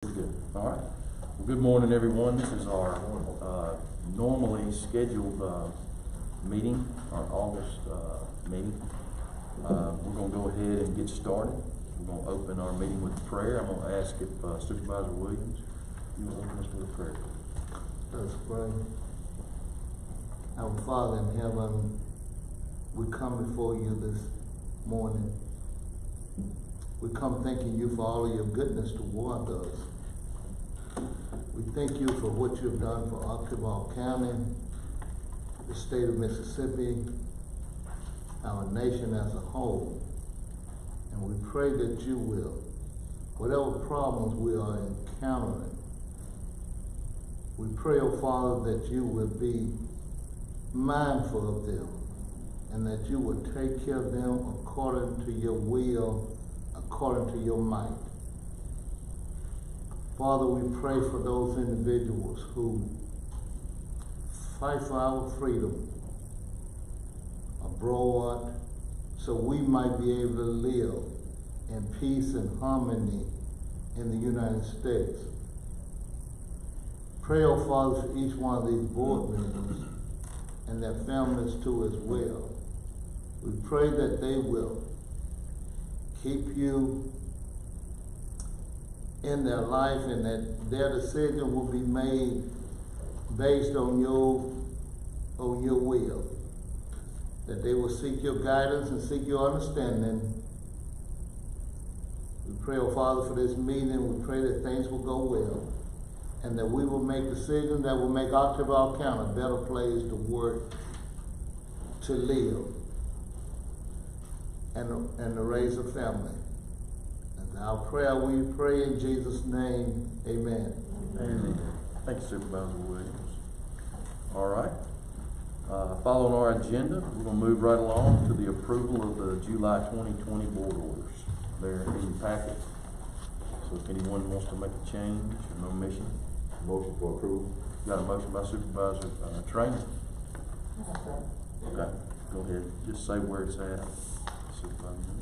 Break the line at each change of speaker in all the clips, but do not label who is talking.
Good. All right. Well, good morning, everyone. This is our normally scheduled meeting, our August meeting. We're going to go ahead and get started. We're going to open our meeting with prayer. I'm going to ask if Supervisor Williams, you will open us with a prayer.
Let's pray. Our Father in heaven, we come before you this morning. We come thanking you for all of your goodness toward us. We thank you for what you've done for Occidental County, the state of Mississippi, our nation as a whole. And we pray that you will, whatever problems we are encountering, we pray, oh Father, that you will be mindful of them and that you will take care of them according to your will, according to your might. Father, we pray for those individuals who fight for our freedom abroad so we might be able to live in peace and harmony in the United States. Pray, oh Father, for each one of these board members and their families too as well. We pray that they will keep you in their life and that their decision will be made based on your will. That they will seek your guidance and seek your understanding. We pray, oh Father, for this meeting. We pray that things will go well and that we will make decisions that will make Occidental County a better place to work, to live, and to raise a family. And our prayer we pray in Jesus' name, amen.
Amen. Thank you, Supervisor Williams. All right. Following our agenda, we're going to move right along to the approval of the July 2020 board orders. They're in your packet. So if anyone wants to make a change or omission.
Motion for approval.
Got a motion by Supervisor Trainer. Okay, go ahead. Just say where it's at. Supervisor.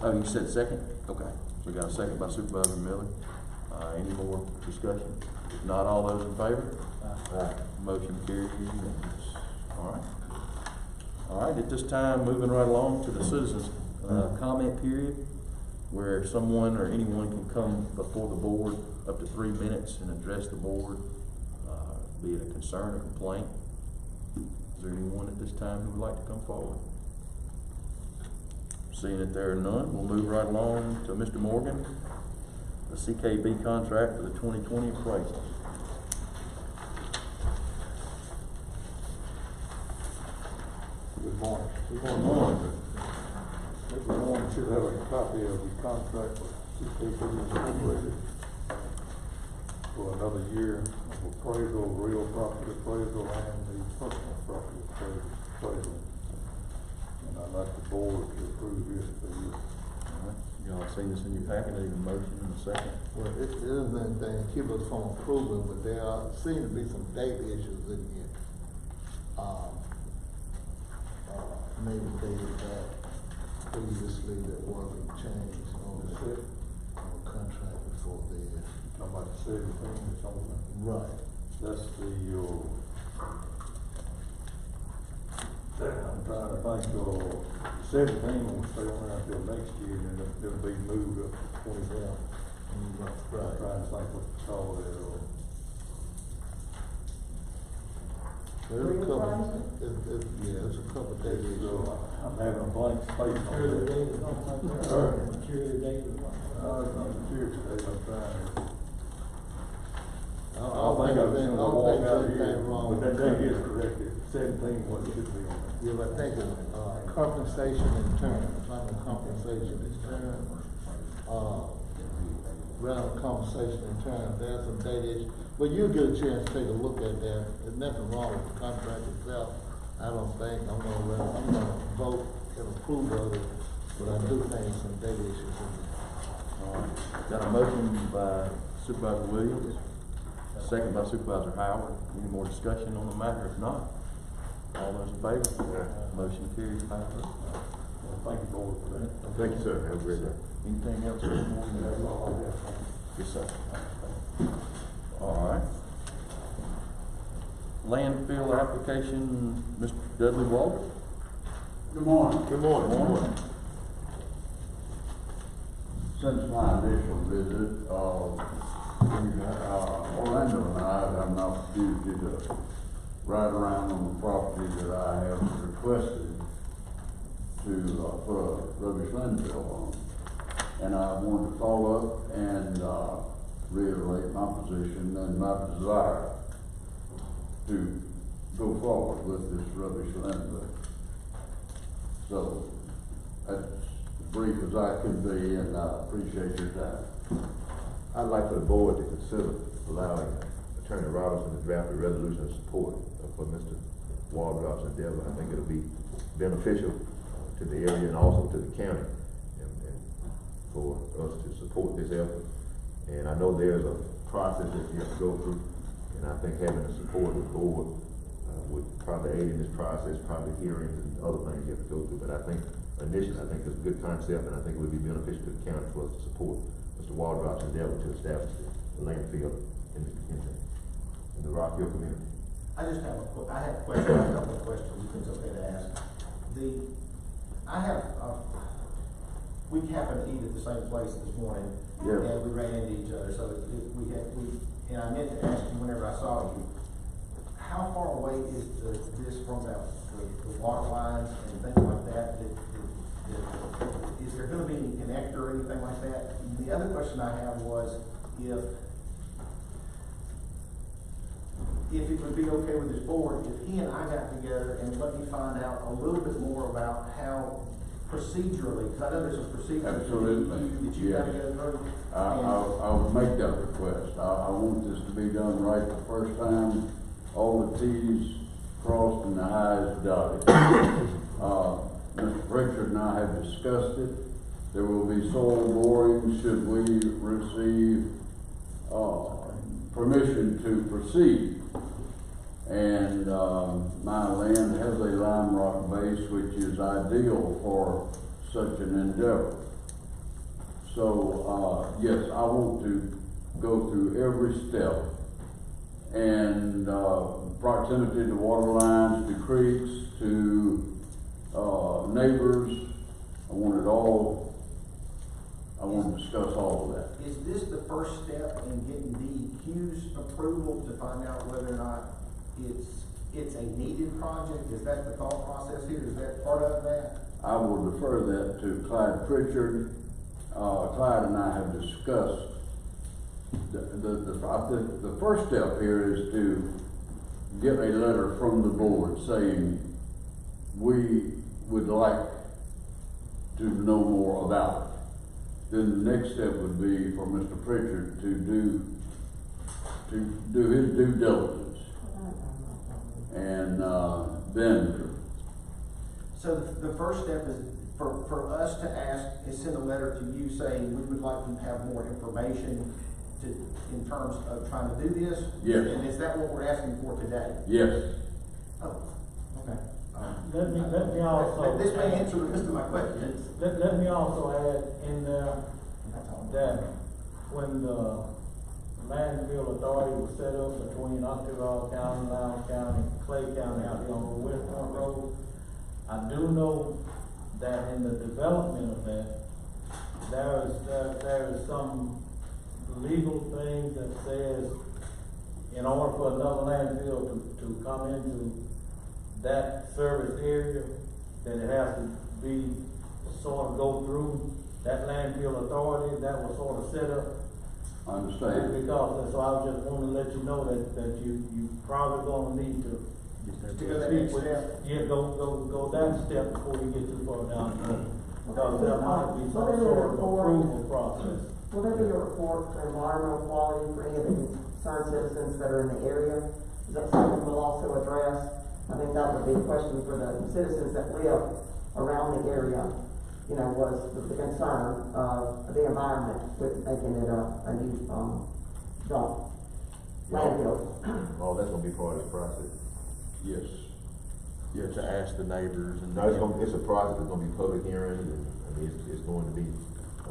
Oh, you said second? Okay. So we got a second by Supervisor Miller. Any more discussion? If not, all those in favor? Aye. Motion carries unanimous. All right. All right, at this time, moving right along to the citizens' comment period, where someone or anyone can come before the board up to 3 minutes and address the board, be it a concern or complaint. Is there anyone at this time who would like to come forward? Seeing that there are none, we'll move right along to Mr. Morgan, the CKB contract for the 2020 appraisal.
Good morning.
Good morning.
Everyone should have a copy of the contract with CKB Incorporated for another year of appraisal, real property appraisal, and the personal property appraisal. And I'd like the board to approve this for you.
All right. Y'all seen this in your packet, need a motion in a second?
Well, it isn't anything to keep us from approving, but there seem to be some data issues in here. Maybe dated that previously that wasn't changed on the contract before then.
Talking about the 17 or something?
Right.
That's the, I'm trying to think, 17 will stay on there until next year, and then it'll be moved up to 21.
Right.
I'm trying to think what the call is.
There's a couple, there's a couple days.
I'm having a blank space on there.
Security date.
Security date, I'm trying to.
I don't think there's anything wrong
But
with
that date is correct, 17 what it should be on there.
Yeah, but I think it's, compensation in turn, compensation in turn. Rather compensation in turn, there's some data issues. But you'll get a chance to take a look at that. There's nothing wrong with the contract itself. I don't think, I'm gonna vote and approve of it, but I do think there's some data issues in there.
All right. Got a motion by Supervisor Williams, a second by Supervisor Howard. Any more discussion on the matter? If not, all those in favor? Motion carries 5-0.
Thank you, board, for that.
Thank you, sir. Have a great day.
Anything else this morning?
That's all I have.
Yes, sir. All right. Landfill application, Mr. Dudley Walter.
Good morning.
Good morning.
Good morning.
Since my initial visit, Orlando and I had an opportunity to ride around on the property that I have requested to put a rubbish landfill on. And I wanted to follow up and reiterate my position and my desire to go forward with this rubbish landfill. So that's as brief as I can be, and I appreciate your time.
I'd like for the board to consider allowing Attorney Robinson to draft a resolution of support for Mr. Waldrop's endeavor. I think it'll be beneficial to the area and also to the county and for us to support this effort. And I know there's a process that you have to go through, and I think having the support of the board would probably aid in this process, probably hearings and other things you have to go through. But I think initially, I think it's a good concept, and I think it would be beneficial to the county for us to support Mr. Waldrop's endeavor to establish the landfill in the Rock Hill community.
I just have I have a question, a couple of questions, if it's okay to ask. We happened to eat at the same place this morning,
Yeah.
and we ran into each other, so and I meant to ask you whenever I saw you, how far away is this from the water lines and things like that? Is there gonna be any connector or anything like that? And the other question I have was, if it would be okay with this board, if he and I got together and let me find out a little bit more about how procedurally, because I know there's a procedure
Absolutely.
that you gotta go through.
I would make that request. I want this to be done right the first time, all the T's crossed and the I's dotted. Mr. Pritchard and I have discussed it. There will be soil boring should we receive permission to proceed. And my land has a lime rock base, which is ideal for such an endeavor. So yes, I want to go through every step, and proximity to water lines, to creeks, to neighbors. I want it all. I want to discuss all of that.
Is this the first step in getting DEQ's approval to find out whether or not it's a needed project? Is that the thought process here? Is that part of that?
I will defer that to Clyde Pritchard. Clyde and I have discussed I think the first step here is to get a letter from the board saying we would like to know more about it. Then the next step would be for Mr. Pritchard to do his due diligence. And then.
So the first step is for us to ask, is send a letter to you saying we would like to have more information in terms of trying to do this?
Yes.
And is that what we're asking for today?
Yes.
Oh, okay.
Let me also.
This may answer the rest of my questions.
Let me also add in there
That's all.
that when the landfill authority was set up between Octorara County, Lowndes County, Clay County out here on West Point Road, I do know that in the development of that, there is some legal things that says in order for another landfill to come into that service area, that it has to be sort of go through that landfill authority that was sort of set up.
I understand.
Because, so I just want to let you know that you probably gonna need to.
To go that next step.
Yeah, go that step before we get too far down the road. Because there might be some sort of approval process.
Will there be a report for environmental quality for any of the concerned citizens that are in the area? Is that something we'll also address? I think that would be a question for the citizens that live around the area. You know, was the concern of the environment with making it a new landfill.
All that's gonna be part of the process.
Yes.
Yeah, to ask the neighbors and.
No, it's a process, it's gonna be public hearings, and, I mean, it's going to be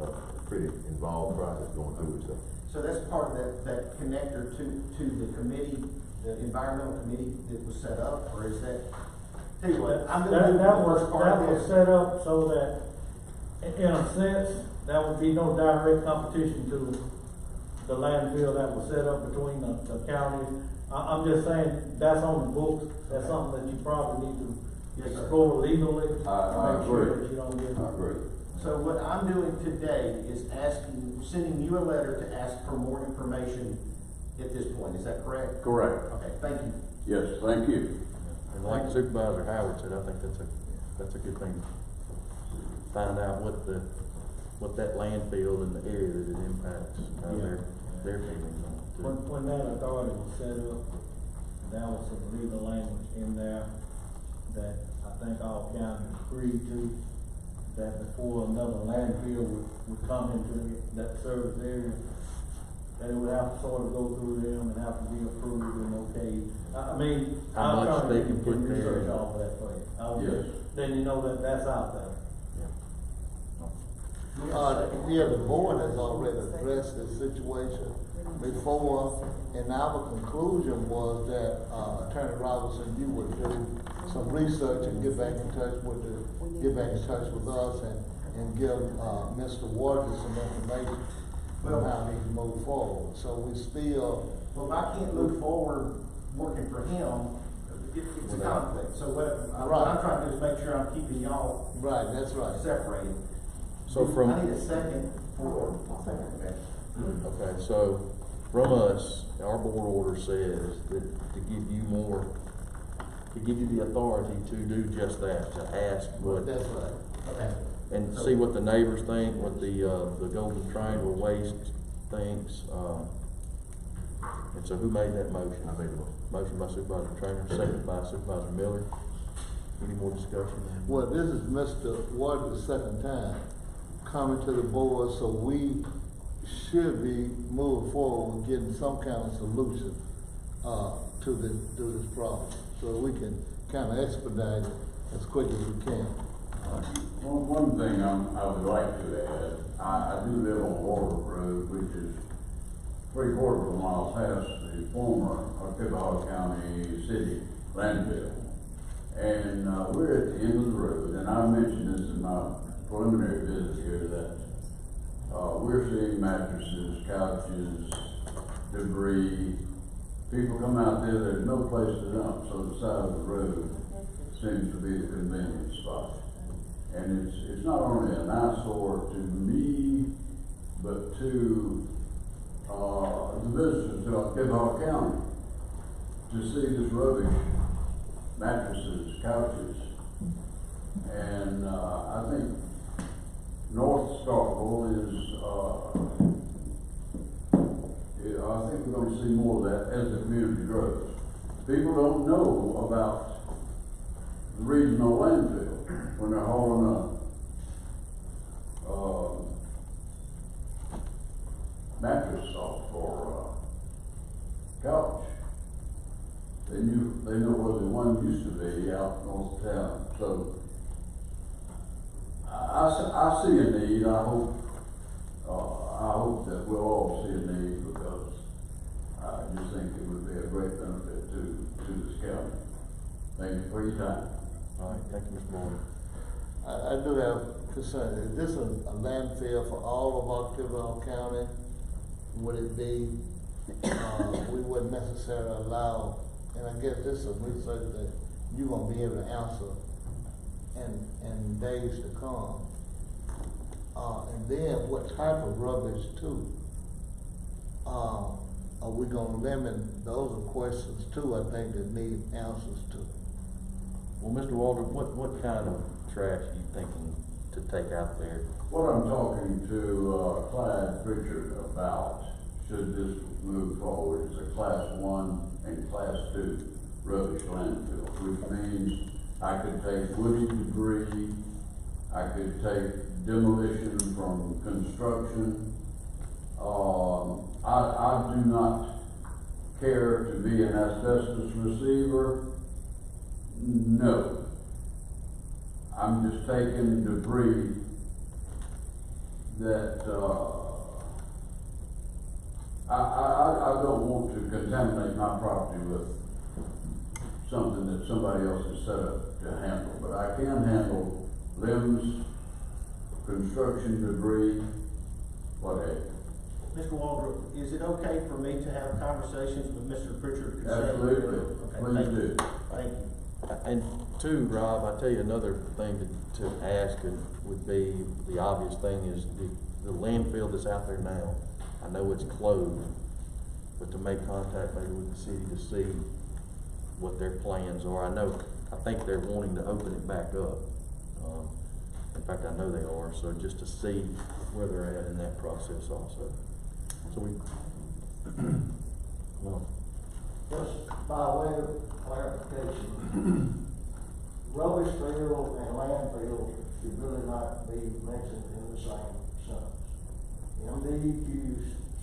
a pretty involved process going through it, so.
So that's part of that connector to the committee, the environmental committee that was set up, or is that? Tell you what, I'm gonna do the first part
That
of
was
this.
set up so that, in a sense, there would be no direct competition to the landfill that was set up between the counties. I'm just saying, that's on the books, that's something that you probably need to
Yes, sir.
explore legally.
I
Make sure
agree.
that you don't get.
I agree.
So what I'm doing today is sending you a letter to ask for more information at this point, is that correct?
Correct.
Okay, thank you.
Yes, thank you.
And like Supervisor Howard said, I think that's a good thing to find out what that landfill and the area that it impacts, how their feelings on it too.
When that authority was set up, there was some legal language in there that I think all counties agreed to, that before another landfill would come into that service area, that it would have to sort of go through them and have to be approved and okay. I mean,
How
I'm
much
trying
they
to
can
get
put there.
research all that for you.
Yes.
Then you know that that's out there.
The board has already addressed this situation before, and our conclusion was that, Attorney Robinson, you would do some research and get back in touch with us and give, Mr. Waters some information on how he move forward. So we still,
Well, if I can't move forward working for him, it's a conflict. So what I'm trying to do is make sure I'm keeping y'all
right, that's right.
separated.
So from.
I need a second for.
Okay, so from us, our board order says that to give you the authority to do just that, to ask what,
That's right.
Okay.
and see what the neighbors think, what the Golden Triangle Waste thinks, and so who made that motion?
I made the motion.
Motion by Supervisor Trainer, second by Supervisor Miller. Any more discussion?
Well, this is Mr. Waters' second time coming to the board, so we should be moving forward with getting some kind of solution, to this problem, so we can kind of expedite it as quick as we can.
One thing I would like to add, I do live on Walter Road, which is 3/4 of a mile past the former Pibahog County City landfill. And, we're at the end of the road, and I mentioned this in my preliminary visit here, that, we're seeing mattresses, couches, debris. People come out there, there's no place to dump, so the side of the road seems to be the convenience spot. And it's not only an eyesore to me, but to, the visitors to Pibahog County, to see this rubbish, mattresses, couches. And, I think North Starkville is, I think we're gonna see more of that as the community grows. People don't know about the regional landfill when they're hauling a mattress off or couch. They know where the one used to be out north of town. So I see a need. I hope that we'll all see a need, because I just think it would be a great benefit to this county. Thank you for your time.
All right, thank you, Mr. Moore.
I do have concern, is this a landfill for all of Octaville County? Would it be, we wouldn't necessarily allow, and I guess this is a research that you're gonna be able to answer in days to come. And then what type of rubbish too? Are we gonna limit, those are questions too, I think, that need answers to.
Well, Mr. Walter, what kind of trash are you thinking to take out there?
What I'm talking to Clyde Pritchard about, should this move forward, is a Class 1 and Class 2 rubbish landfill, which means I could take woody debris, I could take demolition from construction. I do not care to be an asbestos receiver, No. I'm just taking debris that, I don't want to contaminate my property with something that somebody else has set up to handle, but I can handle limbs, construction debris, what have you.
Mr. Waldrop, is it okay for me to have conversations with Mr. Pritchard?
Absolutely,
Okay,
please
thank you.
do.
Thank you.
And two, Rob, I tell you another thing to ask would be, the obvious thing is the landfill that's out there now. I know it's closed, but to make contact maybe with the city to see what their plans are. I think they're wanting to open it back up. In fact, I know they are, so just to see where they're at in that process also. So we, well,
Just by way of clarification, rubbish field and landfill should really not be mentioned in the same sentence. MDQ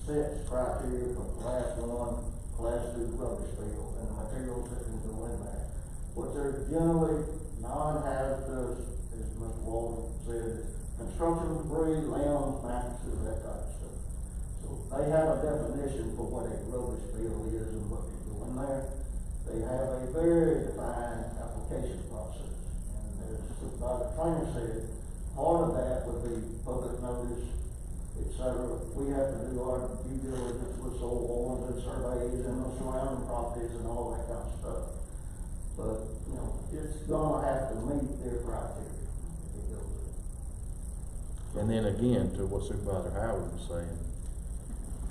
sets criteria for class 1, class 2 rubbish field, and the materials that can go in there. What they're generally non-hazardous, as Mr. Walden said, construction debris, limbs, mattresses, that type of stuff. So they have a definition for what a rubbish field is and what can go in there. They have a very defined application process. And as Supervisor Trainer said, part of that would be public notice, et cetera. We have to do our due diligence with soil warrants and surveys and the surrounding properties and all that kind of stuff. But, you know, it's gonna have to meet their criteria if it goes in.
and then again, to what Supervisor Howard was saying,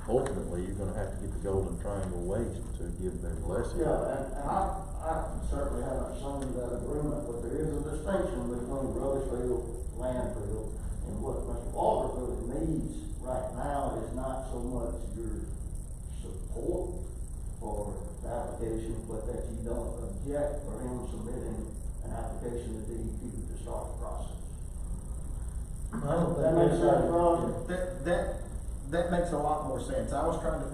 ultimately, you're gonna have to get the Golden Triangle Waste to give their blessing.
Yeah, and I certainly haven't signed that agreement, but there is a distinction between rubbish field, landfill, and what Mr. Walker really needs right now is not so much your support for the application, but that you don't object for him submitting an application to DEQ to start the process.
I don't think
That makes sense,
that's-
Roger?
That makes a lot more sense. I was trying to,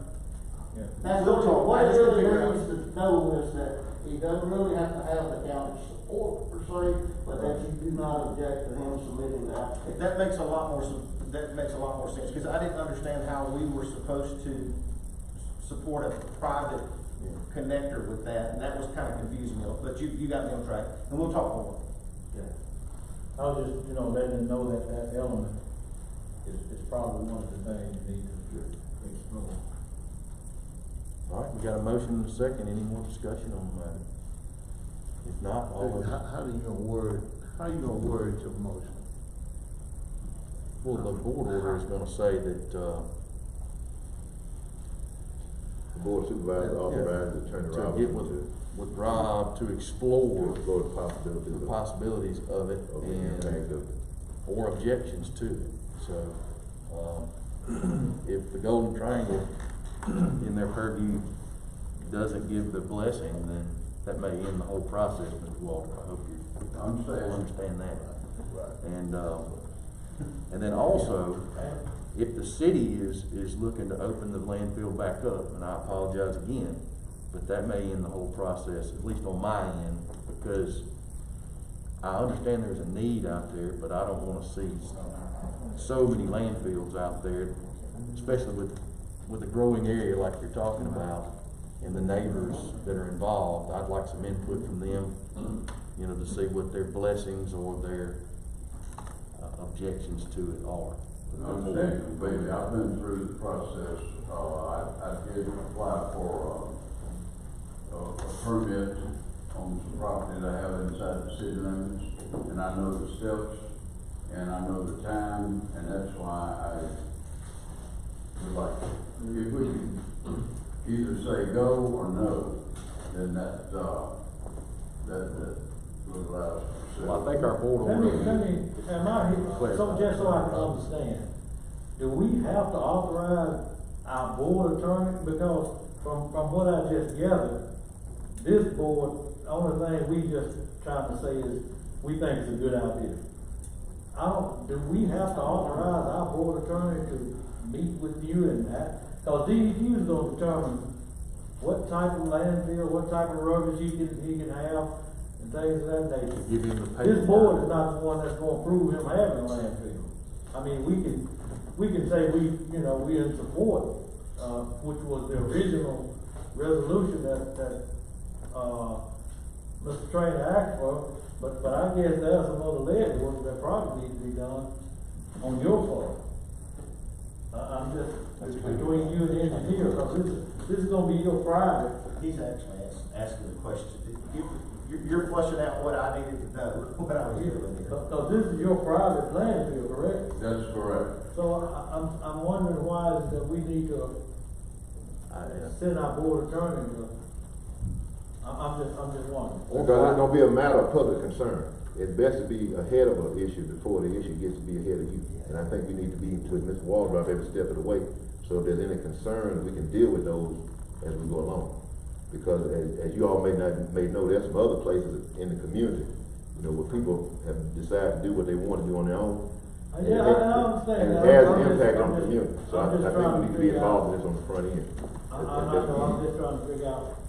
Yeah.
That's
We'll
what,
talk.
what
I
he
just
really
figure out-
needs to know is that he doesn't really have to have the county's support per se, but that you do not object to him submitting the application.
that makes a lot more, that makes a lot more sense, because I didn't understand how we were supposed to support a private connector with that, and that was kind of confusing me, but you got me on track, and we'll talk more.
I was just, letting them know that that element is probably one of the things you need to explore.
All right, we got a motion and a second. Any more discussion on the matter? If not, all those,
How you gonna word your motion?
well, the board order is gonna say that,
The board of supervisors authorized Attorney
to
Robinson
get with Rob to explore
explore the possibilities
the
of
possibilities of it
the
and,
impact of
or objections to it. So, if the Golden Triangle in their purview doesn't give the blessing, then that may end the whole process, Mr. Walter. I hope you understand that. And then also, if the city is looking to open the landfill back up, and I apologize again, but that may end the whole process, at least on my end, because I understand there's a need out there, but I don't wanna see so many landfills out there, especially with a growing area like you're talking about, and the neighbors that are involved. I'd like some input from them, to see what their blessings or their objections to it are.
Understand completely. I've been through the process. I did apply for a permit on some property that I have inside the city limits, and I know the steps, and I know the time, and that's why I would like, if we can either say go or no, then that would allow us to proceed.
Well, I think our board
Let
order.
me, so just so I can understand, do we have to authorize our board attorney? Because from what I just gathered, this board, the only thing we just trying to say is, we think it's a good idea. Do we have to authorize our board attorney to meet with you and that? Cause DEQ is gonna determine what type of landfill, what type of rubbish he can have, and things of that nature.
Give him the paper.
This board is not the one that's gonna approve him having a landfill. I mean, we can say we in support, which was the original resolution that Mr. Trainer asked for, but I guess there are some other lead work that probably needs to be done on your part. I'm just, between you and the engineer, because this is gonna be your private.
He's actually asking the question. You're flushing out what I needed to know, what I was doing.
Because this is your private landfill, correct?
That's correct.
So I'm wondering why is it that we need to send our board attorney to, I'm just wondering.
Because it's gonna be a matter of public concern. It's best to be ahead of an issue before the issue gets to be ahead of you. And I think we need to be with Mr. Waldrop every step of the way. So if there's any concern, we can deal with those as we go along. Because as you all may know, there's some other places in the community, where people have decided to do what they want to do on their own.
Yeah, I understand.
And it has an impact on the community. So I think we need to be involved in this on the front end.
I'm just trying to figure out,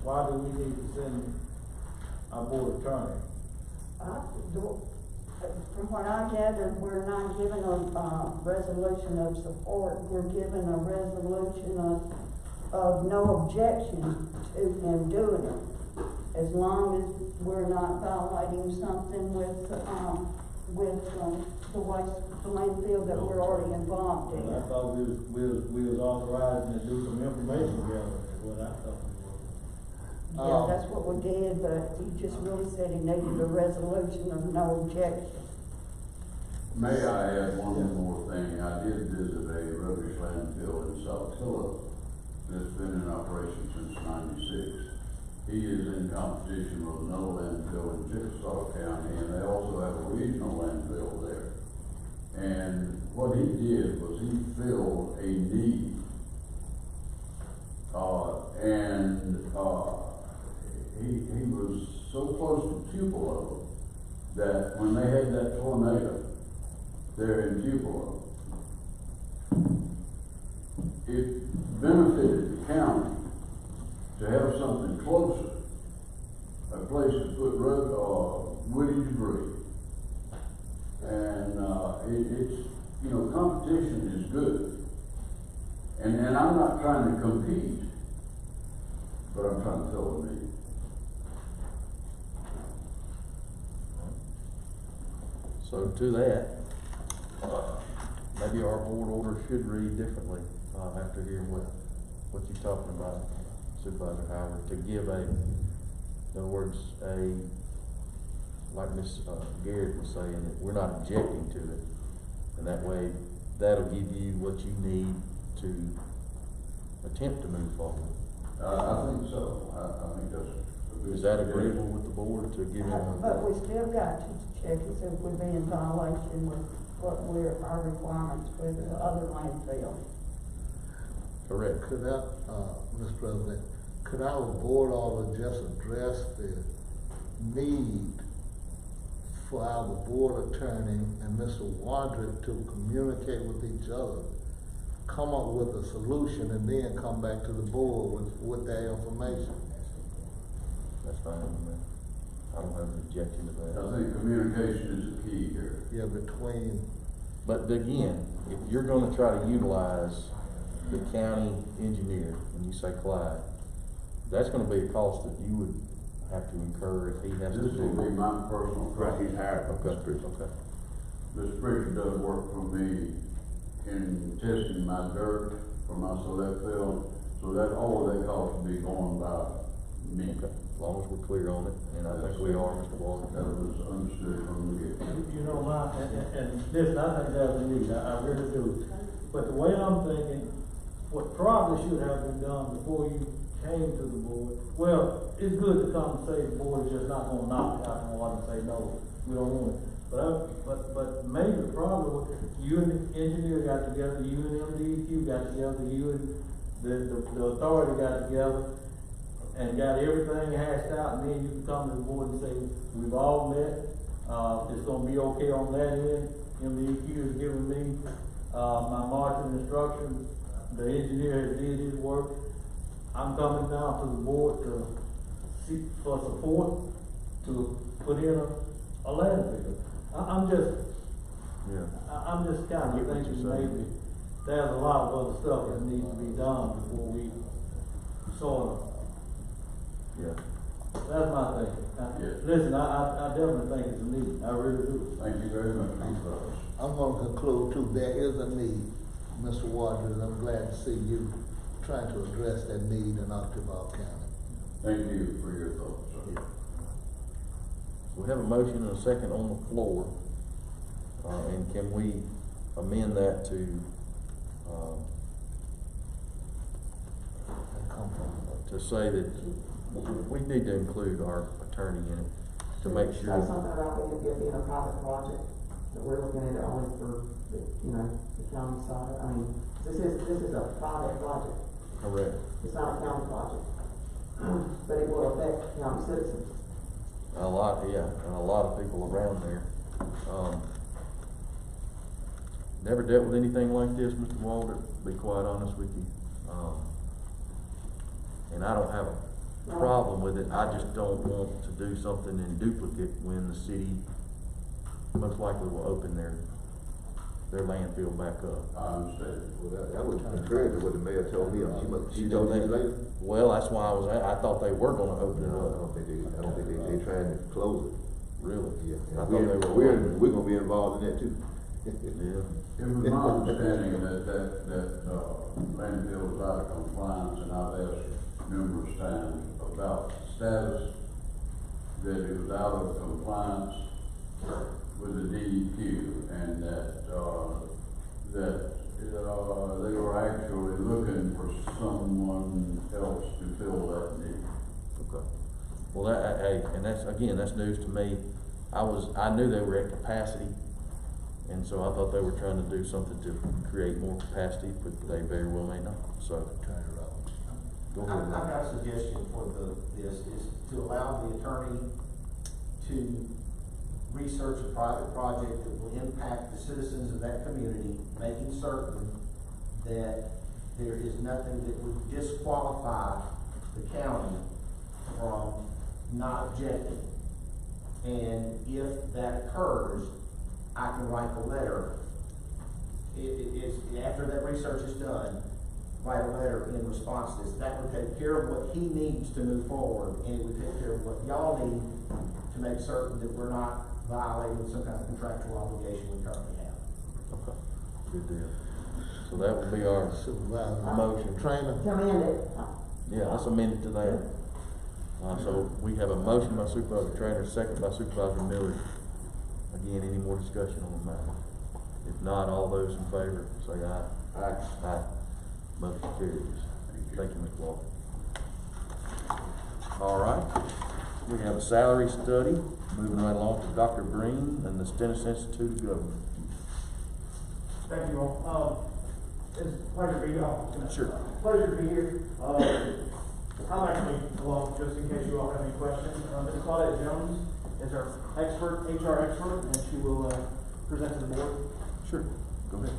why do we need to send our board attorney?
From what I gathered, we're not given a resolution of support, we're given a resolution of no objection to him doing it. As long as we're not violating something with the landfill that we're already involved in.
I thought we was authorizing to do some information together, is what I thought we were.
Yeah, that's what we did, but he just really said he needed a resolution of no objection.
May I add one more thing? I did visit a rubbish landfill in South Philip that's been in operation since '96. He is in competition with another landfill in Chickasaw County, and they also have a regional landfill there. And what he did was he filled a need. He was so close to Tupelo that when they had that tornado there in Tupelo, it benefited the county to have something closer, a place to put woody debris. And it's, competition is good. And I'm not trying to compete, but I'm trying to fill a need.
So to that, maybe our board order should read differently, after hearing what you're talking about, Supervisor Howard, to give in other words, like Ms. Garrett was saying, that we're not objecting to it. And that way, that'll give you what you need to attempt to move forward.
I think so. I think that's a good.
Is that agreeable with the board to give him?
But we still got to check and see if we'd be in violation with our requirements with the other landfill.
Correct.
Could Mr. President, could our board order just address the need for our board attorney and Mr. Wandrick to communicate with each other, come up with a solution, and then come back to the board with that information?
That's fine with me. I don't have an objection to that.
I think communication is the key here.
Yeah, between.
But again, if you're gonna try to utilize the county engineer, when you say Clyde, that's gonna be a cost that you would have to incur if he has to
This
do.
will be my personal.
Right, he's hired.
Okay, okay.
Mr. Pritchard does work for me in testing my dirt for my select field, so that all of that cost will be going by me.
Okay, as long as we're clear on it, and I think we are, Mr. Walker.
That was understood from the get-go.
You know, and listen, I think that's a need, I really do. But the way I'm thinking, what probably should have been done before you came to the board, well, it's good to come and say the board is just not gonna knock it out in the water and say, no, we don't want it. But maybe probably, you and the engineer got together, you and MDEQ got together, you and the authority got together, and got everything hashed out, and then you can come to the board and say, we've all met, it's gonna be okay on that end. MDEQ has given me, my marching instructions, the engineer has did his work. I'm coming down to the board to seek for support to put in a landfill. I'm just kind of thinking maybe there's a lot of other stuff that needs to be done before we sort of,
Yeah.
that's my thing.
Yes.
Listen, I definitely think it's a need, I really do.
Thank you very much, Mr. Ross.
I'm gonna conclude too, there is a need, Mr. Waters, I'm glad to see you trying to address that need in October County.
Thank you for your thoughts, sir.
We have a motion and a second on the floor. And can we amend that to, to say that we need to include our attorney in it to make
Say
sure.
something about it being a private project, that we're looking at it only for, the the county side. I mean, this is a private project,
Correct.
it's not a county project. But it will affect county citizens.
A lot, yeah, and a lot of people around there. Never dealt with anything like this, Mr. Walter, to be quite honest with you. And I don't have a problem with it, I just don't want to do something in duplicate when the city most likely will open their landfill back up.
I understand.
Well, that was contrary to what the mayor told me, she told you later.
Well, that's why I thought they were gonna open it
No, I
up.
don't think they trying to close it.
Really?
Yeah,
I
and
thought they were.
we're gonna be involved in that too.
Yeah.
It was my understanding that landfill was out of compliance, and I've asked numerous times about the status, that it was out of compliance with the DEQ, and that they were actually looking for someone else to fill that need.
Okay. Well, and that's news to me. I knew they were at capacity, and so I thought they were trying to do something to create more capacity, but they very well may not, so. Go ahead.
I've got a suggestion for this, is to allow the attorney to research a private project that will impact the citizens of that community, making certain that there is nothing that would disqualify the county from not objecting. And if that occurs, I can write the letter. After that research is done, write a letter in response to this. That would take care of what he needs to move forward, and it would take care of what y'all need to make certain that we're not violating some kind of contractual obligation we currently have.
Okay, good deal. So that would be our
Supervisor.
motion.
Trainer.
Command it.
Yeah, let's amend it to that. So we have a motion by Supervisor Trainer, second by Supervisor Miller. Again, any more discussion on the matter? If not, all those in favor, say aye.
Aye.
Aye. Motion carries. Thank you, Mr. Walker. All right, we have a salary study, moving right along to Dr. Green and the Stennis Institute of Government.
Thank you all. It's a pleasure to be here.
Sure.
Pleasure to be here. I'm actually along just in case you all have any questions. Ms. Claudette Jones is our expert, HR expert, and she will present to the board.
Sure, go ahead.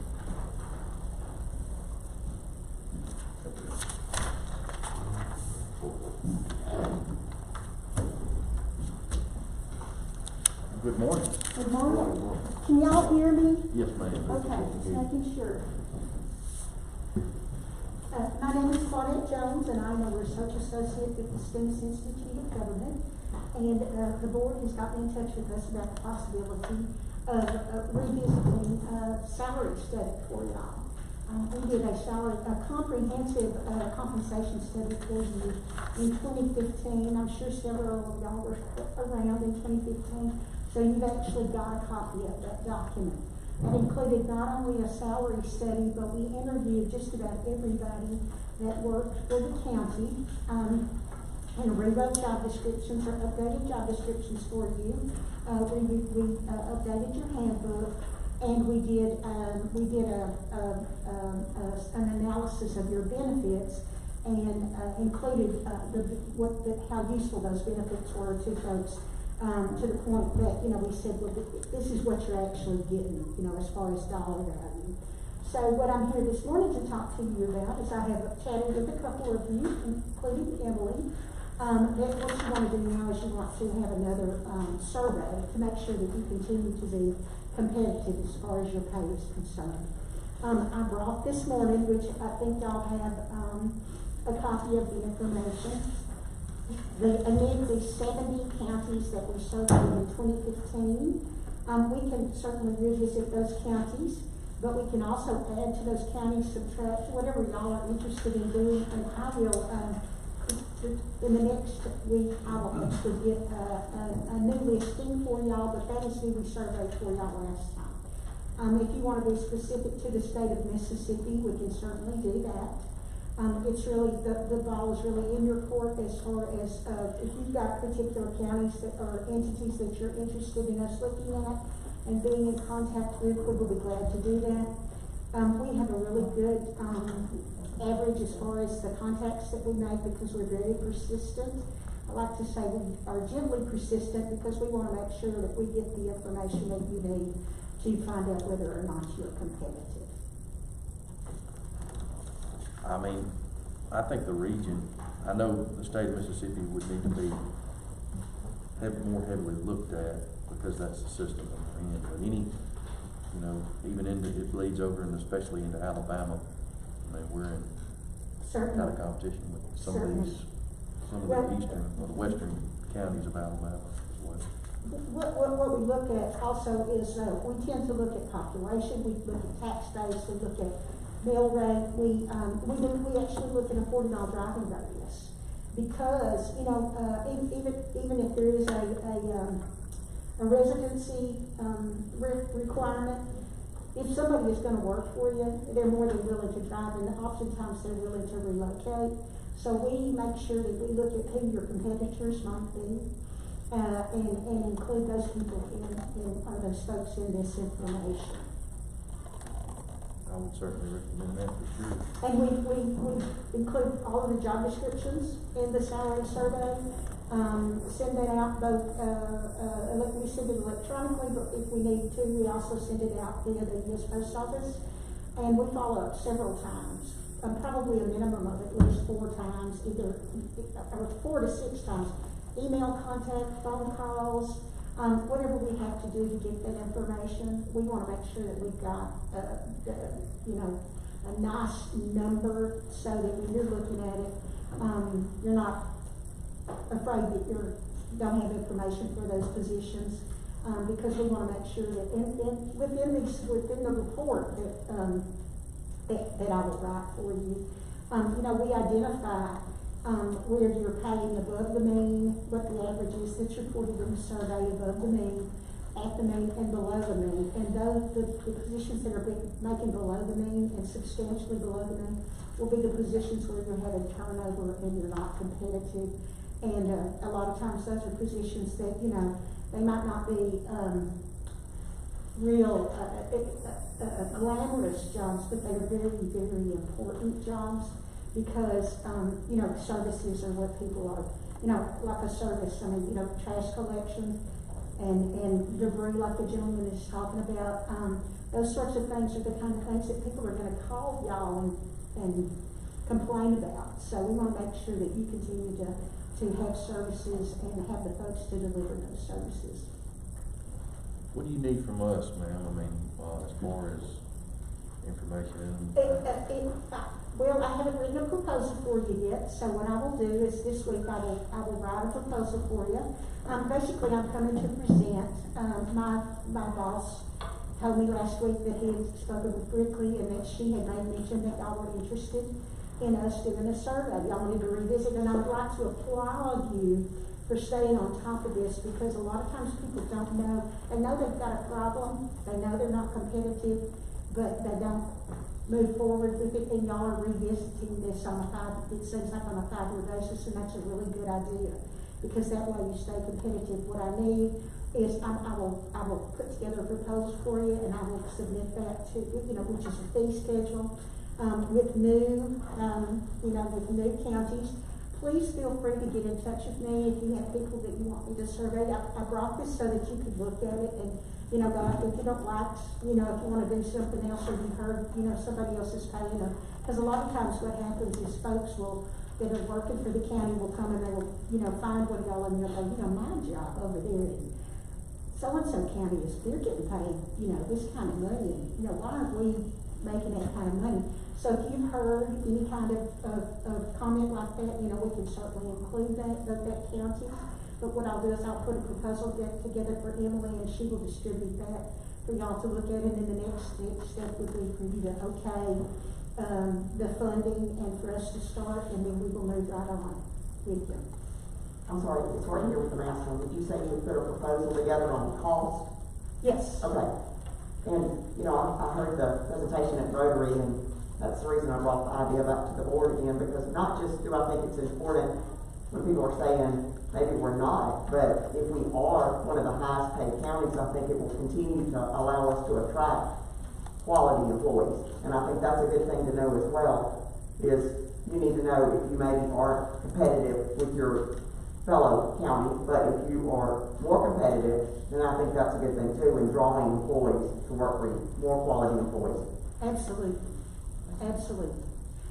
Good morning.
Good morning. Can y'all hear me?
Yes, ma'am.
Okay, just making sure. My name is Claudette Jones, and I'm a research associate with the Stennis Institute of Government. And the board has gotten in touch with us about the possibility of revisiting a salary study for y'all. We did a comprehensive compensation study for you in 2015. I'm sure several of y'all were around in 2015. So you've actually got a copy of that document. It included not only a salary study, but we interviewed just about everybody that worked for the county, and rewrote job descriptions or updated job descriptions for you. We updated your handbook, and we did an analysis of your benefits, and included how useful those benefits were to folks. To the point that, we said, well, this is what you're actually getting, as far as dollar value. So what I'm here this morning to talk to you about is I have chatted with a couple of you, including Emily,
That what you wanna do now is you want to have another, survey to make sure that you continue to be competitive as far as your pay is concerned. I brought this morning, which I think y'all have, a copy of the information. Amid the 70 counties that we surveyed in 2015, we can certainly revisit those counties, but we can also add to those counties, subtract, whatever y'all are interested in doing, and I will, in the next week, I will actually get a new listing for y'all, but that is who we surveyed for y'all last time. If you want to be specific to the state of Mississippi, we can certainly do that. It's really, the ball is really in your court as far as, if you've got particular counties that are entities that you're interested in us looking at and being in contact with, we will be glad to do that. We have a really good, average as far as the contacts that we make because we're very persistent. I like to say we are generally persistent because we want to make sure that we get the information that you need to find out whether or not you're competitive.
I mean, I think the region, I know the state of Mississippi would need to be more heavily looked at because that's the system that we're in. But any, you know, even into, it bleeds over and especially into Alabama. I mean, we're in kind of competition with some of the eastern or the western counties of Alabama as well.
What we look at also is, we tend to look at population, we look at tax base, we look at mill rate, we actually look at a $40 driving radius. Because, you know, even if there is a residency, requirement, if somebody is gonna work for you, they're more than willing to drive, and oftentimes they're willing to relocate. So we make sure that we look at who your competitors might be, and include those people or those folks in this information.
I would certainly recommend that for sure.
And we include all of the job descriptions in the salary survey. Send that out both, we send it electronically, but if we need to, we also send it out via the U.S. Post Office. And we follow up several times, probably a minimum of at least 4 times, either, or 4 to 6 times. Email contact, phone calls, whatever we have to do to get that information. We want to make sure that we've got, you know, a nice number so that when you're looking at it, you're not afraid that you don't have information for those positions, because we want to make sure that within the report that I will write for you, you know, we identify where you're paying above the mean, what the average is that's reported in the survey above the mean, at the mean, and below the mean. And those the positions that are making below the mean and substantially below the mean will be the positions where you're having turnover and you're not competitive. And a lot of times those are positions that, you know, they might not be real glamorous jobs, but they are very, very important jobs because, you know, services are what people are, you know, like a service. I mean, you know, trash collection and debris like the gentleman is talking about. Those sorts of things are the kind of things that people are going to call y'all and complain about. So we want to make sure that you continue to have services and have the folks to deliver those services.
What do you need from us, ma'am? I mean, as far as information?
Well, I haven't written a proposal for you yet, so what I will do is this week I will write a proposal for you. Basically, I'm coming to present. My boss told me last week that he had spoken with Brickley and that she had made mention that y'all were interested in us doing a survey. Y'all wanted to revisit, and I would like to applaud you for staying on top of this, because a lot of times people don't know. They know they've got a problem, they know they're not competitive, but they don't move forward with it, and y'all are revisiting this on it seems like on a 5-year basis, and that's a really good idea, because that way you stay competitive. What I need is I will put together a proposal for you, and I will submit that to, you know, which is a fee schedule, with new counties. Please feel free to get in touch with me if you have people that you want me to survey. I brought this so that you could look at it and, you know, if you don't like, you know, if you want to do something else, or you heard, you know, somebody else is paying, because a lot of times what happens is folks will that are working for the county will come and they will, find one of y'all and they'll go, my job over there in so-and-so county is, they're getting paid, this kind of money, and, why aren't we making that kind of money? So if you've heard any kind of comment like that, we can certainly include that county. But what I'll do is I'll put a proposal deck together for Emily, and she will distribute that for y'all to look at, and then the next step would be for you to the funding and for us to start, and then we will move right on with you.
I'm sorry, it's right here with the master. Did you say you would put a proposal together on the cost?
Yes.
Okay. And, I heard the presentation at Rotary, and that's the reason I brought the idea back to the board again, because not just do I think it's important when people are saying maybe we're not, but if we are one of the highest paid counties, I think it will continue to allow us to attract quality employees. And I think that's a good thing to know as well, is you need to know if you maybe aren't competitive with your fellow county, but if you are more competitive, then I think that's a good thing too, in drawing employees to work for you, more quality employees.
Absolutely.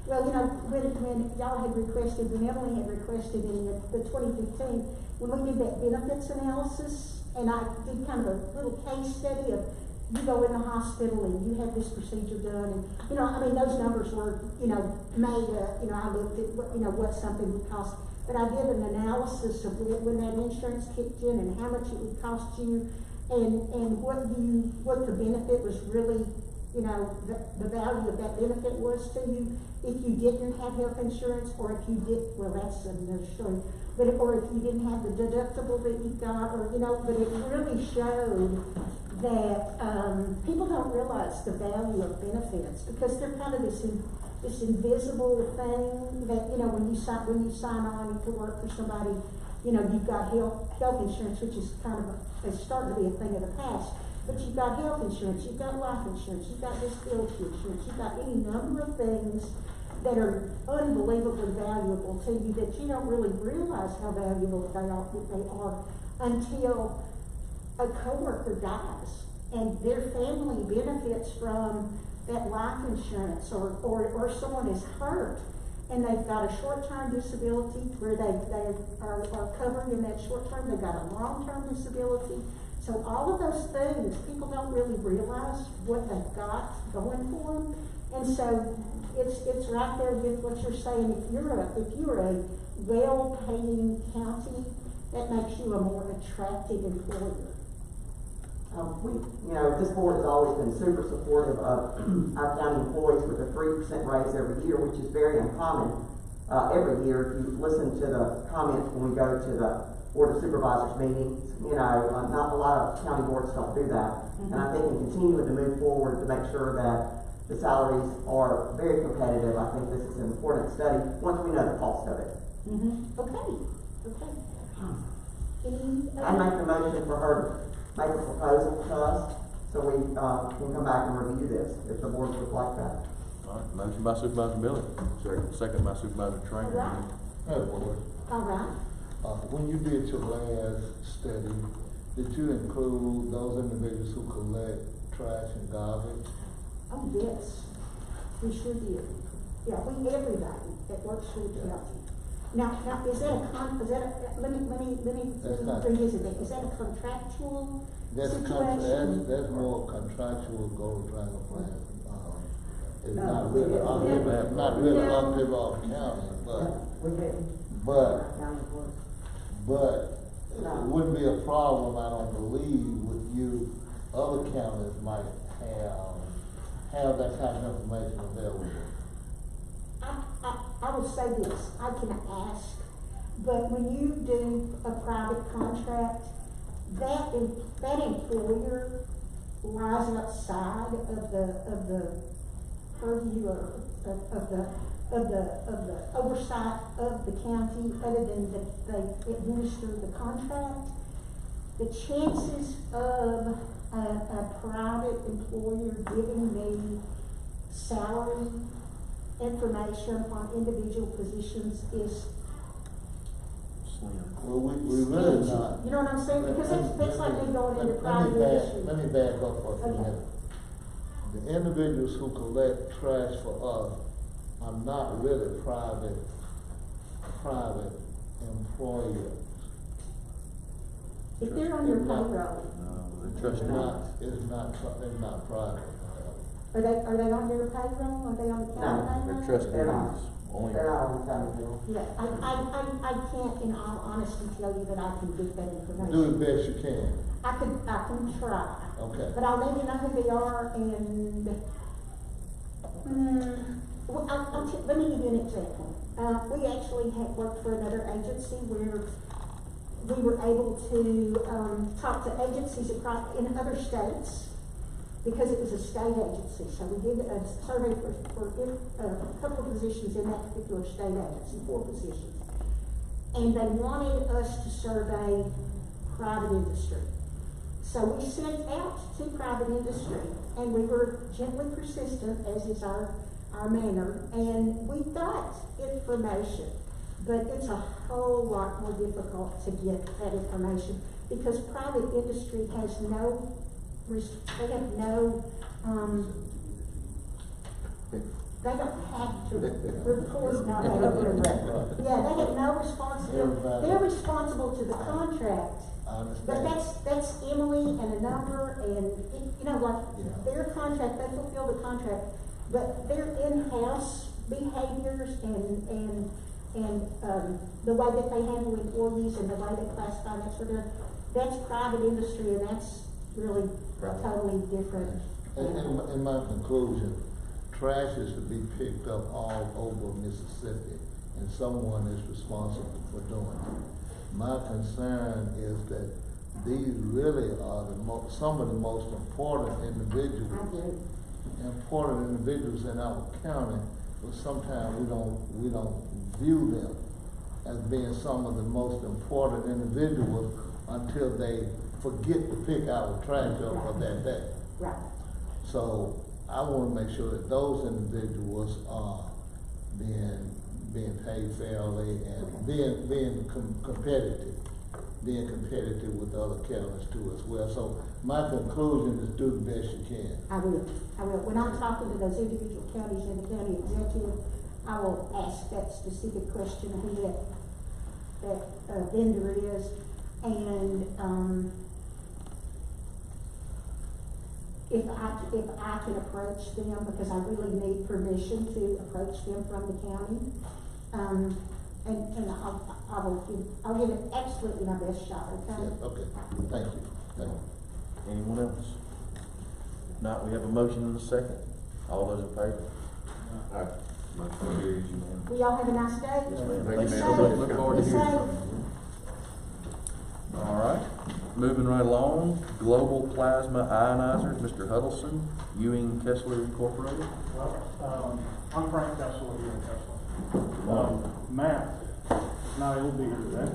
Well, when y'all had requested, when Emily had requested in the 2015, when we did that benefits analysis, and I did kind of a little case study of, you go in the hospital and you have this procedure done, and, those numbers were, made, I looked at, what something would cost. But I did an analysis of when that insurance kicked in and how much it would cost you, and what the benefit was really, the value of that benefit was to you if you didn't have health insurance, or if you did, well, that's another story. Or if you didn't have the deductible that you got, or, but it really showed that, people don't realize the value of benefits, because they're kind of this invisible thing that, when you sign on to work for somebody, you've got health insurance, which is kind of it's starting to be a thing of the past. But you've got health insurance, you've got life insurance, you've got disability insurance, you've got any number of things that are unbelievably valuable to you that you don't really realize how valuable they are until a coworker dies and their family benefits from that life insurance, or someone is hurt and they've got a short-term disability where they are covered in that short-term, they've got a long-term disability. So all of those things, people don't really realize what they've got going for them. And so it's right there with what you're saying. If you're a well-paying county, that makes you a more attractive employer.
This board has always been super supportive of our county employees with a 3% raise every year, which is very uncommon every year. If you listen to the comments when we go to the Board of Supervisors meetings, not a lot of county boards don't do that. And I think in continuing to move forward to make sure that the salaries are very competitive, I think this is an important study once we know the cost of it.
Okay.
I make the motion for her to make a proposal to us, so we can come back and review this, if the board would like that.
All right, motion by Supervisor Miller, second by Supervisor Trainer.
All right.
I have a question.
All right.
When you did your last study, did you include those individuals who collect trash and garbage?
Oh, yes, we sure did. Yeah, everybody that works for the county. Now, is that let me revisit that. Is that a contractual situation?
That's more contractual gold dragon plan. It's
No,
not
we
really,
didn't.
not really
No.
up to our county,
We didn't.
but
No.
it wouldn't be a problem, I don't believe, with you, other counties might have that kind of information available.
I would say this, I can ask, but when you do a private contract, that employer lies outside of the purview of the oversight of the county, other than that they administer the contract. The chances of a private employer giving me salary information on individual positions is
Well, we really
sketchy.
not.
You know what I'm saying? Because that's like me going into private industry.
Let me back up for a
Okay.
minute. The individuals who collect trash for us are not really private private employers.
If they're on your
It's not-
payroll,
The
It's
trustee.
it's not private.
are they on your payroll, are they on the county payroll?
They're trustees.
They're not.
Only.
They're not on the county bill.
Yeah, I can't in all honesty tell you that I can get that
Do
information.
the best you can,
I can try,
okay?
but I'll let you know who they are and, well, let me give you an example. We actually had worked for another agency where we were able to, talk to agencies across, in other states, because it was a state agency, so we did a survey for a couple of positions in that particular state agency, 4 positions. And they wanted us to survey private industry. So we sent out to private industry, and we were gently persistent, as is our manner, and we got information. But it's a whole lot more difficult to get that information, because private industry has no, they have no, they don't have to report, not have to. Yeah, they have no responsibility, they're responsible to the contract.
I
But
understand.
that's Emily and a number and, you know, like,
Yeah.
their contract, they fulfill the contract, but their in-house behaviors and, the way that they handle employees and the way they classify that sort of, that's private industry and that's really totally different.
In my conclusion, trash is to be picked up all over Mississippi, and someone is responsible for doing it. My concern is that these really are some of the most important
I
individuals.
do.
Important individuals in our county, but sometimes we don't view them as being some of the most important individuals until they forget to pick our trash up for that day.
Right.
So I wanna make sure that those individuals are being paid fairly and being competitive with other counties too as well. So my conclusion is do the best you can.
I will. When I'm talking to those individual counties and the county executive, I will ask that specific question of who that vendor is. And, if I can approach them, because I really need permission to approach them from the county. And I'll give it absolutely my best shot, okay?
Yeah, okay, thank you.
Anyone else? If not, we have a motion and a second. All those in favor?
Aye.
Motion carries unanimously.
Will y'all have a nice day?
Yes, ma'am.
Thank
Be
you, ma'am.
safe. Look forward to
Be
hearing
safe.
from you. All right, moving right along, Global Plasma Ionizers, Mr. Huddleston, Ewing Kessler Incorporated.
Well, I'm Frank Kessler here in Kessler. Matt is not able to be here today.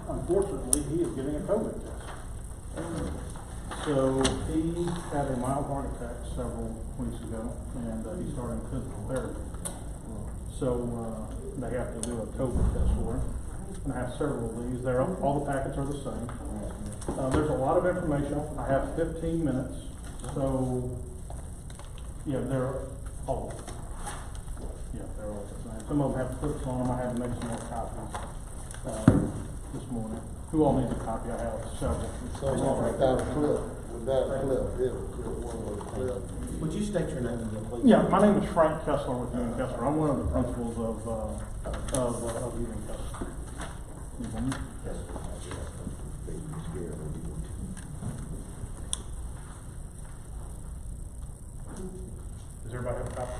Unfortunately, he is getting a COVID test. So he had a mild heart attack several weeks ago, and he's starting physical therapy. So they have to do a COVID test for him. And I have several of these. All the packets are the same. There's a lot of information. I have 15 minutes. So, yeah, they're all. Yeah, they're all the same. Some of them have clips on them. I had to make some more copies this morning. Who all needs a copy? I have several.
Someone without a clip, here, one with a clip.
Would you state your name again, please?
Yeah, my name is Frank Kessler with Ewing Kessler. I'm one of the principals of Ewing Kessler. Mhm. Does everybody have a copy?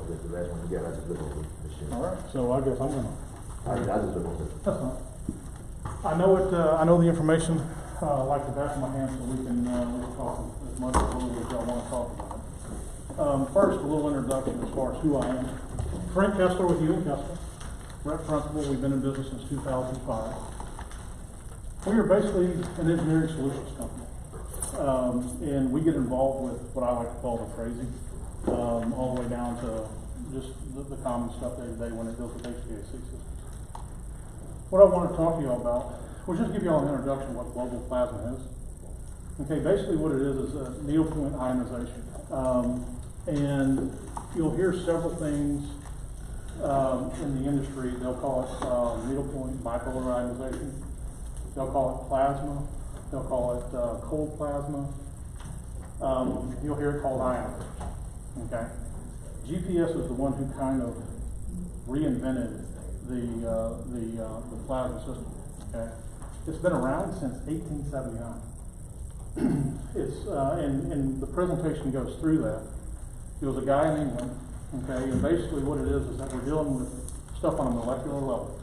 That's the last one you got, I just looked over the
All right, so I guess I'm gonna.
I just looked over
That's fine. I know the information, like the back of my hand, so we can talk as much as y'all wanna talk about it. First, a little introduction as far as who I am. Frank Kessler with Ewing Kessler, rep principal. We've been in business since 2005. We are basically an engineering solutions company. And we get involved with what I like to call the crazy, all the way down to just the common stuff day to day when it deals with HVAC systems. What I want to talk to you all about, we'll just give you all an introduction of what global plasma is. Okay, basically what it is a needlepoint ionization. And you'll hear several things in the industry, they'll call it needlepoint bipolar ionization. They'll call it plasma. They'll call it cold plasma. You'll hear it called ionizers. Okay. GPS is the one who kind of reinvented the plasma system. Okay. It's been around since 1879. And the presentation goes through that. It was a guy in England. Okay, and basically what it is that we're dealing with stuff on a molecular level.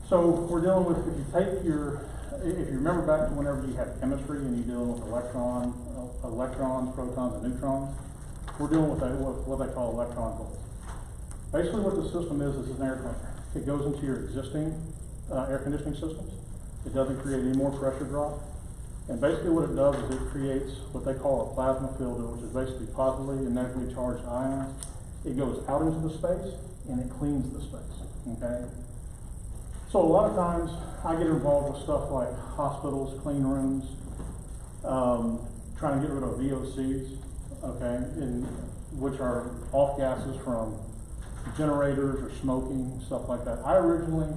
So we're dealing with, if you remember back to whenever you had chemistry and you're dealing with electrons, protons, and neutrons, we're dealing with what they call electron volts. Basically what the system is an air cleaner. It goes into your existing air conditioning systems. It doesn't create any more pressure drop. And basically what it does is it creates what they call a plasma filter, which is basically positively and negatively charged ions. It goes out into the space and it cleans the space, okay? So a lot of times I get involved with stuff like hospitals, clean rooms, trying to get rid of B.O.S, okay, which are off gases from generators or smoking, stuff like that. I originally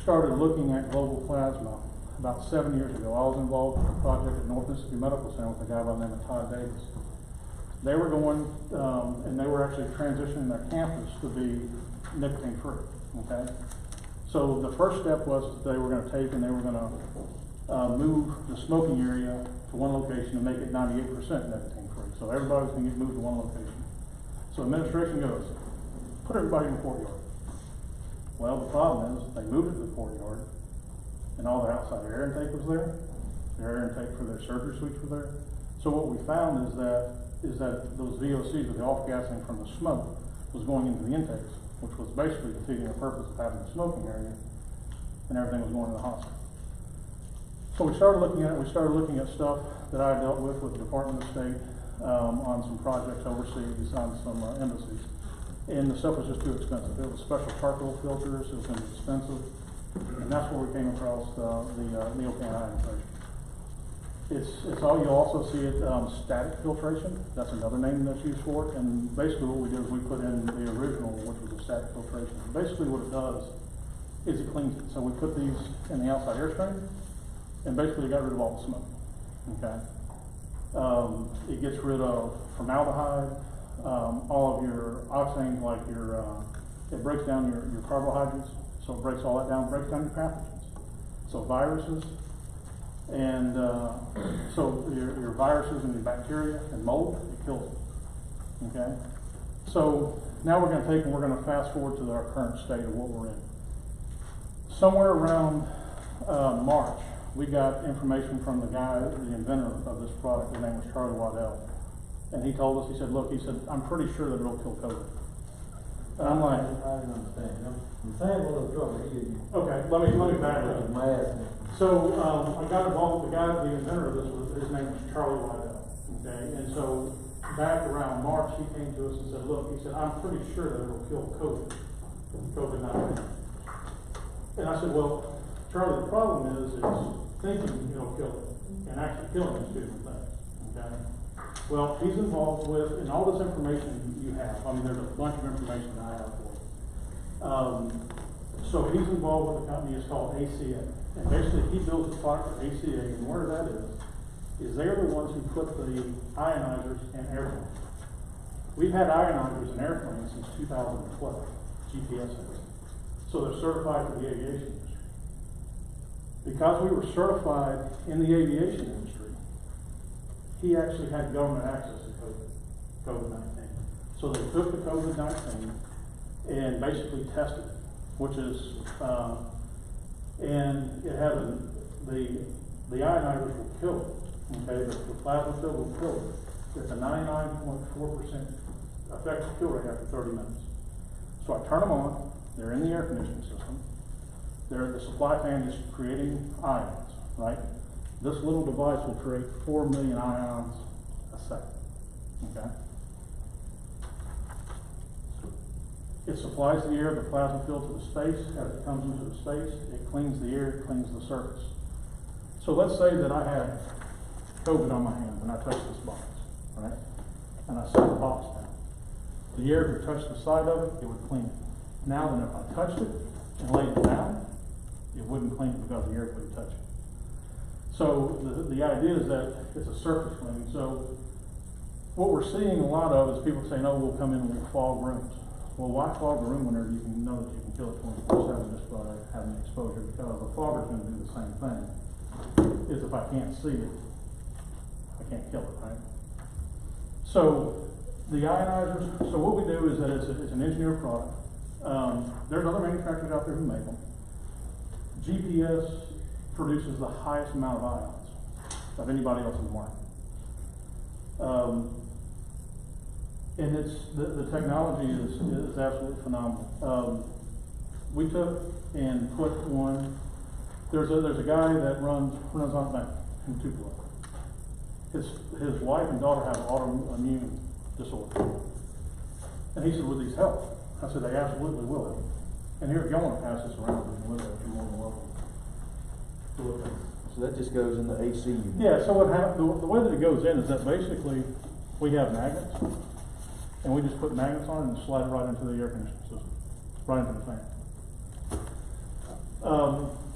started looking at global plasma about 7 years ago. I was involved with a project at North Mississippi Medical Center with a guy by the name of Todd Davis. They were going, and they were actually transitioning their campus to be nicotine free, okay? So the first step was that they were gonna take and they were gonna move the smoking area to one location and make it 98% nicotine free. So everybody's gonna get moved to one location. So administration goes, put everybody in the courtyard. Well, the problem is they moved it to the courtyard, and all the outside air intake was there. The air intake for their surgery suites were there. So what we found is that those VOCs, or the off-gassing from the smoke, was going into the intakes, which was basically defeating the purpose of having a smoking area, and everything was going to the hospital. So we started looking at it. We started looking at stuff that I dealt with the Department of State on some projects overseas, on some embassies, and the stuff was just too expensive. It was special charcoal filters. It was expensive. And that's where we came across the neopan ionization. It's all, you'll also see it, static filtration. That's another name that's used for it. And basically what we did is we put in the original, which was a static filtration. Basically what it does is it cleans it. So we put these in the outside airstream and basically got rid of all the smoke, okay? It gets rid of formaldehyde, all of your oxane, like it breaks down your carbohydrates. So it breaks all that down, breaks down your pathogens. So viruses, and so your viruses and your bacteria and mold, it kills them, okay? So now we're gonna take and we're gonna fast forward to our current state of what we're in. Somewhere around March, we got information from the guy, the inventor of this product. His name was Charlie Waddell. And he told us, he said, look, he said, I'm pretty sure that it'll kill COVID. And I'm like,
I didn't understand. I'm saying what I'm trying to hear you.
okay, let me back up.
Math.
So, I got involved with the guy, the inventor of this, his name was Charlie Waddell, okay? And so, back around March, he came to us and said, look, he said, I'm pretty sure that it'll kill COVID-19. And I said, well, Charlie, the problem is thinking it'll kill it, and actually killing is two different things, okay? Well, he's involved with, and all this information you have, I mean, there's a bunch of information that I have for you. So he's involved with a company, it's called ACA. And basically he builds a product for ACA, and where that is they're the ones who put the ionizers in airplanes. We've had ionizers in airplanes since 2012, GPS has. So they're certified for the aviation industry. Because we were certified in the aviation industry, he actually had government access to COVID-19. So they took the COVID-19 and basically tested it, which is, and it had the ionizers will kill it, okay, the plasma field will kill it. It's a 99.4% effective kill rate after 30 minutes. So I turn them on, they're in the air conditioning system, the supply fan is creating ions, right? This little device will create 4 million ions a second, okay? It supplies the air, the plasma field to the space. As it comes into the space, it cleans the air, it cleans the surface. So let's say that I had COVID on my hand and I touched this box, right? And I set the box down. the air could touch the side of it, it would clean it. Now then, if I touched it and laid it down, it wouldn't clean it because the air couldn't touch it. So the idea is that it's a surface cleaning. So what we're seeing a lot of is people saying, oh, we'll come in and we'll fog rooms. Well, why fog a room whenever you can know that you can kill it 24/7 just by having the exposure? Because the fogger's going to do the same thing. Is if I can't see it, I can't kill it, right? So the ionizers, so what we do is that it's an engineered product. There's other manufacturers out there who make them. GPS produces the highest amount of ions of anybody else in the market. And it's, the technology is absolutely phenomenal. We took and put one, there's a guy that runs on bank in Tupelo. His wife and daughter have autoimmune disorder. And he said, would these help? I said, they absolutely will. And here, if y'all want to pass this around, we can look at it, you're more than welcome to look at it.
So that just goes in the AC unit?
Yeah, so what happens, the way that it goes in is that basically we have magnets, and we just put magnets on it and slide it right into the air conditioning system, right into the fan.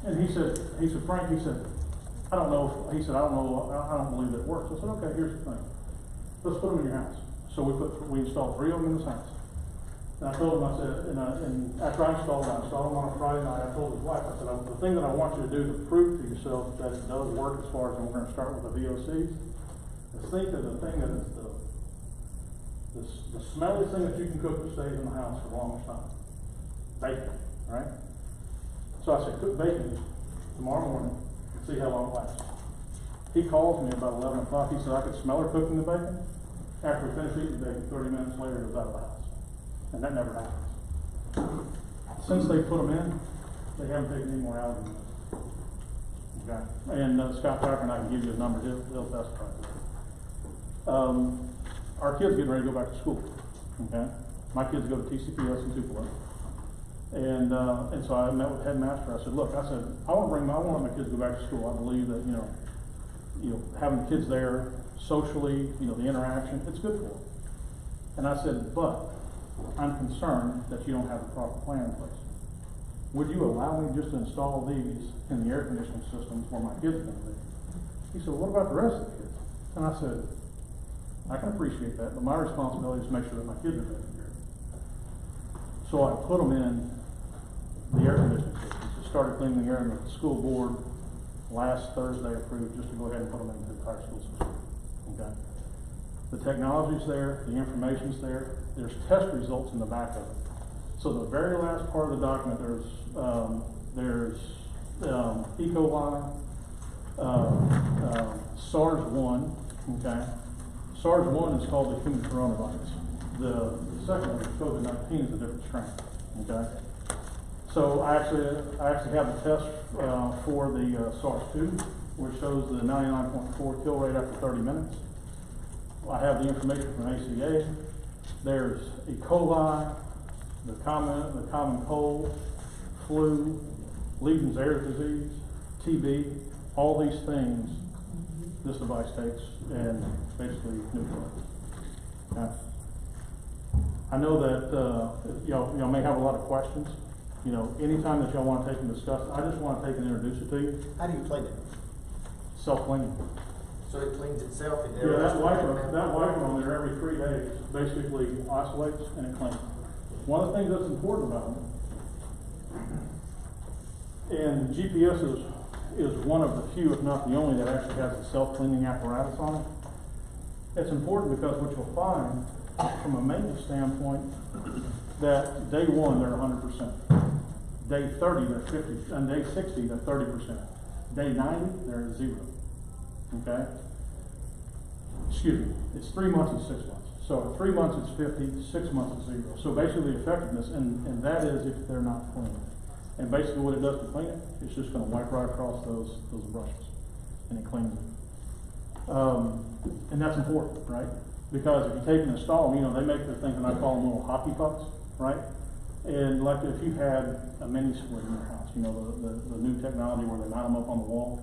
And he said, Frank, I don't believe that it works. I said, okay, here's the thing. Let's put them in your house. So we installed 3 of them in his house. And I told him, I said, and after I installed them on a Friday night, I told his wife, I said, the thing that I want you to do to prove to yourself that it does work as far as, and we're going to start with the VOCs, is think of the thing that is the smelliest thing that you can cook that stays in the house for the longest time. Bacon, right? So I said, cook bacon tomorrow morning and see how long it lasts. He calls me about 11 o'clock. He said, I could smell her cooking the bacon. After we finished eating the bacon, 30 minutes later, it was out of the house. And that never happens. Since they put them in, they haven't taken any more out of them. Okay? And Scott Tucker and I can give you a number. He'll testify to that. Our kids getting ready to go back to school. Okay? My kids go to TCPS in Tupelo. And so I met with the headmaster. I said, look, I want my kids to go back to school. I believe that, having the kids there socially, the interaction, it's good for them. And I said, but I'm concerned that you don't have a proper plan in place. Would you allow me just to install these in the air conditioning systems where my kids are going to be? He said, well, what about the rest of the kids? And I said, I can appreciate that, but my responsibility is to make sure that my kids are taken care of. So I put them in the air conditioning systems. Just started cleaning the air, and the school board last Thursday approved just to go ahead and put them into the entire school system. Okay? The technology's there, the information's there, there's test results in the back of it. So the very last part of the document, there's E. coli, SARS-1, okay? SARS-1 is called the human coronavirus. The second one, COVID-19, is a different strain, okay? So I actually have the test for the SARS-2, which shows the 99.4 kill rate after 30 minutes. I have the information from ACA. There's E. coli, the common cold, flu, Legion-Zayres disease, TB, all these things this device takes and basically neutralizes. Okay. I know that y'all may have a lot of questions. Anytime that y'all want to take and discuss, I just want to take and introduce it to you.
How do you clean it?
Self-cleaning.
So it cleans itself?
Yeah, that wiper on there every 3 days basically isolates and it cleans. One of the things that's important about it, and GPS is one of the few, if not the only, that actually has a self-cleaning apparatus on it. It's important because what you'll find from a maintenance standpoint, that day 1 they're 100%, day 30 they're 50, and day 60 they're 30%, day 90 they're at 0. Okay? Excuse me, it's 3 months and 6 months. So at 3 months it's 50, 6 months it's 0. So basically the effectiveness, and that is if they're not clean. And basically what it does to clean it, it's just going to wipe right across those brushes, and it cleans it. And that's important, right? Because if you take and install them, they make the thing that I call them little hockey pucks, right? And like if you had a mini split in your house, the new technology where they mount them up on the wall,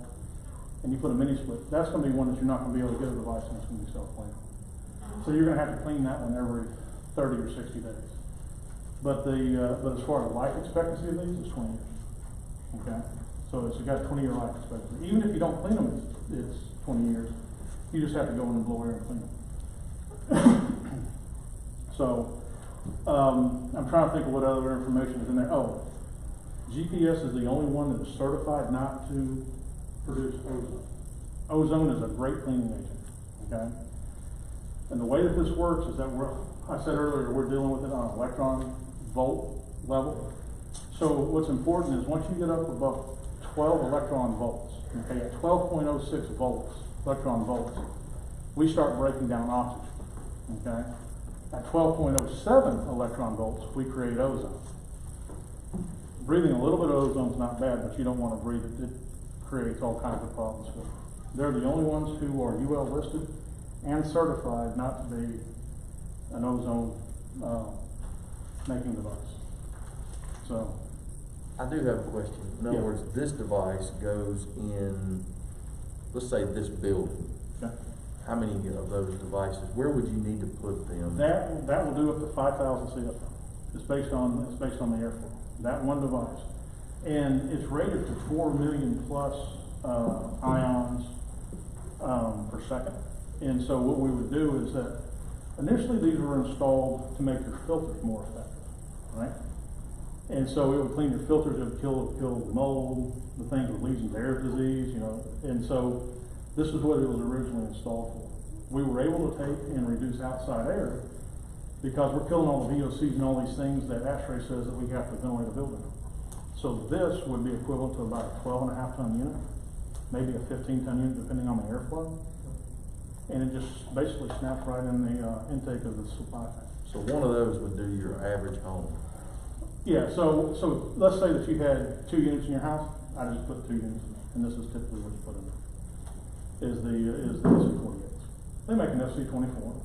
and you put a mini split, that's going to be one that you're not going to be able to get a device and it's going to be self-cleaning. So you're going to have to clean that one every 30 or 60 days. But but as far as life expectancy of these, it's 20 years. Okay? So it's got a 20-year life expectancy. Even if you don't clean them, it's 20 years. You just have to go in and blow air and clean them. So, I'm trying to think of what other information is in there. Oh, GPS is the only one that is certified not to produce ozone. Ozone is a great cleaning agent, okay? And the way that this works is that I said earlier, we're dealing with it on an electron volt level. So what's important is once you get up above 12 electron volts, okay, at 12.06 volts, electron volts, we start breaking down oxygen, okay? At 12.07 electron volts, we create ozone. Breathing a little bit of ozone is not bad, but you don't want to breathe it. It creates all kinds of problems for you. They're the only ones who are UL listed and certified not to be an ozone making device. So,
I do have a question. In other
Yeah.
words, this device goes in, let's say this building.
okay.
How many of those devices, where would you need to put them?
That will do up to 5,000 CFM. It's based on the airflow. That one device, and it's rated for 4 million plus ions per second. And so what we would do is that initially these were installed to make your filters more effective, right? And so it would clean your filters, it would kill mold, the things with lesions of air disease, you know. And so this is what it was originally installed for. We were able to take and reduce outside air because we're killing all the VOCs and all these things that ASHRAE says that we have to ventilate a building. So this would be equivalent to about a 12.5 ton unit, maybe a 15 ton unit depending on the airflow. And it just basically snaps right in the intake of the supply tank.
So one of those would do your average home.
Yeah, so let's say that you had 2 units in your house, I just put 2 units in there, and this is typically what you put in there. Is the FC-48s. They make an FC-24.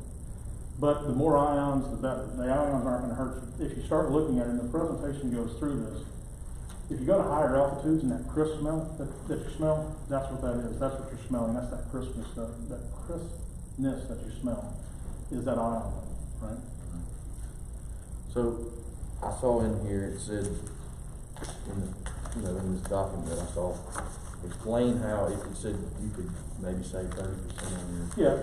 But the more ions, the better. The ions aren't gonna hurt you. If you start looking at it, and the presentation goes through this, if you go to higher altitudes and that crisp smell that you smell, that's what that is. That's what you're smelling. That's that crispness that you smell is that ion level, right?
So I saw in here, it said, in this document that I saw, explain how it said you could maybe save 30% on your.
Yeah,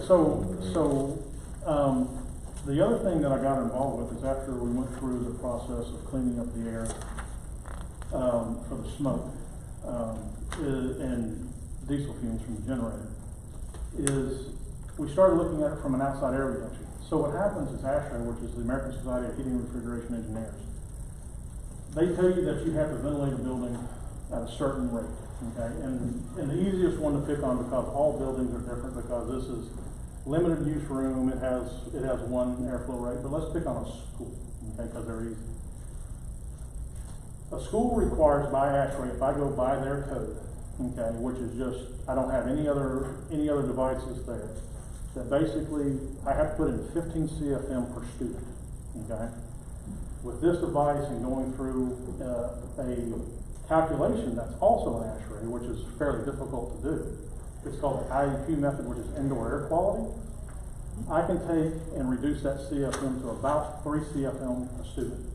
the other thing that I got involved with is after we went through the process of cleaning up the air for the smoke and diesel fumes from the generator, is we started looking at it from an outside air reduction. So what happens is ASHRAE, which is the American Society of Heating and Refrigeration Engineers, they tell you that you have to ventilate a building at a certain rate, okay? And the easiest one to pick on, because all buildings are different, because this is limited use room, it has one airflow rate, but let's pick on a school, okay, because they're easy. A school requires by ASHRAE, if I go by their code, okay, which is just, I don't have any other devices there, that basically I have to put in 15 CFM per student, okay? With this device and going through a calculation that's also an ASHRAE, which is fairly difficult to do. It's called the IEQ method, which is indoor air quality. I can take and reduce that CFM to about 3 CFM a student.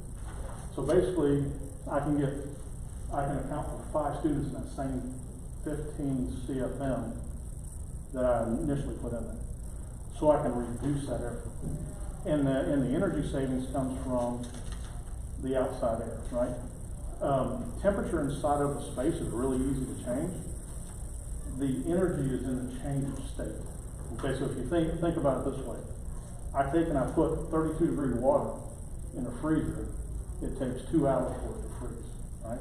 So basically, I can account for 5 students in that same 15 CFM that I initially put in there. So I can reduce that airflow. And the energy savings comes from the outside air, right? Temperature inside of a space is really easy to change. The energy is in the change of state. Okay, so if you think about it this way, I take and I put 32-degree water in a freezer, it takes 2 hours for it to freeze, right?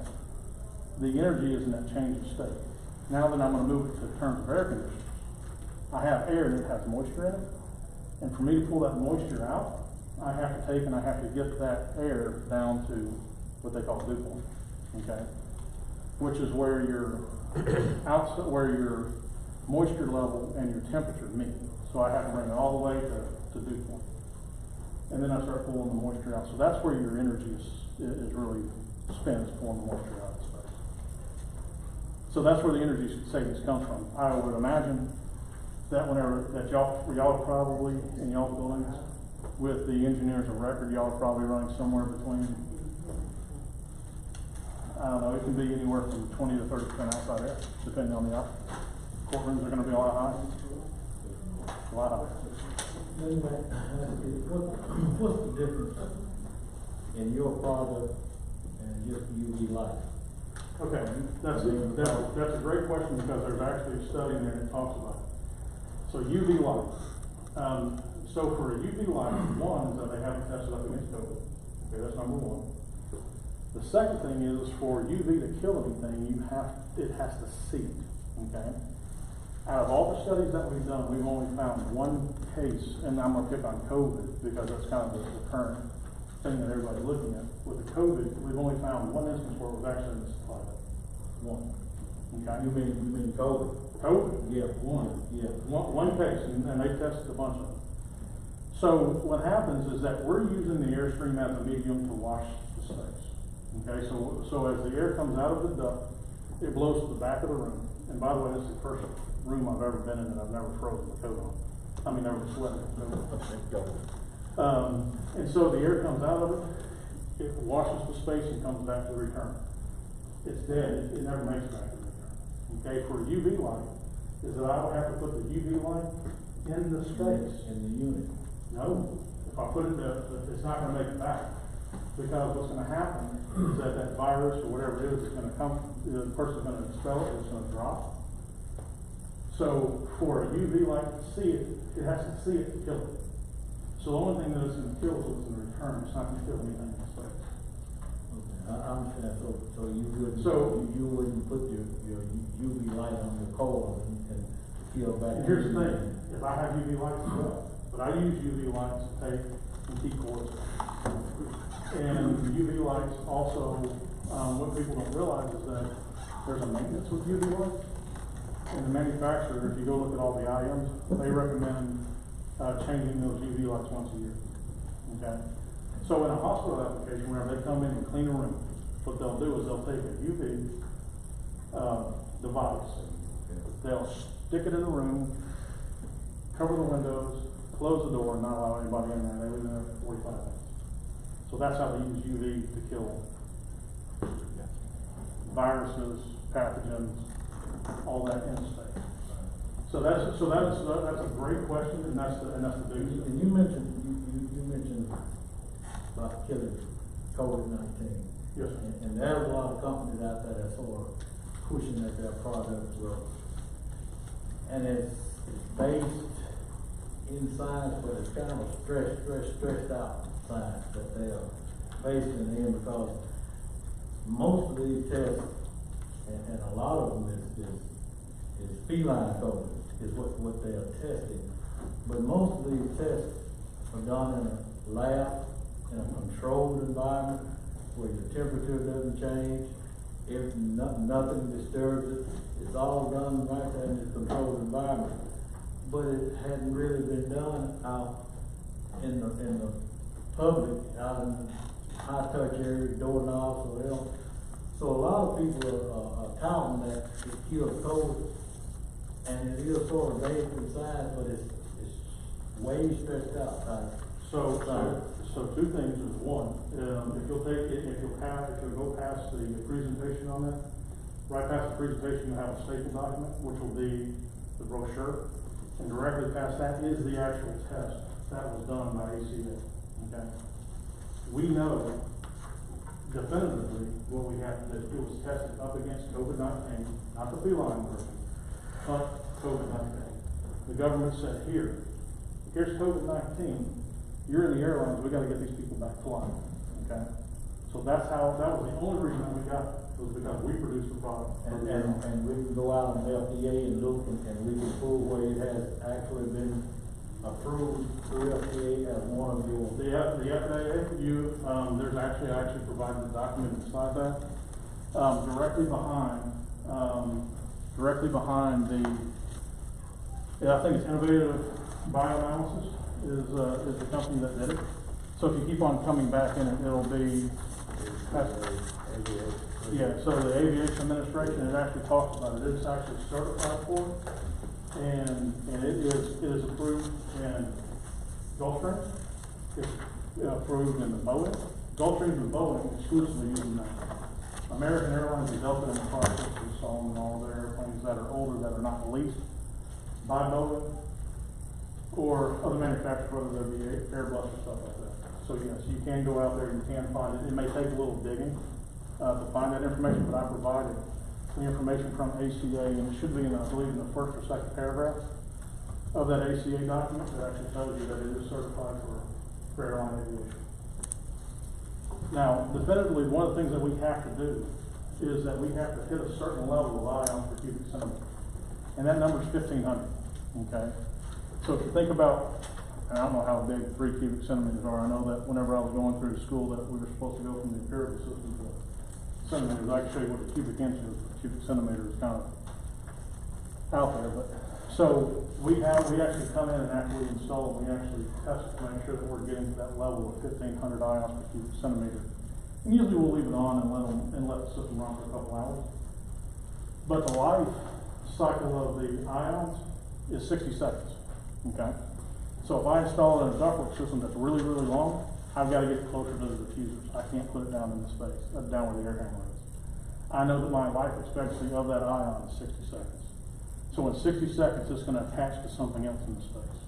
The energy is in that change of state. Now that I'm going to move it to terms of air conditioners, I have air and it has moisture in it, and for me to pull that moisture out, I have to take and I have to get that air down to what they call dew point, okay? Which is where your moisture level and your temperature meet. So I have to bring it all the way to dew point. And then I start pulling the moisture out. So that's where your energy is really spent, pulling the moisture out of space. So that's where the energy savings comes from. I would imagine that y'all probably in y'all buildings with the engineers of record, y'all are probably running somewhere between, I don't know, it can be anywhere from 20 to 30% outside air, depending on the occupants. Courtrooms are gonna be a lot higher. A lot higher.
What's the difference in your product and just UV light?
Okay, that's a great question, because there's actually a study in there that talks about it. So UV light, so for a UV light, one is that they haven't tested up against COVID. Okay, that's number one. The second thing is for UV to kill anything, it has to seep, okay? Out of all the studies that we've done, we've only found one case, and I'm gonna pick on COVID because that's kind of the current thing that everybody's looking at. With the COVID, we've only found one instance where it was actually in the supply base. One. Okay?
You mean COVID?
COVID?
Yeah, one, yeah.
One case, and they tested a bunch of them. So what happens is that we're using the airstream as a medium to wash the space. Okay, so as the air comes out of the duct, it blows to the back of the room. And by the way, this is the first room I've ever been in that I've never frozen the coat on. I mean, never sweated the coat on. And so the air comes out of it, it washes the space and comes back to the return. It's dead, it never makes it back to the return. Okay, for a UV light, is that I don't have to put the UV light in the space.
In the unit.
No, if I put it there, it's not gonna make it back. Because what's gonna happen is that virus or whatever it is gonna come, the person's gonna expel it, it's gonna drop. So for a UV light to see it, it has to see it to kill it. So the only thing that it's gonna kill is what's in return, it's not gonna kill anything in the space.
Okay, I understand, so you wouldn't,
So-
you wouldn't put your UV light on your coil and peel back.
And here's the thing, if I have UV lights as well, but I use UV lights to take and keep cords. And the UV lights also, what people don't realize is that there's a maintenance with UV lights. And the manufacturer, if you go look at all the IMs, they recommend changing those UV lights once a year. Okay? So in a hospital application, whenever they come in and clean a room, what they'll do is they'll take a UV device, they'll stick it in the room, cover the windows, close the door, and not allow anybody in there. They leave it there for 45 minutes. So that's how they use UV to kill viruses, pathogens, all that in space. So that's a great question, and that's the biggest.
And you mentioned about killing COVID-19.
Yes, sir.
And there's a lot of companies out there that sort of pushing that their products will. And it's based in science, but it's kind of a stressed out science that they are based in because most of these tests, and a lot of them is feline COVID, is what they are testing. But most of these tests are done in a lab, in a controlled environment, where your temperature doesn't change, if nothing disturbs it. It's all done right there in this controlled environment. But it hadn't really been done out in the public, out in high touch areas, doorknobs or whatever. So a lot of people are touting that it kills COVID, and it is sort of based in science, but it's way stressed out science.
So two things is one, if you'll go past the presentation on that, right past the presentation, you have a staple document, which will be the brochure, and directly past that is the actual test that was done by ACA, okay? We know definitively what we have, that it was tested up against COVID-19, not the feline version, but COVID-19. The government said, here's COVID-19, you're in the airlines, we gotta get these people back flying, okay? So that was the only reason that we got it, was because we produced the product.
And we can go out on the FDA and look, and we can prove where it has actually been approved through FDA as one of your.
The FAA, there's I actually provided the document beside that. Directly behind I think it's Innovative Bioanalysis is the company that did it. So if you keep on coming back in it, it'll be, so the Aviation Administration, it actually talks about it. It's actually certified for it, and it is approved in Gulfstream, if approved in the Boeing, Gulfstream and Boeing exclusively using that. American Airlines and Delta in the process of installing all their airplanes that are older, that are not leased by Boeing or other manufacturers, whether they be Airbus or stuff like that. So yes, you can go out there, you can find it. It may take a little digging to find that information, but I provided the information from ACA, and it should be in, I believe, in the first or second paragraph of that ACA document that actually tells you that it is certified for airline aviation. Now, definitively, one of the things that we have to do is that we have to hit a certain level of ions per cubic centimeter, and that number is 1,500. Okay, so if you think about, and I don't know how big 3 cubic centimeters are. I know that whenever I was going through school, that we were supposed to go from the empirical system to centimeters. I can show you what a cubic inch is. A cubic centimeter is kind of out there, but so we actually come in and after we install, we actually test to make sure that we're getting to that level of 1,500 ions per cubic centimeter. And usually we'll leave it on and let the system run for a couple hours. But the life cycle of the ions is 60 seconds. Okay, so if I install it in a ductwork system that's really, really long, I've got to get closer to the diffusers. I can't put it down in the space, down where the air handler is. I know that my life expectancy of that ion is 60 seconds. So in 60 seconds, it's going to attach to something else in the space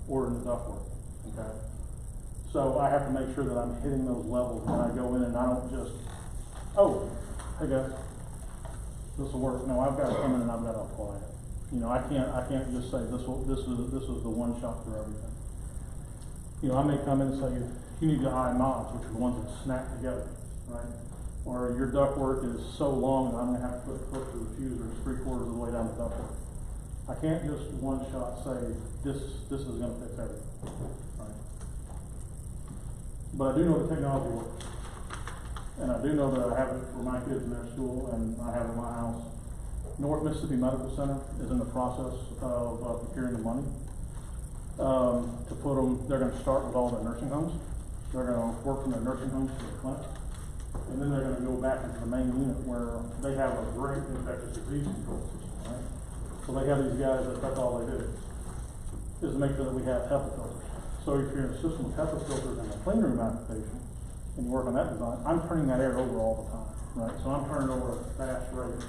or in the ductwork. Okay. So I have to make sure that I'm hitting those levels when I go in, and I don't just, oh, hey guys, this will work. No, I've got to come in and I've got to apply it. You know, I can't just say this is the one shot for everything. You know, I may come in and say you need the eye knobs, which are the ones that snap together, right? Or your ductwork is so long that I'm going to have to put a clip to the diffuser 3/4 of the way down the ductwork. I can't just one shot say this is going to fix everything, right? But I do know the technology works, and I do know that I have it for my kids in their school, and I have it in my house. North Mississippi Medical Center is in the process of procuring the money to put them. They're going to start with all their nursing homes. They're going to work from their nursing homes to the clinic, and then they're going to go back into the main unit where they have a great infectious disease control system, right? So they have these guys that's all they do is make sure that we have HEPA filters. So if you're in a system with HEPA filters in the clean room application and you work on that design, I'm turning that air over all the time, right? So I'm turning over at a fast rate.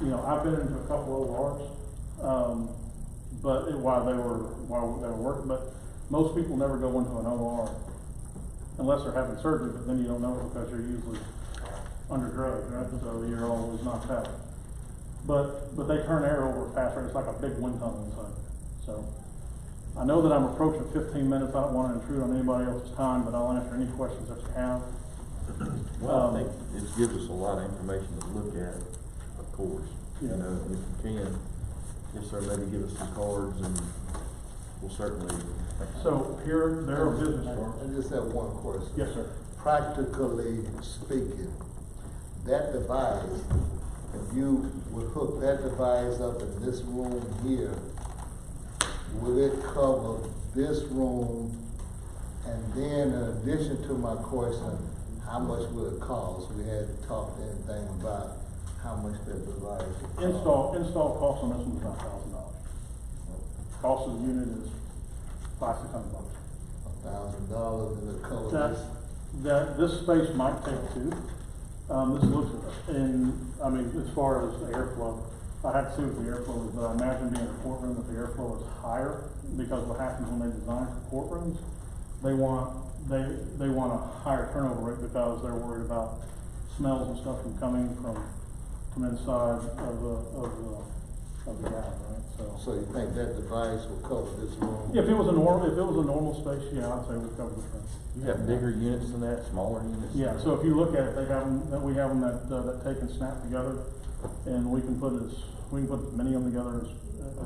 You know, I've been into a couple of ORs, but while they were working, but most people never go into an OR unless they're having surgery, but then you don't know it because you're usually under drugs, right? So you're always knocked out. But they turn air over faster. It's like a big wind tunnel inside. So I know that I'm approaching 15 minutes. I don't want to intrude on anybody else's time, but I'll answer any questions that you have.
Well, I think it gives us a lot of information to look at, of course.
Yeah.
You know, if you can, yes sir, maybe give us some cards and we'll certainly.
So here, there are business cards.
I just have one question.
Yes, sir.
Practically speaking, that device, if you would hook that device up in this room here, will it cover this room? And then in addition to my question, how much will it cost? We hadn't talked anything about how much that device would cost.
Install cost on this one is about $1,000. Cost of the unit is $500-600.
$1,000 and it covers this?
This space might take two. This looks, I mean, as far as the airflow, I have to see what the airflow is, but I imagine being a courtroom that the airflow is higher, because what happens when they design for courtrooms, they want a higher turnover rate because they're worried about smells and stuff coming from inside of the galley, right?
So you think that device will cover this room?
If it was a normal space, yeah, I'd say we'd cover the front.
You have bigger units than that, smaller units?
Yeah, so if you look at it, we have them that take and snap together, and we can put as many of them together as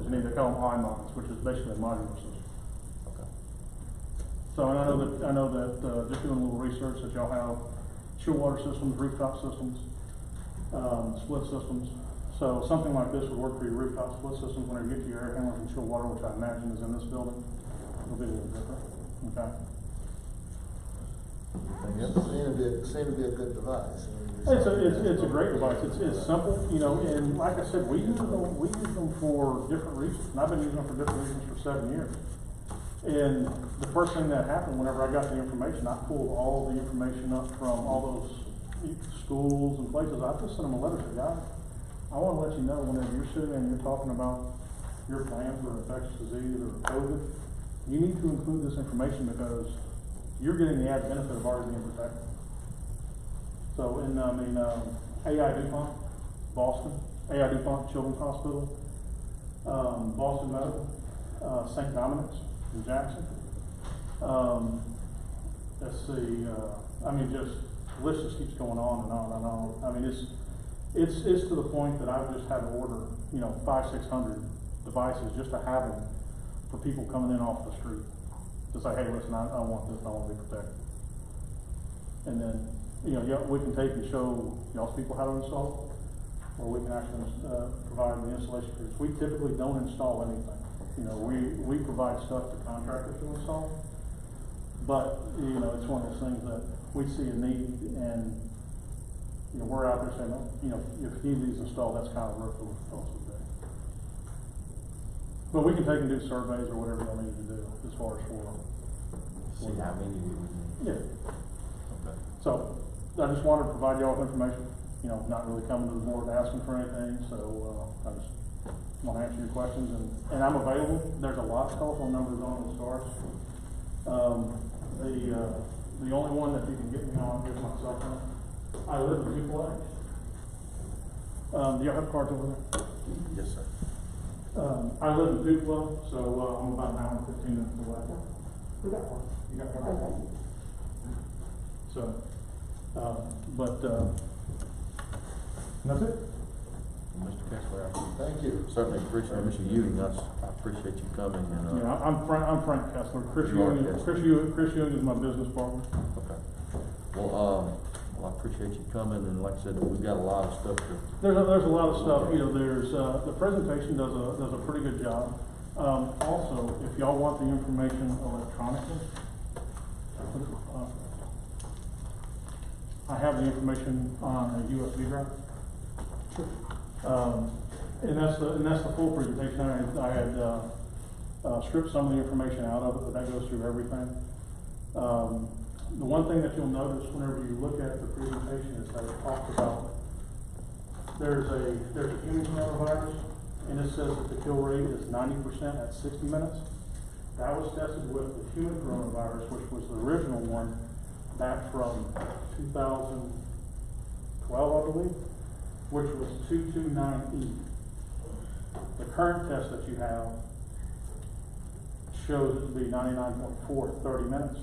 you need. They call them I-mods, which is basically a modular system.
Okay.
So and I know that just doing a little research that y'all have chill water systems, rooftop systems, split systems. So something like this would work for your rooftop split systems. Whenever you get to your air handlers and chill water, which I imagine is in this building, it'll be a little different. Okay.
Seems to be a good device.
It's a great device. It's simple, you know, and like I said, we use them for different reasons. And I've been using them for different reasons for 7 years. And the first thing that happened, whenever I got the information, I pulled all the information up from all those schools and places. I just sent them a letter, said, guys, I wanna let you know, whenever you're sitting there and you're talking about your plan for infectious disease or COVID, you need to include this information because you're getting the added benefit of already being protected. So in, AI DuPont, Boston, AI DuPont Children's Hospital, Boston Medical, St. Dominic's in Jackson. Let's see, just, the list just keeps going on and on and on. I mean, it's to the point that I've just had to order, 500-600 devices just to have them for people coming in off the street. To say, hey, listen, I want this, I want to be protected. And then, we can take and show y'all's people how to install it, or we can actually, provide the installation features. We typically don't install anything. We provide stuff to contractors to install, but, it's one of those things that we see a need and, we're out there saying, if you need these installed, that's kind of roughly what the cost would be. But we can take and do surveys or whatever y'all need to do as far as for.
See how many we would need.
Yeah.
Okay.
So, I just wanted to provide y'all with information, not really coming to the board asking for anything, so, I just want to answer your questions, and I'm available. There's a lot of telephone numbers on the stars. The only one that you can get me on is my cell phone. I live in Tupelo. Do y'all have cards over there?
Yes, sir.
I live in Tupelo, so, I'm about an hour and 15 minutes away.
We got one.
You got one?
Okay.
So, that's it.
Mr. Kessler,
Thank you.
certainly appreciate, Mr. Ewing, I appreciate you coming and,
Yeah, I'm Frank Kessler. Chris
You are
Ewing,
Kessler.
Chris Ewing is my business partner.
Okay. Well, I appreciate you coming, and like I said, we've got a lot of stuff to.
There's a lot of stuff, there's, the presentation does a pretty good job. Also, if y'all want the information electronically, I have the information on a USB drive. And that's the full presentation. I had stripped some of the information out of it, but that goes through everything. The one thing that you'll notice whenever you look at the presentation is that it talks about there's a human coronavirus, and it says that the kill rate is 90% at 60 minutes. That was tested with the human coronavirus, which was the original one back from 2012, I believe, which was 229E. The current test that you have shows it to be 99.4 at 30 minutes.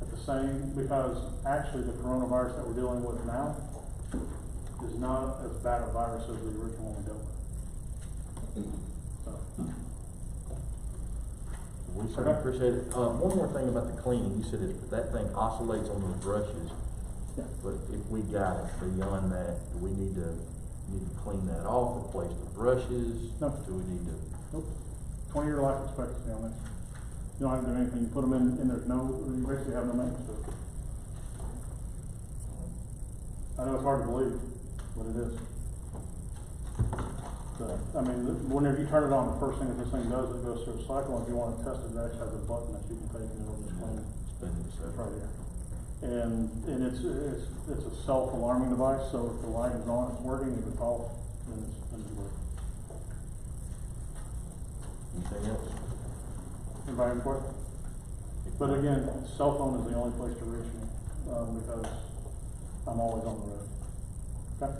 At the same, because actually the coronavirus that we're dealing with now is not as bad a virus as the original one we dealt with. So.
We certainly appreciate it. One more thing about the cleaning, you said that thing oscillates on those brushes.
Yeah.
But if we got it beyond that, do we need to clean that off, replace the brushes?
No.
Do we need to?
Nope. 20-year life expectancy on this. You don't have to do anything. You put them in, and you basically have no maintenance to it. I know it's hard to believe, but it is. So, whenever you turn it on, the first thing that this thing does, it goes through a cycle. If you want to test it, it actually has a button that you can take and it'll just clean it. It's right here. And it's a self-alarming device, so if the light is on, it's working. If it's off, then it's working.
Anything else?
Anybody have a question? But again, cell phone is the only place to reach me, because I'm always on the road. Okay?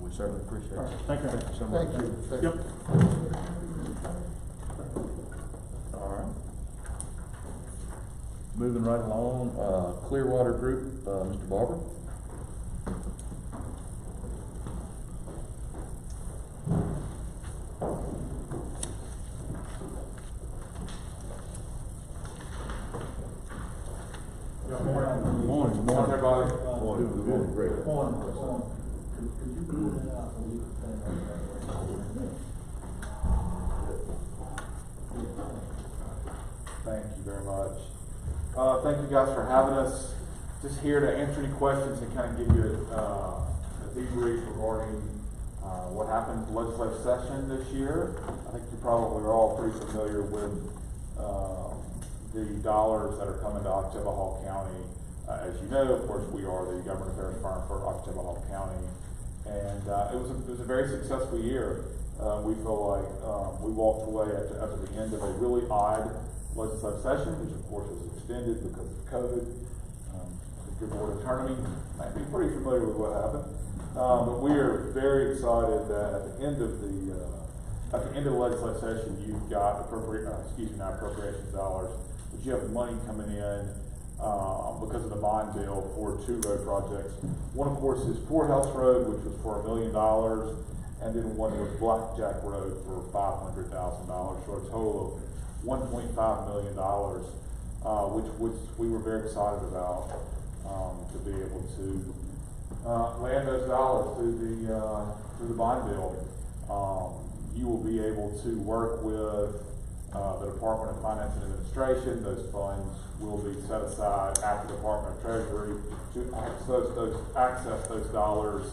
We certainly appreciate
All
it.
right, thank you.
so much.
Thank you. Thank
Yep.
All right. Moving right along, Clearwater Group, Mr. Barber. Morning.
Morning, great.
Could you pull that out so you can stand right
Thank you very much. Thank you guys for having us. Just here to answer any questions and kind of give you a debrief regarding what happened in the legislative session this year. I think you probably are all pretty familiar with the dollars that are coming to Oktibbeha County. As you know, of course, we are the government affairs firm for Oktibbeha County. And it was a very successful year. We feel like we walked away at the end of a really odd legislative session, which of course was extended because of COVID. Your board attorney might be pretty familiar with what happened. But we are very excited that at the end of the legislative session, you've got not appropriations dollars, but you have money coming in because of the bond bill for 2 road projects. One, of course, is Poorhouse Road, which was for $1 million, and then one was Blackjack Road for $500,000, for a total of $1.5 million, which we were very excited about. To be able to land those dollars through the bond bill. You will be able to work with the Department of Finance and Administration. Those funds will be set aside at the Department of Treasury to access those dollars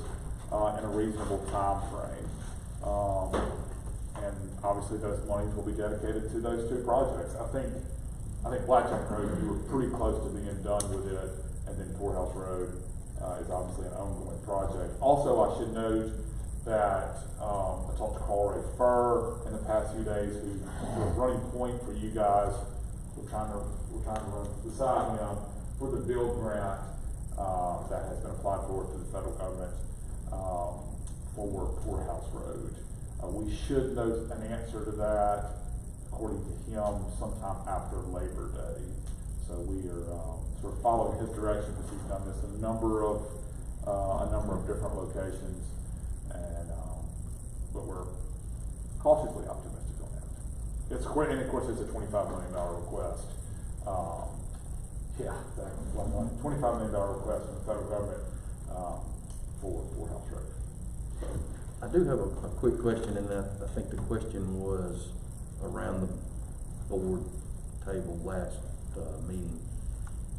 in a reasonable time frame. And obviously those monies will be dedicated to those 2 projects. I think Blackjack Road, we were pretty close to being done with it. And then Poorhouse Road is obviously an ongoing project. Also, I should note that I talked to Carl Ray Furr in the past few days, who's a running point for you guys. We're trying to run beside him for the build grant that has been applied for to the federal government for Poorhouse Road. We should know an answer to that, according to him, sometime after Labor Day. So we are sort of following his direction, because he's done this in a number of different locations, and but we're cautiously optimistic on that. And of course, it's a $25 million request. $25 million request from the federal government for Poorhouse Road.
I do have a quick question, and I think the question was around the board table last meeting,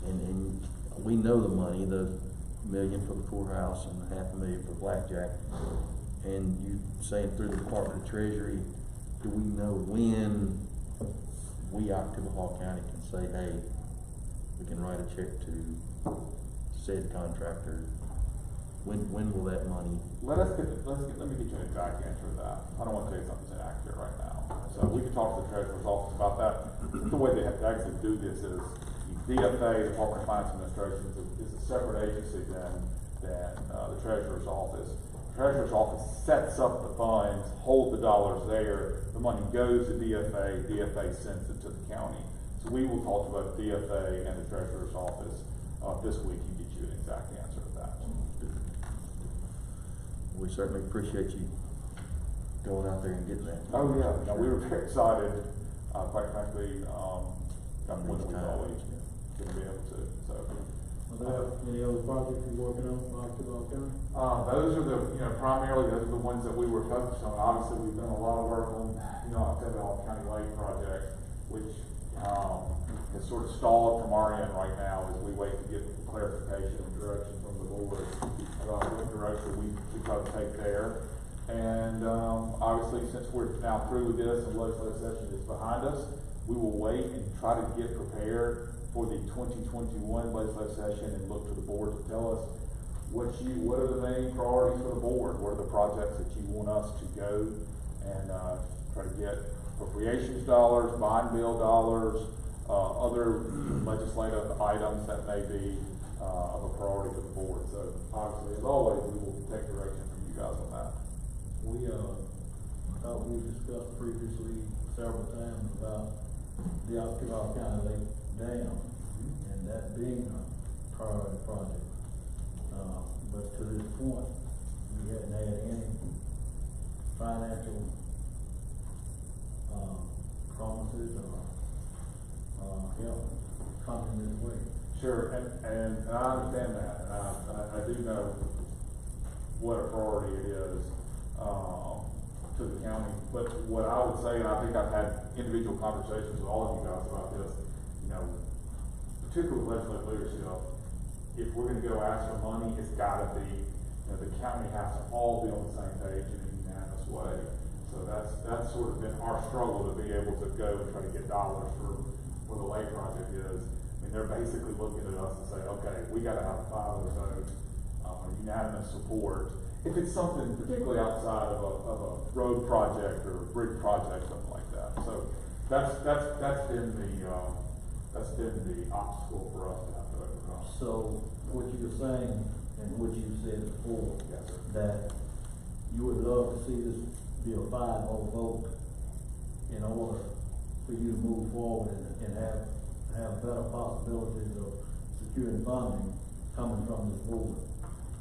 and we know the money, the $1 million for the poorhouse and the $500,000 for Blackjack, and you saying through the Department of Treasury, do we know when we, Oktibbeha County, can say, hey, we can write a check to said contractor? When will that money?
Let me get you an exact answer to that. I don't want to say something's inaccurate right now. So we can talk to the Treasurer's Office about that. The way they have to actually do this is DFA, Department of Finance Administration, is a separate agency than the Treasurer's Office. The Treasurer's Office sets up the funds, hold the dollars there, the money goes to DFA, DFA sends it to the county. So we will talk to both DFA and the Treasurer's Office this week and get you an exact answer to that.
We certainly appreciate you going out there and getting that.
Oh yeah, no, we were very excited, quite frankly, got more than we thought we were going to be able to, so.
Are there any other projects you're working on for Oktibbeha County?
Those are primarily those are the ones that we were focused on. Obviously, we've done a lot of work on, Oktibbeha County Lake project, which, is sort of stalled from our end right now as we wait to get clarification and direction from the board about what direction we try to take there. And obviously, since we're now through with this and legislative session is behind us, we will wait and try to get prepared for the 2021 legislative session and look to the board to tell us what are the main priorities for the board, what are the projects that you want us to go and try to get appropriations dollars, bond bill dollars, other legislative items that may be of a priority for the board. So obviously, as always, we will take direction from you guys on that.
We thought we discussed previously several times about the Oktibbeha County Lake Dam, and that being a priority project. But to this point, we hadn't had any financial promises or help coming this way.
Sure, and I understand that, and I do know what a priority it is to the county. But what I would say, and I think I've had individual conversations with all of you guys about this, particularly with legislative leadership, if we're going to go ask for money, it's got to be, the county has to all be on the same page in a unanimous way. So that's sort of been our struggle, to be able to go and try to get dollars for where the lake project is, I mean, they're basically looking at us and say, okay, we gotta have 5 of those, unanimous support. If it's something particularly outside of a road project or a bridge project, something like that. So that's been the obstacle for us to have to overcome.
So what you're saying, and what you said before,
Yes, sir.
that you would love to see this be a 5-0 vote in order for you to move forward and have better possibilities of securing funding coming from this board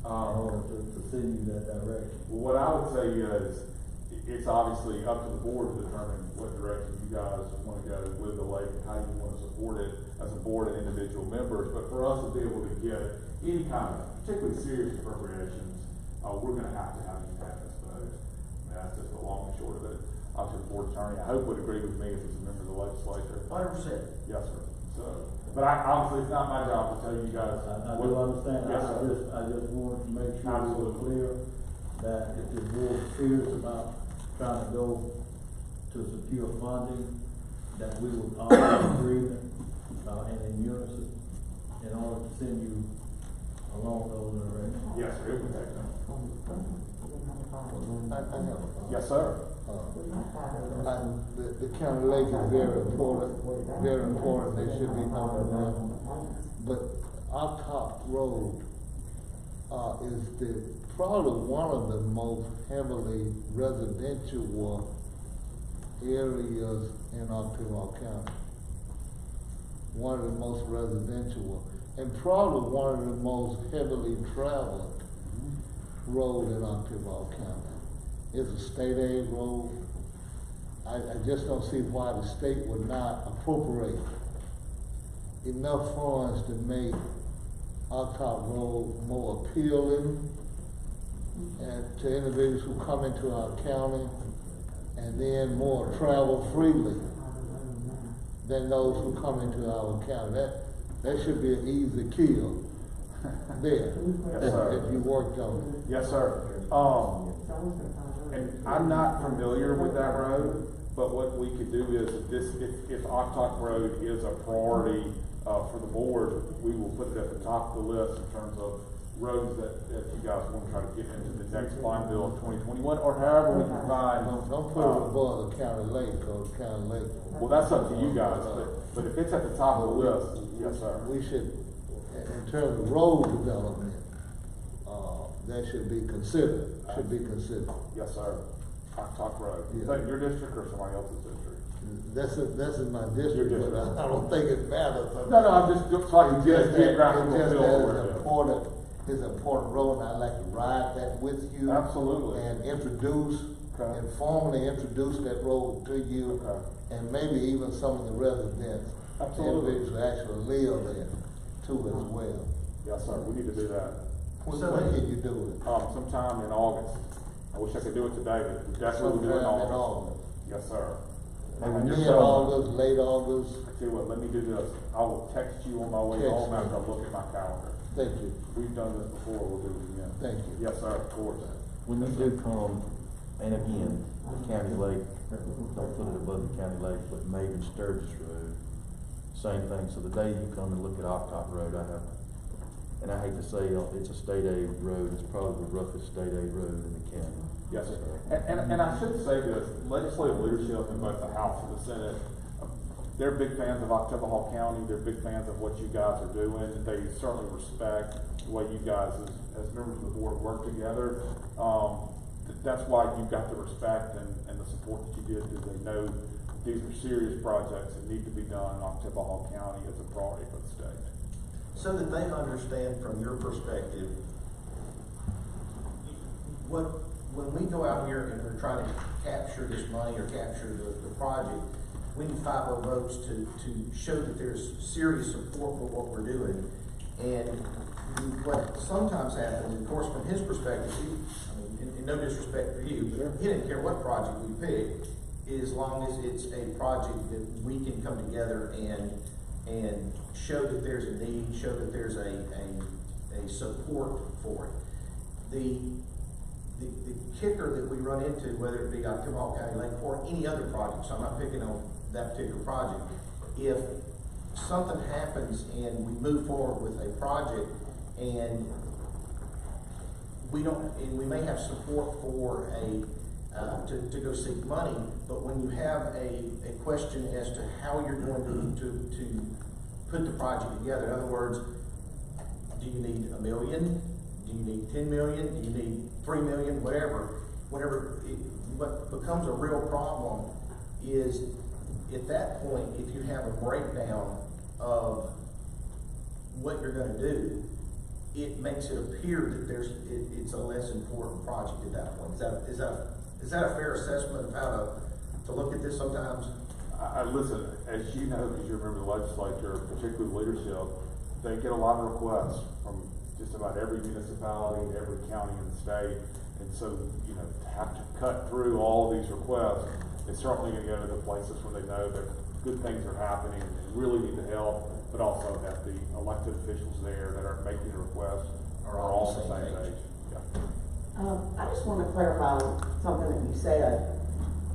in order to send you that direction.
Well, what I would say is, it's obviously up to the board to determine what direction you guys want to go with the lake, how you want to support it as a board and individual members. But for us to be able to get any kind of particularly serious appropriations, we're going to have unanimous vote. That's just the long and short of it. Up to the board attorney, I hope would agree with me if he's a member of the legislature.
100%.
Yes, sir. So, but obviously it's not my job to tell you guys.
I do understand.
Yes, sir.
I just wanted to make sure it was
Absolutely.
clear that if the board is serious about trying to go to secure funding, that we would all be in agreement, and in unison in order to send you along those directions.
Yes, sir. It would take that.
I have a
Yes, sir.
The county lake is very important, they should be number one. But our top road, is probably one of the most heavily residential areas in Octavia County. One of the most residential, and probably one of the most heavily traveled road in Octavia County. It's a state aid road. I just don't see why the state would not appropriate enough funds to make our top road more appealing and to individuals who come into our county, and then more travel freely than those who come into our county. That should be an easy kill there.
Yes, sir.
If you worked on it.
Yes, sir. And I'm not familiar with that road, but what we could do is if Octok Road is a priority for the board, we will put it at the top of the list in terms of roads that you guys want to try to get into the next line bill of 2021, or however we can find.
Don't put it above the county lake, or the county lake.
Well, that's up to you guys, but if it's at the top of the list, yes, sir.
We should, in terms of road development, that should be considered,
Yes, sir. Octok Road. Is
Yeah.
that in your district or somebody else's district?
That's in my district,
Your
but
district.
I don't think it matters.
No, I'm just so I can get a geographical
It's just
feel
that
for it.
it's an important road, and I'd like to ride that with you.
Absolutely.
And
Okay.
formally introduce that road to you.
Okay.
And maybe even some of the residents.
Absolutely.
Individuals who actually live there too as well.
Yes, sir, we need to do that.
When
So-
can you do it?
Sometime in August. I wish I could do it today, but we definitely will do it in
Sometime in
August.
August.
Yes, sir.
Mid-August, late August,
I tell you what, let me do this. I will text you on my way
Text
home
me.
after I look at my calendar.
thank you,
We've done this before, we'll do it again.
thank you.
Yes, sir, of course.
When you do come, and again, the county lake, don't put it above the county lake, but Maven Sturgis Road, same thing. So the day you come and look at Octok Road, and I hate to say, it's a state aid road, it's probably the roughest state aid road in the county.
Yes, sir. And I should say this, legislative leadership in both the House and the Senate, they're big fans of Oktibbeha County, they're big fans of what you guys are doing, they certainly respect the way you guys, as members of the board, work together. That's why you've got the respect and the support that you give, because they know these are serious projects that need to be done in Oktibbeha County as a priority for the state.
So that they understand from your perspective, when we go out here and we're trying to capture this money or capture the project, we need 5-0 votes to show that there's serious support for what we're doing. And what sometimes happens, of course, from his perspective, in no disrespect for you, he didn't care what project we pick, as long as it's a project that we can come together and show that there's a need, show that there's a support for it. The kicker that we run into, whether it be Oktibbeha County Lake or any other project, so I'm not picking on that particular project, if something happens and we move forward with a project and we may have support for to go seek money, but when you have a question as to how you're going to put the project together, in other words, do you need $1 million? Do you need 10 million? Do you need 3 million? Whatever, what becomes a real problem is at that point, if you have a breakdown of what you're gonna do, it makes it appear that it's a less important project at that point. Is that a fair assessment of how to look at this sometimes?
Listen, as you know, because you're a member of the legislature, particularly leadership, they get a lot of requests from just about every municipality, every county in the state. And so, you know, to have to cut through all of these requests, it's certainly going to go to the places where they know that good things are happening and they really need the help, but also that the elected officials there that are making the requests are all on the same page. Yeah.
I just want to clarify something that you said.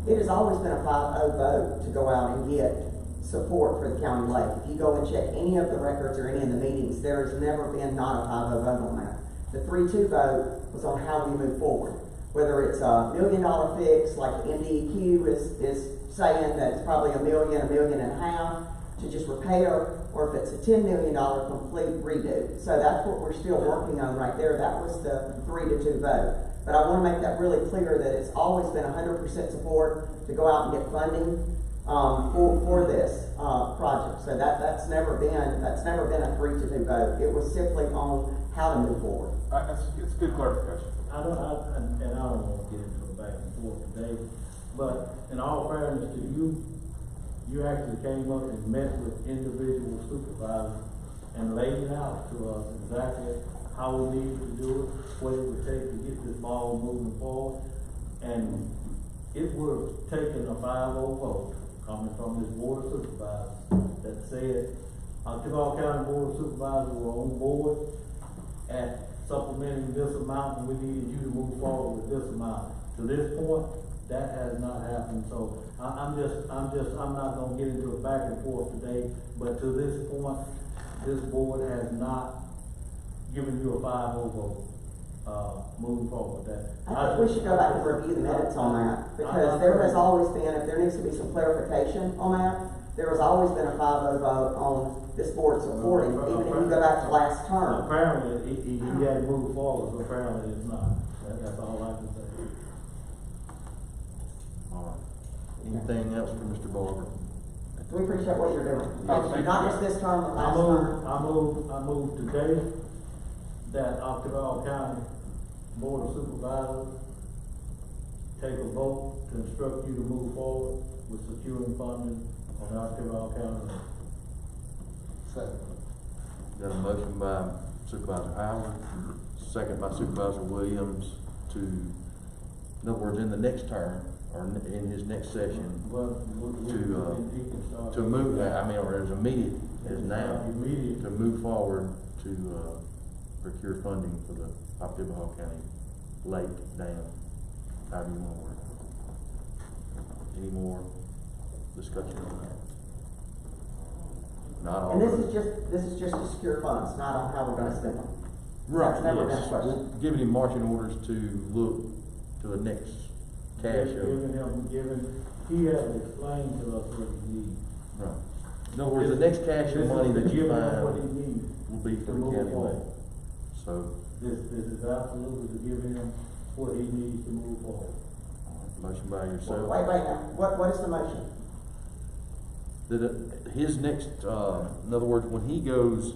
It has always been a 5-0 vote to go out and get support for the county lake. If you go and check any of the records or any of the meetings, there has never been not a 5-0 vote on that. The 3-2 vote was on how we move forward. Whether it's $1 million fix, like MDEQ is saying that it's probably $1 million, $1.5 million to just repair, or if it's a $10 million complete redo. So that's what we're still working on right there. That was the 3-2 vote. But I want to make that really clear that it's always been 100% support to go out and get funding for this project. So that's never been a 3-2 vote. It was simply on how to move forward.
It's good clarification.
I don't want to get into a back and forth today, but in all fairness to you, you actually came up and met with individual supervisors and laid it out to us exactly how we needed to do it, what it would take to get this ball moving forward. And it would have taken a 5-0 vote coming from this board of supervisors that said, Occidental County Board of Supervisors were on board at supplementing this amount, and we needed you to move forward with this amount. To this point, that has not happened. So I'm not gonna get into a back and forth today, but to this point, this board has not given you a 5-0 vote, moving forward with that.
I think we should go back and review the minutes on that, because there has always been, if there needs to be some clarification on that, there has always been a 5-0 vote on this board supporting, even if you go back to last term.
Apparently, he had to move forward, so apparently it's not. That's all I can say.
All right. Anything else for Mr. Barber?
We appreciate what you're doing. Not just this term, but last term.
I move today that Occidental County Board of Supervisors take a vote to instruct you to move forward with securing funding on the Occidental County.
Second.
Got a motion by Supervisor Howard, second by Supervisor Williams in other words, in the next term, or in his next session, to move that, or as immediate as now, to move forward to procure funding for the Occidental County Lake Dam, however you want to word it. Any more discussion on that? Not all.
And this is just to secure funds, not on how we're gonna spend them.
Right,
That's never been a
yes.
question.
We're giving him marching orders to look to the next cash.
He has explained to us what he needs.
Right. In other words, the next cash of money that you find
what he needs
will be for
to
the
move
county
forward.
lake. So,
This is absolutely to give him what he needs to move forward.
motion by yourself.
Wait now, what is the motion?
That his next, in other words, when he goes,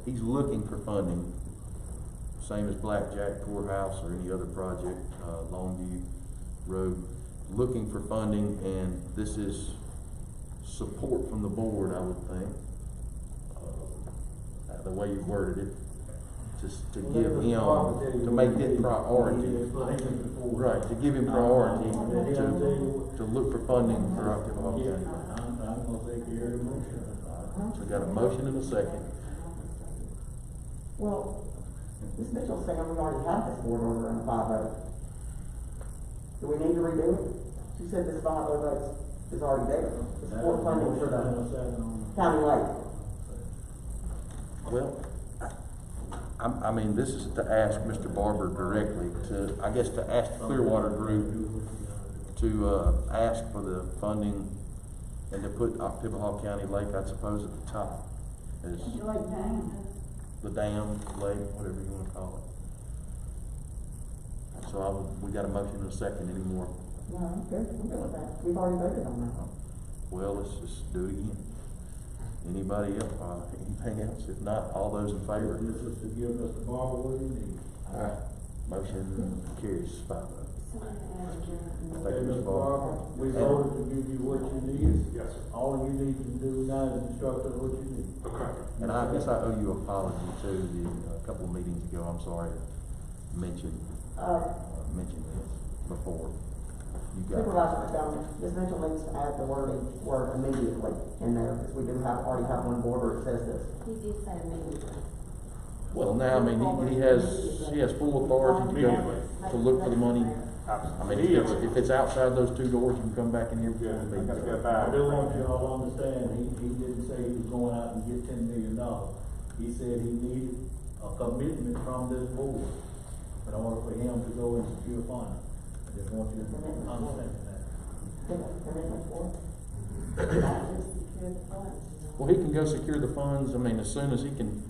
he's looking for funding, same as Blackjack Courthouse or any other project, Longview Road, looking for funding, and this is support from the board, I would think, the way you worded it, to give him, to make it priority. Right, to give him priority to look for funding for Occidental County.
I'm gonna take care of the motion.
So we got a motion and a second.
Well, Ms. Mitchell's saying we already have this board order on 5-0. Do we need to redo it? She said this 5-0 vote is already there. The support funding for the county lake.
Well, I mean, this is to ask Mr. Barber directly to, I guess, to ask the Clearwater Group to, ask for the funding and to put Oktibbeha County Lake, I suppose, at the top. As
Like down.
the dam, lake, whatever you wanna call it. So we got a motion and a second anymore.
No, I'm good with that. We've already voted on that.
Well, let's just do it again. Anybody else, anything else? If not, all those in favor?
This is to give Mr. Barber what he needs.
Motion carries 5-0.
Okay,
Thank you,
Mr.
Mr. Barber.
Barber, we voted to give you what you need.
Yes, sir.
All you need to do now is instruct us what you need.
Okay.
And I guess I owe you an apology too, a couple of meetings ago, I'm sorry to mention this before. You got
Supervisor McDonald, Ms. Mitchell needs to add the word immediately in there, because we do already have one board where it says this.
He did say immediately.
Well, now, I mean, he has full authority to go, to look for the money. I mean, if it's outside those two doors, you can come back in here before the meeting.
I gotta get
I
back.
do want you all to understand, he didn't say he was going out and get $10 million. He said he needed a commitment from this board in order for him to go and secure funding. I just want you to understand that.
Commitment for it.
Well, he can go secure the funds, I mean, as soon as he can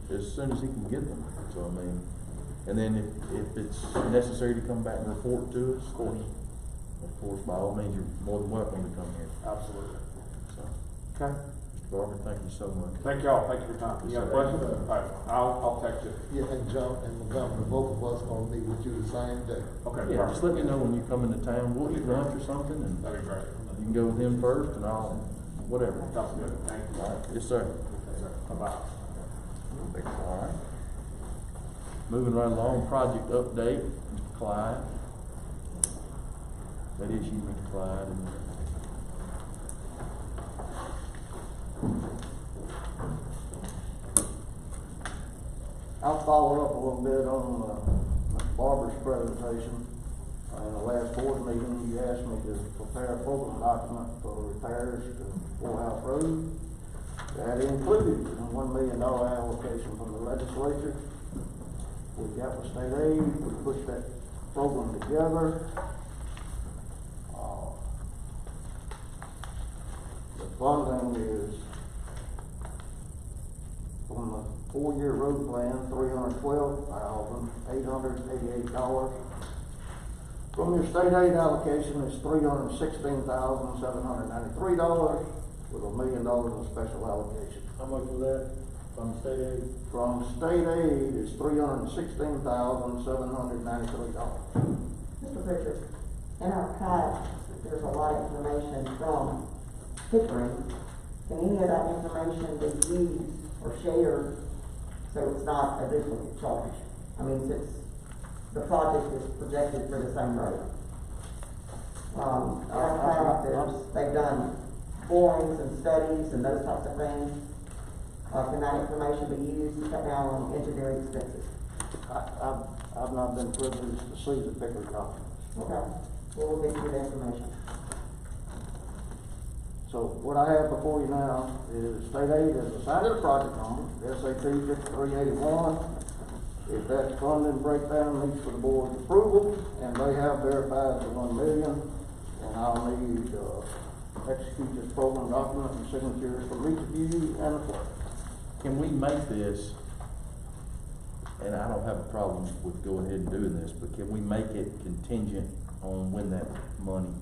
get them. So, I mean, and then if it's necessary to come back and report to us, of course, by all means, you're more than welcome to come here.
Absolutely.
So,
Okay.
Mr. Barber, thank you so much.
Thank y'all. Thank you for your time. You got questions? All right. I'll text you.
Yeah, and John and Montgomery, both of us gonna meet with you the same day.
Okay.
Yeah, just let me know when you come into town, we'll eat lunch or something, and
That'd be great.
you can go with him first, and I'll, whatever.
Sounds good. Thank you.
All right, yes, sir.
Yes, sir. Bye-bye.
All right. Moving right along, project update, Mr. Clyde. That is you, Mr. Clyde. And
I'll follow up a little bit on Barbara's presentation. In the last board meeting, you asked me to prepare a program document for repairs to Poorhouse Road. That included a $1 million allocation from the legislature. We got the state aid, we put that program together. The funding is from the 4-year road plan, $312,888. From your state aid allocation is $316,793, with $1 million in special allocation.
How much was that from state aid?
From state aid is $316,793.
Mr. Pritchard, in our pack, there's a lot of information from Pickering. Can any of that information be used or shared so it's not a duplicate charge? I mean, since the project is projected for the same rate. They've done borings and studies and those types of things. Can that information be used to cut down on engineering expenses?
I've not been privileged to see the Pickering documents.
Okay, we'll get you the information.
So what I have before you now is state aid as assigned a project number, SAP 5381. If that funding breakdown needs for the board's approval, and they have verified the $1 million, then I'll need, execute this program document and signatures from each of you and the clerk.
can we make this, and I don't have a problem with going ahead and doing this, but can we make it contingent on when that money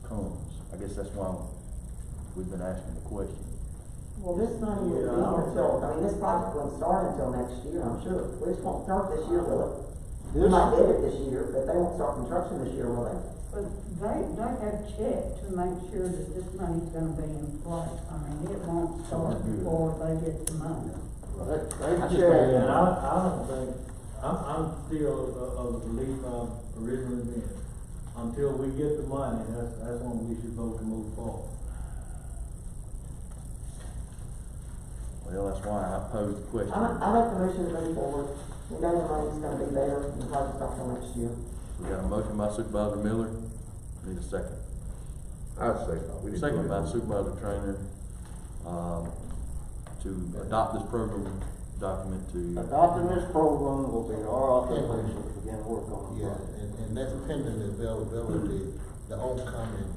comes? I guess that's why we've been asking the question.
Well, this money will be until, I mean, this project won't start until next year, I'm sure. We just won't start this year, will it? We might get it this year, but they won't start construction this year, will they?
But they have checked to make sure that this money's gonna be in place. I mean, it won't start before they get the money.
They
just
checked.
And I don't think, I'm still of the belief I've originally been. Until we get the money, that's when we should vote to move forward.
Well, that's why I posed the question.
I make the motion to move forward. We know the money's gonna be there, and the project's not till next year.
We got a motion by Supervisor Miller, need a second.
I'd say.
Second by Supervisor Trainer, to adopt this program document to?
Adopting this program will be our authorization to begin work on the
Yeah,
project.
and that's pending the availability, the homecoming.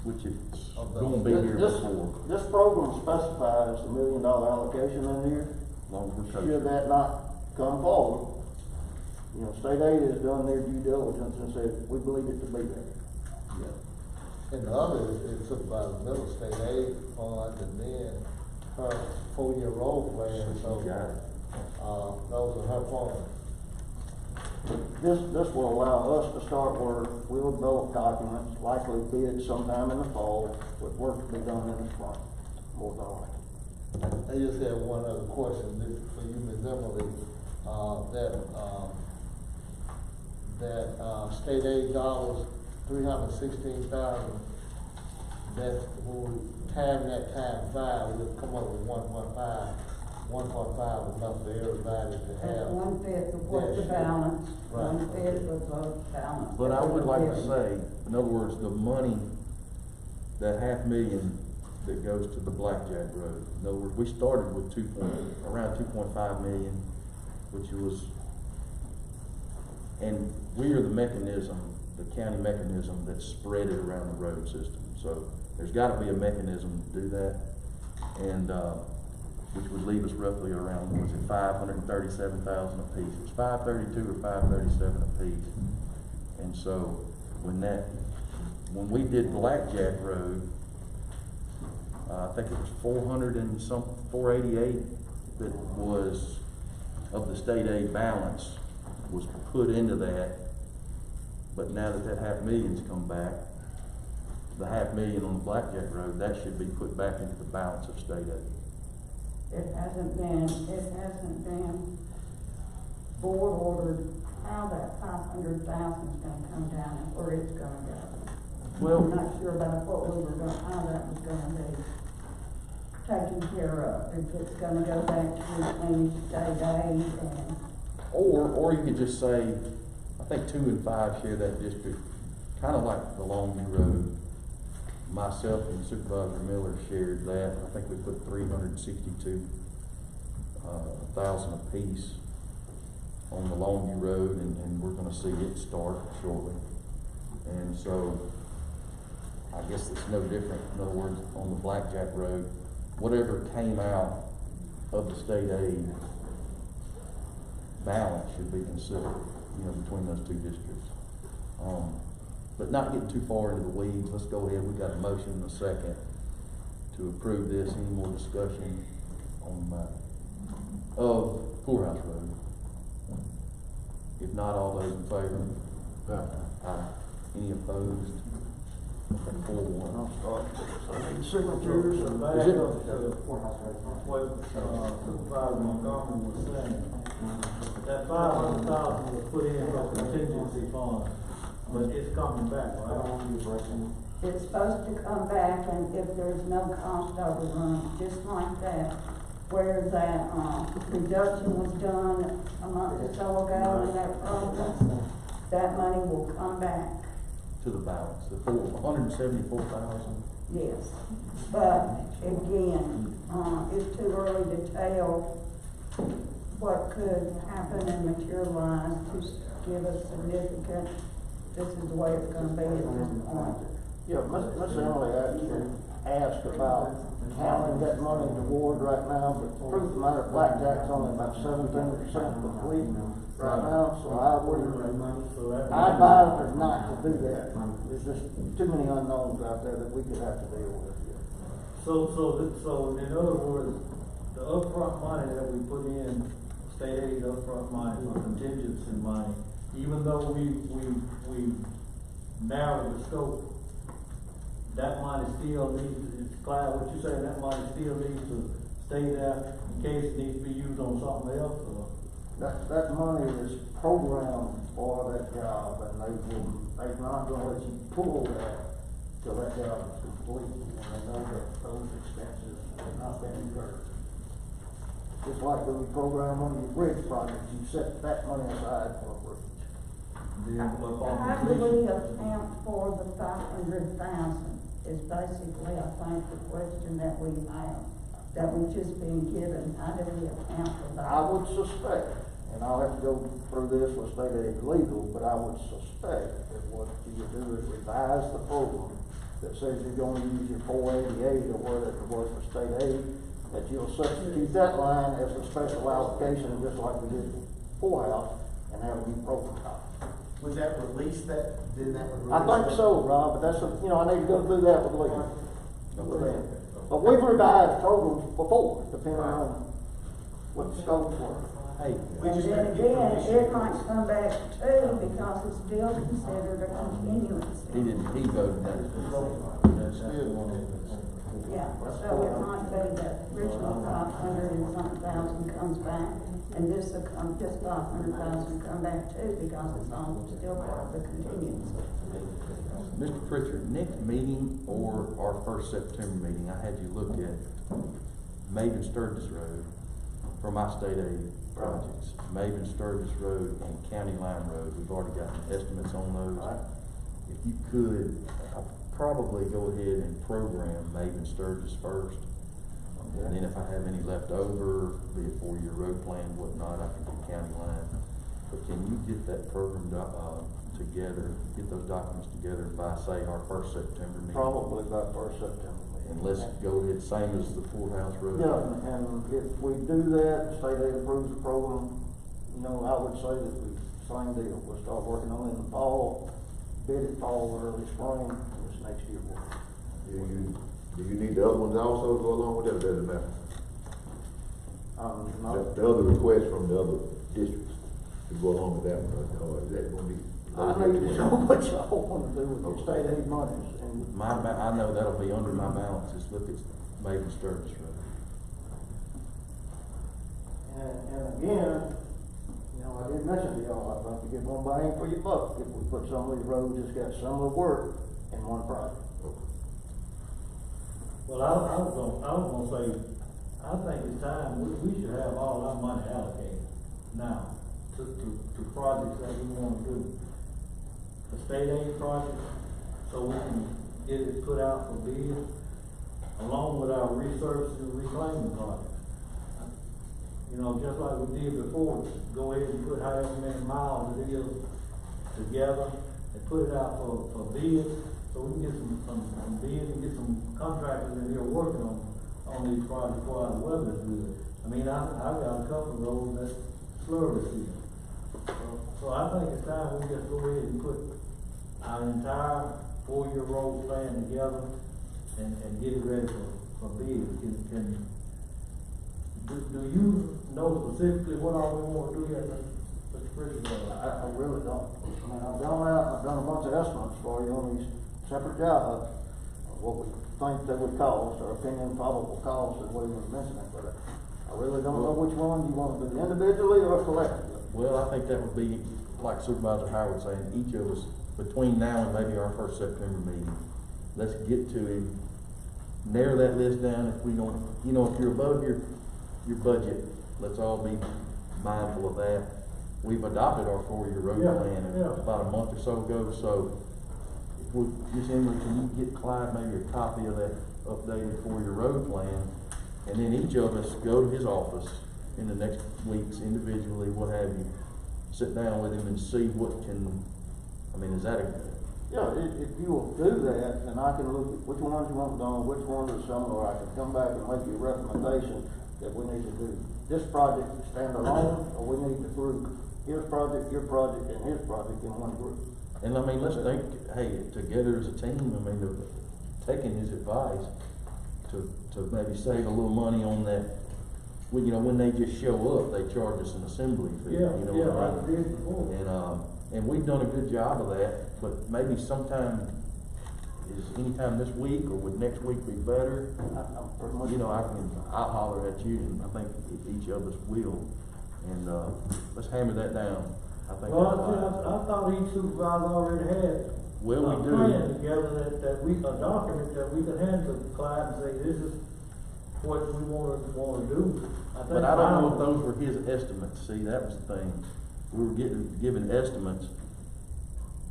Which is
Of the-
gonna be here
This-
before,
This program specifies the $1 million allocation in here.
as long as we're
Should
coaching.
that not come forward, you know, state aid has done their due diligence and said, we believe it to be there.
Yeah. And the other is took by the middle state aid fund and then her 4-year road plan, so,
Got it.
those are her funds.
This will allow us to start work, we'll develop documents, likely bid sometime in the fall, with work to be done in the spring, more than likely.
I just have one other question, this is for you, Ms. Emily, state aid dollars, 316,000, that's, when we time that time 5, we'll come up with 1.5 is enough for everybody to
That's
have.
1/5 of what the
Yes.
balance,
Right.
1/5 of the balance.
But I would like to
Yeah.
say, in other words, the money, that $500,000 that goes to the Blackjack Road, in other words, we started with around 2.5 million, which was, and we are the mechanism, the county mechanism that spread it around the road system. So there's gotta be a mechanism to do that, and, which would leave us roughly around, was it 537,000 apiece? It was 532 or 537 apiece. And so, when we did Blackjack Road, I think it was 488 that was, of the state aid balance, was put into that. But now that $500,000's come back, the $500,000 on the Blackjack Road, that should be put back into the balance of state aid.
It hasn't been board ordered how that 500,000 is gonna come down and where it's gonna go.
Well-
I'm not sure about what we were gonna, how that was gonna be taken care of. If it's gonna go back to replenished state aid and,
Or you could just say, I think 2 and 5 share that district, kinda like the Longview Road. Myself and Supervisor Miller shared that. I think we put 362,000 apiece on the Longview Road, and we're gonna see it start shortly. And so, I guess it's no different, in other words, on the Blackjack Road, whatever came out of the state aid balance should be considered, between those two districts. But not getting too far into the weeds, let's go ahead, we got a motion and a second to approve this. Any more discussion on the matter of Poorhouse Road? If not, all those in favor? Aye. Any opposed? 4-1.
I'll start.
Signatures and back
Is it-
up to what, Supervisor Montgomery was saying. That 500,000 was put in for contingency fund, but it's coming back, right?
it's supposed to come back, and if there's no cost overrun, just like that, where that, reduction was done a month or so ago in that program, that money will come back.
To the balance, the 174,000.
Yes, but again, it's too early to tell what could happen and materialize to give us significant, this is the way it's gonna be at this point.
Yeah, Miss Emily actually asked about counting that money toward right now, but the truth of the matter, Blackjack's only about 17% complete right now, so I wouldn't, I advise her not to do that. There's just too many unknowns out there that we could have to deal with.
So in other words, the upfront money that we put in, state aid upfront money for contingency money, even though we narrowed the scope, that money still needs, Clyde, what you say, that money still needs to stay there in case it needs to be used on something else, or?
That money is programmed for that job, and they're not gonna let you pull that till that job is complete, and they know that those expenses have not been incurred. Just like when you program one of your bridge projects, you set that money aside for a bridge.
How do we account for the 500,000 is basically, I think, the question that we have. that was just being given, how do we account for that?
I would suspect, and I'll have to go through this with state aid legal, but I would suspect that what you would do is revise the program that says you're gonna use your 488 or whatever it was for state aid, that you'll substitute that line as a special allocation, just like we did for House, and have a new program.
Would that release that, then that would
I
release
think
that?
so, Rob, but that's, I need to go through that with legal. But we've revised programs before, depending on what the scopes were.
Hey,
We
And
just
then
have to get
again,
permission.
it might come back too, because it's still considered a continuance.
he voted that.
Yeah, so it might be that original 500 and something thousand comes back, and this will come, just 500,000 come back too, because it's all still part of the continuance.
Mr. Pritchard, next meeting or our first September meeting, I had you look at Maven Sturgis Road for my state aid projects. Maven Sturgis Road and County Line Road, we've already gotten estimates on those. If you could, I'd probably go ahead and program Maven Sturgis first. And then if I have any left over, be it for your road plan, whatnot, I can do County Line. But can you get that program, together, get those documents together by, say, our first September meeting?
Probably by first September.
And let's go ahead, same as the Poorhouse Road.
Yeah, and if we do that, state aid approves the program, I would say that same deal, we'll start working on it in the fall, bid it fall or early spring, this next year.
Do you need the other ones also to go along with that, or does it matter?
No.
The other requests from the other districts to go along with that, or is that gonna be?
I need to know what y'all want to do with the state aid monies, and
I know that'll be under my balance, just look at Maven Sturgis Road.
And again, I did mention to y'all, I'd like to get one bang for your buck, if we put some of these roads that's got similar work in one project.
Well, I was gonna say, I think it's time, we should have all our money allocated now to projects that we wanna do. The state aid project, so we can get it put out for bid, along with our research and reclaiming projects. Just like we did before, go ahead and put however many miles it is together and put it out for bids, so we can get some bids and get some contractors in here working on these projects while the weather is good. I've got a couple of those that slur this year. So I think it's time we just go ahead and put our entire 4-year road plan together and get it ready for bids. Do you know specifically what all we want to do here, Mr. Pritchard?
I really don't. I've gone out, and I've done a bunch of estimates for you on these separate jobs, what we think they would cost, or opinion probable cost, is what you were mentioning, but I really don't know which one you want to do individually or collectively.
Well, I think that would be, like Supervisor Howard saying, each of us, between now and maybe our first September meeting, let's get to it, narrow that list down. If we don't, if you're above your budget, let's all be mindful of that. We've adopted our 4-year road plan about a month or so ago, so if we, Ms. Emily, can you get Clyde maybe a copy of that updated 4-year road plan? And then each of us go to his office in the next weeks individually, what have you, sit down with him and see what can, is that a?
Yeah, if you will do that, then I can look at which ones you want done, which ones are similar, I can come back and make you a recommendation that we need to do this project to stand alone, or we need to group his project, your project, and his project in one group.
And let's think, hey, together as a team, taking his advice to maybe save a little money on that. When they just show up, they charge us an assembly fee.
Like we did before.
And we've done a good job of that, but maybe anytime this week, or would next week be better?
I'm pretty much.
I'll holler at you, and I think each of us will. And, let's hammer that down. I
thought each supervisor already had
Well, we
a
do.
plan together a document that we could hand to Clyde and say, this is what we wanna do.
But I don't know if those were his estimates. See, that was the thing. We were given estimates,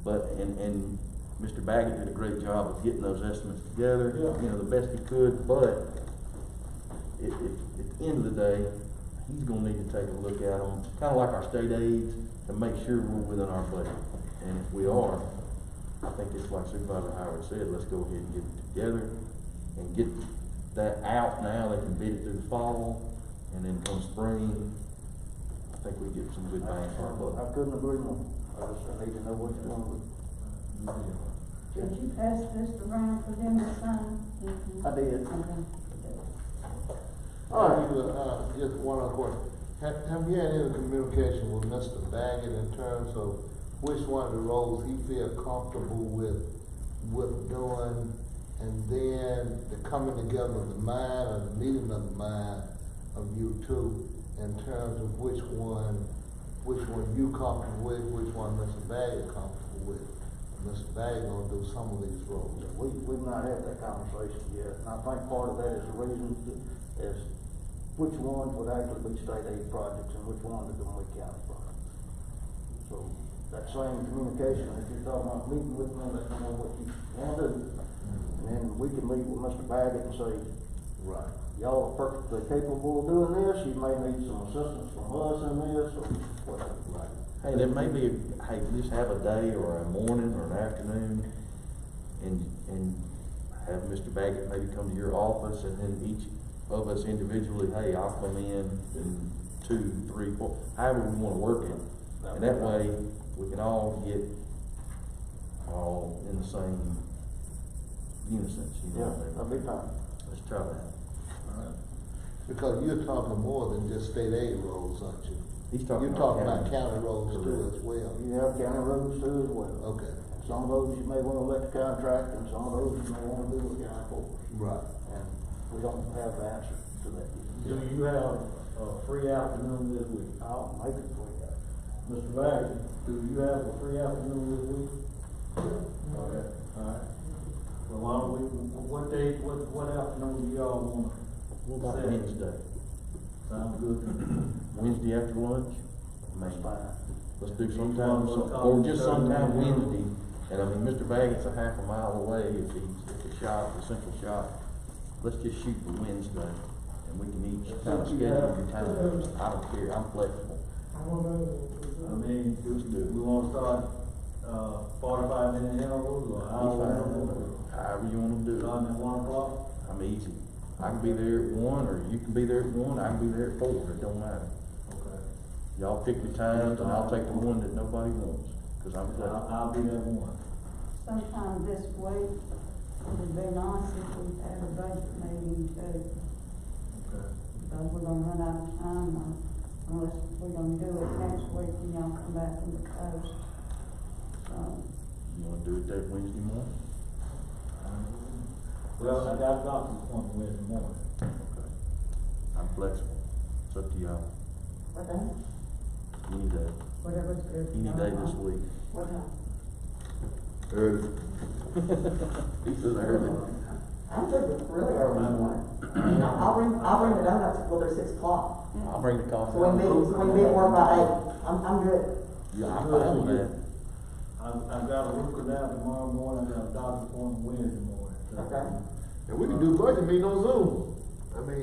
and Mr. Baggett did a great job of getting those estimates together,
Yeah.
the best he could, but at the end of the day, he's gonna need to take a look at them, kinda like our state aids, to make sure we're within our budget. And if we are, I think it's like Supervisor Howard said, let's go ahead and get it together and get that out now. They can bid it through the fall, and then come spring, I think we get some good bang for our buck.
I couldn't agree more. I need to know what you want to do.
Did you pass this around for them to sign?
I did.
Okay.
All right, just one other question. Have you had any communication with Mr. Baggett in terms of which one of the roles he feel comfortable with doing, and then the coming together of the mind or the meeting of the mind of you two in terms of which one you comfortable with, which one Mr. Baggett comfortable with? Mr. Baggett gonna do some of these roles.
We've not had that conversation yet, and I think part of that is the reason is which ones would actually be state aid projects and which ones are gonna be county projects. So that same communication, if you're talking about meeting with me, let me know what you wanna do. And then we can meet with Mr. Baggett and say,
Right.
y'all are perfectly capable of doing this, you may need some assistance from us in this, or whatever.
Right.
Hey, there may be, just have a day or a morning or an afternoon, and have Mr. Baggett maybe come to your office, and then each of us individually, hey, I'll come in 2, 3, 4, however we wanna work it. And that way, we can all get all in the same unison, you know?
That'll be fine.
Let's try that.
Because you're talking more than just state aid roles, aren't you?
He's talking
You're
about
talking about
county.
county roles too as well.
You have county roads too as well.
Okay.
Some of those you may wanna let the contract, and some of those you may wanna do with county force.
Right.
And we don't have the answer to that yet.
Do you have a free afternoon this week?
I'll make it for you.
Mr. Bagley, do you have a free afternoon this week? Okay, alright. Well, why don't we, what day, what afternoon do y'all want?
What about
Saturday.
Wednesday?
Sounds good.
Wednesday after lunch?
That's fine.
Let's do sometime, or just sometime Wednesday, and I mean, Mr. Baggett's a half a mile away if the shop, the central shop. Let's just shoot for Wednesday, and we can each kind of schedule your time. I don't care, I'm flexible.
I mean, we wanna start, 45-minute intervals or hour intervals?
However you wanna do
Starting
it.
at 1 o'clock?
I'm easy. I can be there at 1, or you can be there at 1, I can be there at 4, it don't matter.
Okay.
Y'all pick your times, and I'll take the one that nobody wants, cause I'm flexible.
I'll be there at 1.
Sometime this week, it would be nice if we had a budget meeting too.
Okay.
So we're gonna run out of time, unless we're gonna do it next week when y'all come back from the coast. So,
You wanna do it that Wednesday morning?
Well, I got a doctor's appointment Wednesday morning.
Okay. I'm flexible, it's up to y'all,
What time?
any day,
whatever's good. for
any
y'all.
day this week.
What time?
Early.
He says early.
I'm good with really early in the morning. I'll bring the donuts, well, they're 6 o'clock.
I'll bring the coffee.
So we meet at work by 8. I'm good.
Yeah, I'm fine with that.
I've got a root canal tomorrow morning, I got a doctor's appointment Wednesday morning. So-
Okay.
And we can do budget meeting on Zoom. I mean,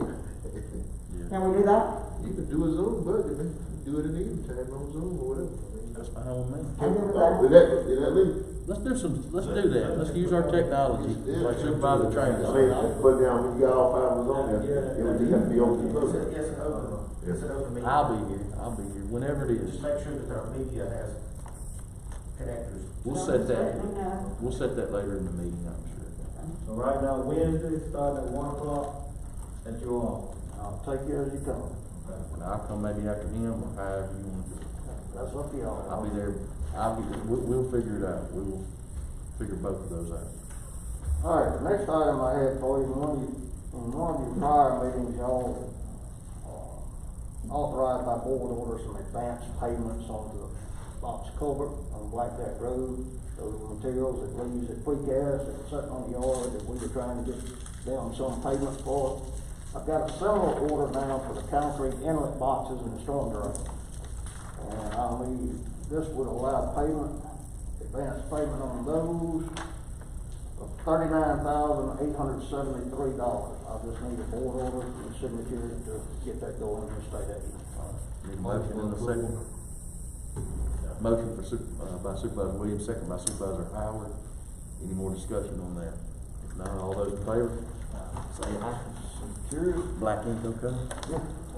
Can we do that?
you can do a Zoom budget, man. Do it in the evening time on Zoom or whatever. I mean,
That's fine with me.
I'm good with that.
Is that legal?
Let's do that, let's use our technology, like Supervisor Trainer.
I mean, put down, when you got all 5 of us on there, it would just have to be open to the public.
It's an open, it's an open meeting.
I'll be here, whenever it is.
Just make sure that our media has connectors.
We'll
Just
set
let me know.
that later in the meeting, I'm sure.
So right now, Wednesday, starting at 1 o'clock, at your office.
I'll take care of you coming.
And I'll come maybe after him, or however you want to do it.
That's up to y'all.
I'll be there, we'll figure it out, we will figure both of those out.
All right, the next item I had for you, in one of your prior meetings, y'all authorized by board order some advance payments on the box culvert on Blackjack Road. Those were materials that we use at precast that were sitting on the yard that we were trying to get down some payment for. I've got a similar order now for the concrete inlet boxes in the storm drain. And I mean, this would allow payment, advance payment on those. of $39,873. I just need a board order and signature to get that going in the state aid.
Need a motion in a second. Motion by Supervisor Williams, second by Supervisor Howard. Any more discussion on that? If not, all those in favor, say aye. Sure. Black ink okay?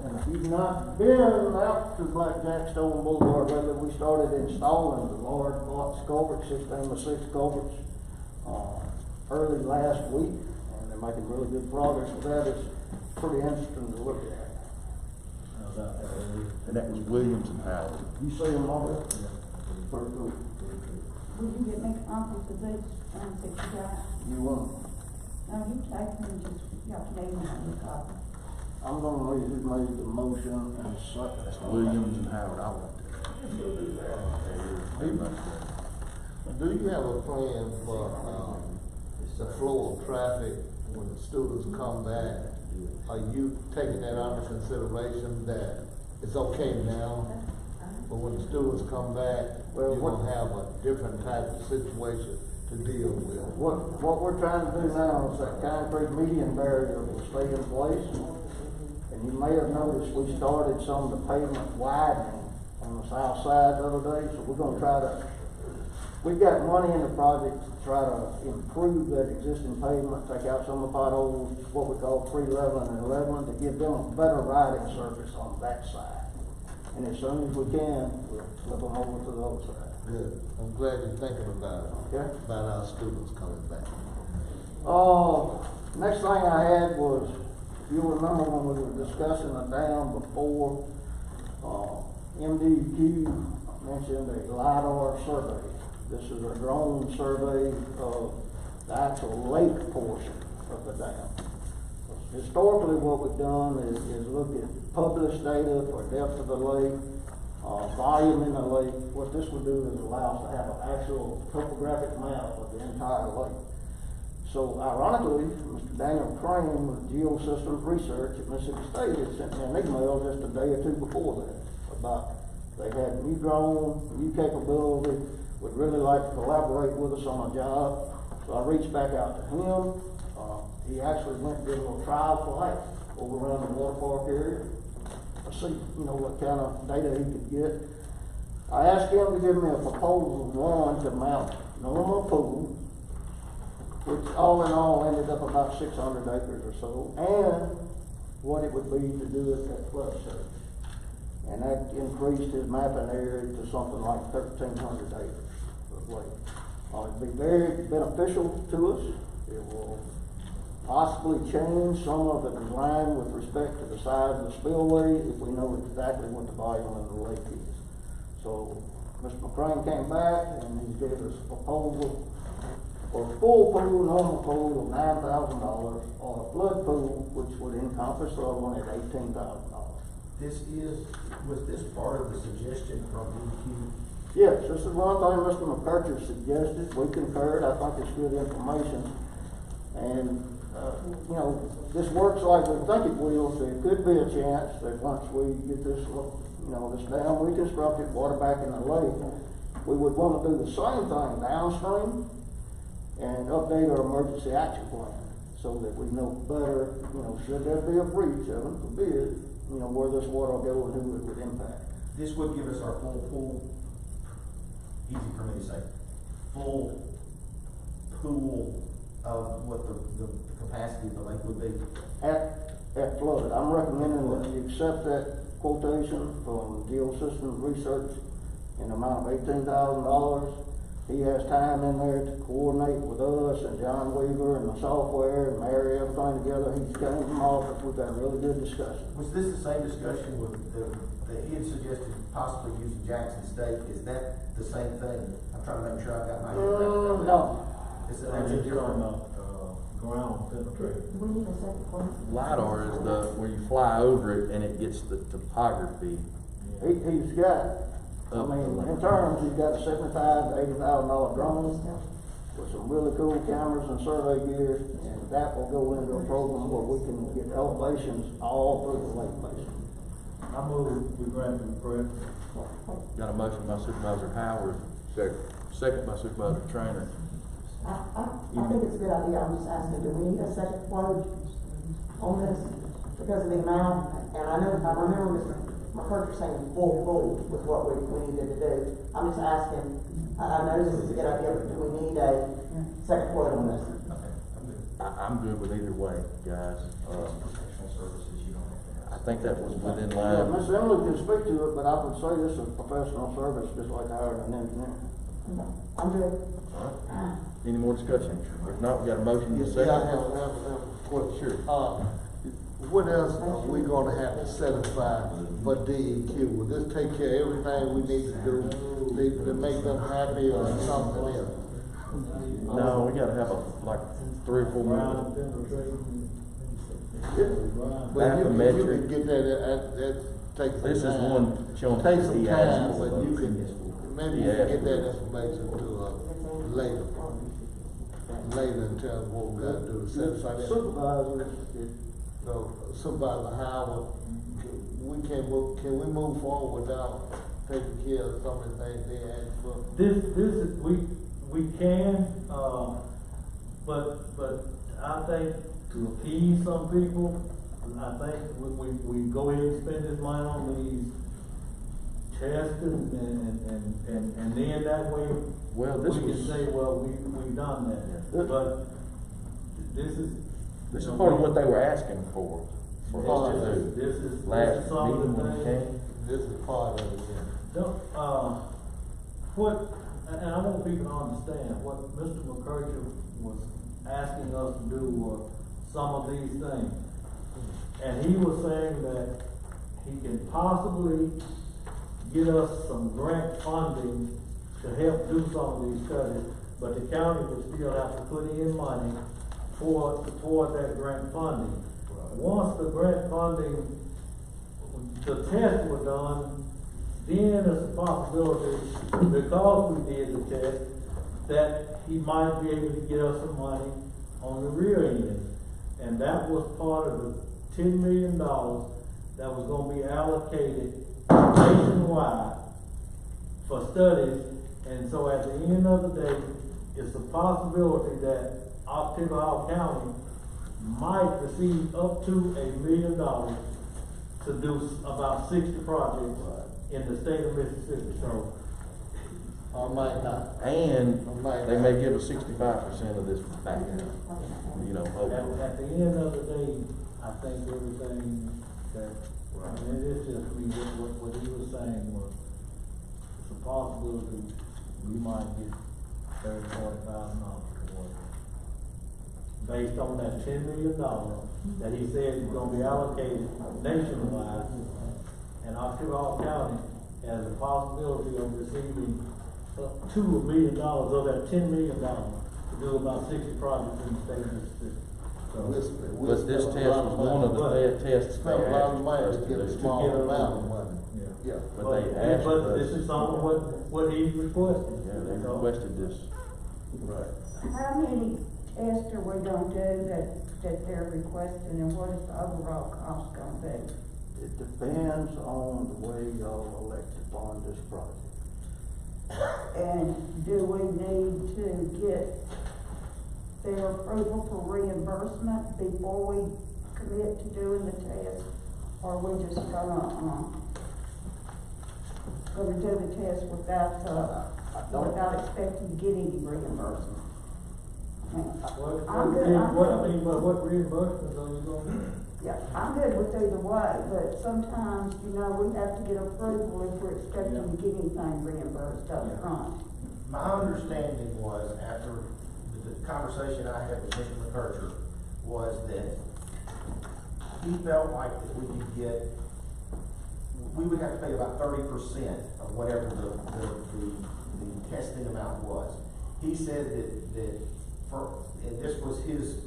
And if you've not been out to Black Jackstone Boulevard lately, we started installing the large box culvert system of 6 culverts, early last week, and they're making really good progress with that. It's pretty interesting to look at.
And that was Williams and Howard.
You see them all there? Pretty cool.
Will you get me copies of these things that you got?
You want?
No, you take them and just, y'all can email me a copy.
I'm gonna read who made the motion and second.
That's Williams and Howard. I want that. He must have.
Do you have a plan for, the flow of traffic when the students come back? Are you taking that under consideration that it's okay now, but when the students come back, you're gonna have a different type of situation to deal with?
What we're trying to do now is that concrete median barrier will stay in place. And you may have noticed we started some of the pavement widening on the south side the other day, so we're gonna try to, we've got money in the project to try to improve that existing pavement, take out some of the potholes, what we call 311 and 11, to give them a better riding surface on that side. And as soon as we can, we'll flip them over to the other side.
Good. I'm glad you're thinking about it.
Okay.
About our students coming back.
Next thing I had was, if you remember when we were discussing the dam before, MDQ mentioned a LiDAR survey. This is a drone survey of the actual lake portion of the dam. Historically, what we've done is look at published data for depth of the lake, volume in the lake. What this would do is allow us to have an actual topographic map of the entire lake. So ironically, Mr. Daniel Crane with Geosystems Research at Mississippi State had sent me an email just a day or two before that about they had new drone, new capability, would really like to collaborate with us on a job. So I reached back out to him. He actually went and did a little trial flight over around the water park area to see, what kind of data he could get. I asked him to give me a proposal, one, to mount normal pool, which all in all ended up about 600 acres or so, and what it would be to do it at flood surge. And that increased his mapping area to something like 1,300 acres of lake. It'd be very beneficial to us. It will possibly change some of the design with respect to the size of the spillway if we know exactly what the volume of the lake is. So Mr. McCrane came back and he gave us a proposal for a full pool, normal pool of $9,000, or a flood pool, which would encompass the other one at $18,000.
Was this part of the suggestion from DQ?
Yes, this is one thing Mr. McCurcher suggested. We concurred. I think it's good information. And, this works like we think it will. There could be a chance that once we get this, this dam reconstructed, water back in the lake, we would want to do the same thing downstream and update our emergency action plan so that we know better, should there be a breach, heaven forbid, where this water will go and who it would impact.
This would give us our full pool, easy for me to say, full pool of what the capacity of the lake would be.
At flood. I'm recommending that you accept that quotation from Geosystems Research in the amount of $18,000. He has time in there to coordinate with us and John Weaver and the software and marry everything together. He's came from office. We've had a really good discussion.
Was this the same discussion with that he had suggested possibly using Jackson State? Is that the same thing? I'm trying to make sure I've got my head wrapped around.
No.
Is it actually different?
Ground penetrating.
We need a second one.
LiDAR is where you fly over it and it gets the topography.
He's got, in terms, he's got a $75,000 to $80,000 drone with some really cool cameras and survey gear, and that will go into a program where we can get elevations all through the lake basin.
I move we grant the request.
Got a motion by Supervisor Howard, second by Supervisor Trainer.
I think it's a good idea, I'm just asking, do we need a second quote on this because of the amount? And I remember Mr. McCurcher saying full with what we needed to do. I'm just asking, I know this is a good idea, but do we need a second quote on this?
I'm good with either way, guys.
Professional services, you don't have to have.
I think that was within
Yeah,
line.
Miss Emily can speak to it, but I would say this is a professional service, just like hiring an engineer.
I'm good.
All right. Any more discussion? If not, we got a motion in a
Yeah,
second.
I have a question.
Sure.
What else are we gonna have to set aside for DEQ? Will this take care of everything we need to do to make them happy or something else?
No, we gotta have like 3 or 4
Ground
minutes.
penetration.
But you can
Bathymetric.
get that takes some time.
This is one showing.
Take some
he asked
time,
for,
but you
though.
can, maybe you
Yeah.
can get that information to, later. Later in terms of what we gotta do to set aside that.
Supervisor,
So, Supervisor Howard, can we move forward without taking care of some of the things they asked for?
This is, we can, but I think to appease some people, I think we go ahead and spend this money on these tests and then that way,
Well, this
we can
was-
say, well, we've done that.
Yeah.
But this is.
This is
you know,
part of what they were asking for us to do.
This is
Last
some of
meeting
the
when we
things.
came.
This is part of it, yeah.
And I want people to understand, what Mr. McCurcher was asking us to do were some of these things. And he was saying that he can possibly get us some grant funding to help do some of these studies, but the county would still have to put in money toward that grant funding. Once the grant funding, the tests were done, then there's a possibility, because we did the test, that he might be able to get us some money on the rear end. And that was part of the $10 million that was gonna be allocated nationwide for studies. And so at the end of the day, it's a possibility that Oktibbeha County might receive up to $1 million to do about 60 projects in the state of Mississippi. So,
Or might not.
And
Right.
they may give us 65% of this back, you know,
at the end of the day, I think everything that, and it is just me, what he was saying was, it's a possibility we might get $30,000-$40,000 towards it. Based on that $10 million that he said is gonna be allocated nationwide, and Oktibbeha County has a possibility of receiving up to $1 million of that $10 million to do about 60 projects in the state of Mississippi. So,
but this test was one of the tests they
Spent a lot of
asked
money
us
to
to
get a
do.
small amount of money.
yeah.
Yeah.
But they asked
But
us.
this is some of what he's requested.
Yeah, they requested this.
Right.
How many tests are we gonna do that they're requesting, and what is the overall cost gonna be?
it depends on the way y'all elect to fund this project.
And do we need to get their approval for reimbursement before we commit to doing the test? Or are we just gonna do the test without expecting to get any reimbursement? I'm good,
What reimbursements are you gonna do?
Yeah, I'm good with either way, but sometimes, we have to get approval if we're expecting to get anything reimbursed up front.
My understanding was, after the conversation I had with Mr. McCurcher, was that he felt like that we would have to pay about 30% of whatever the testing amount was. He said and this was his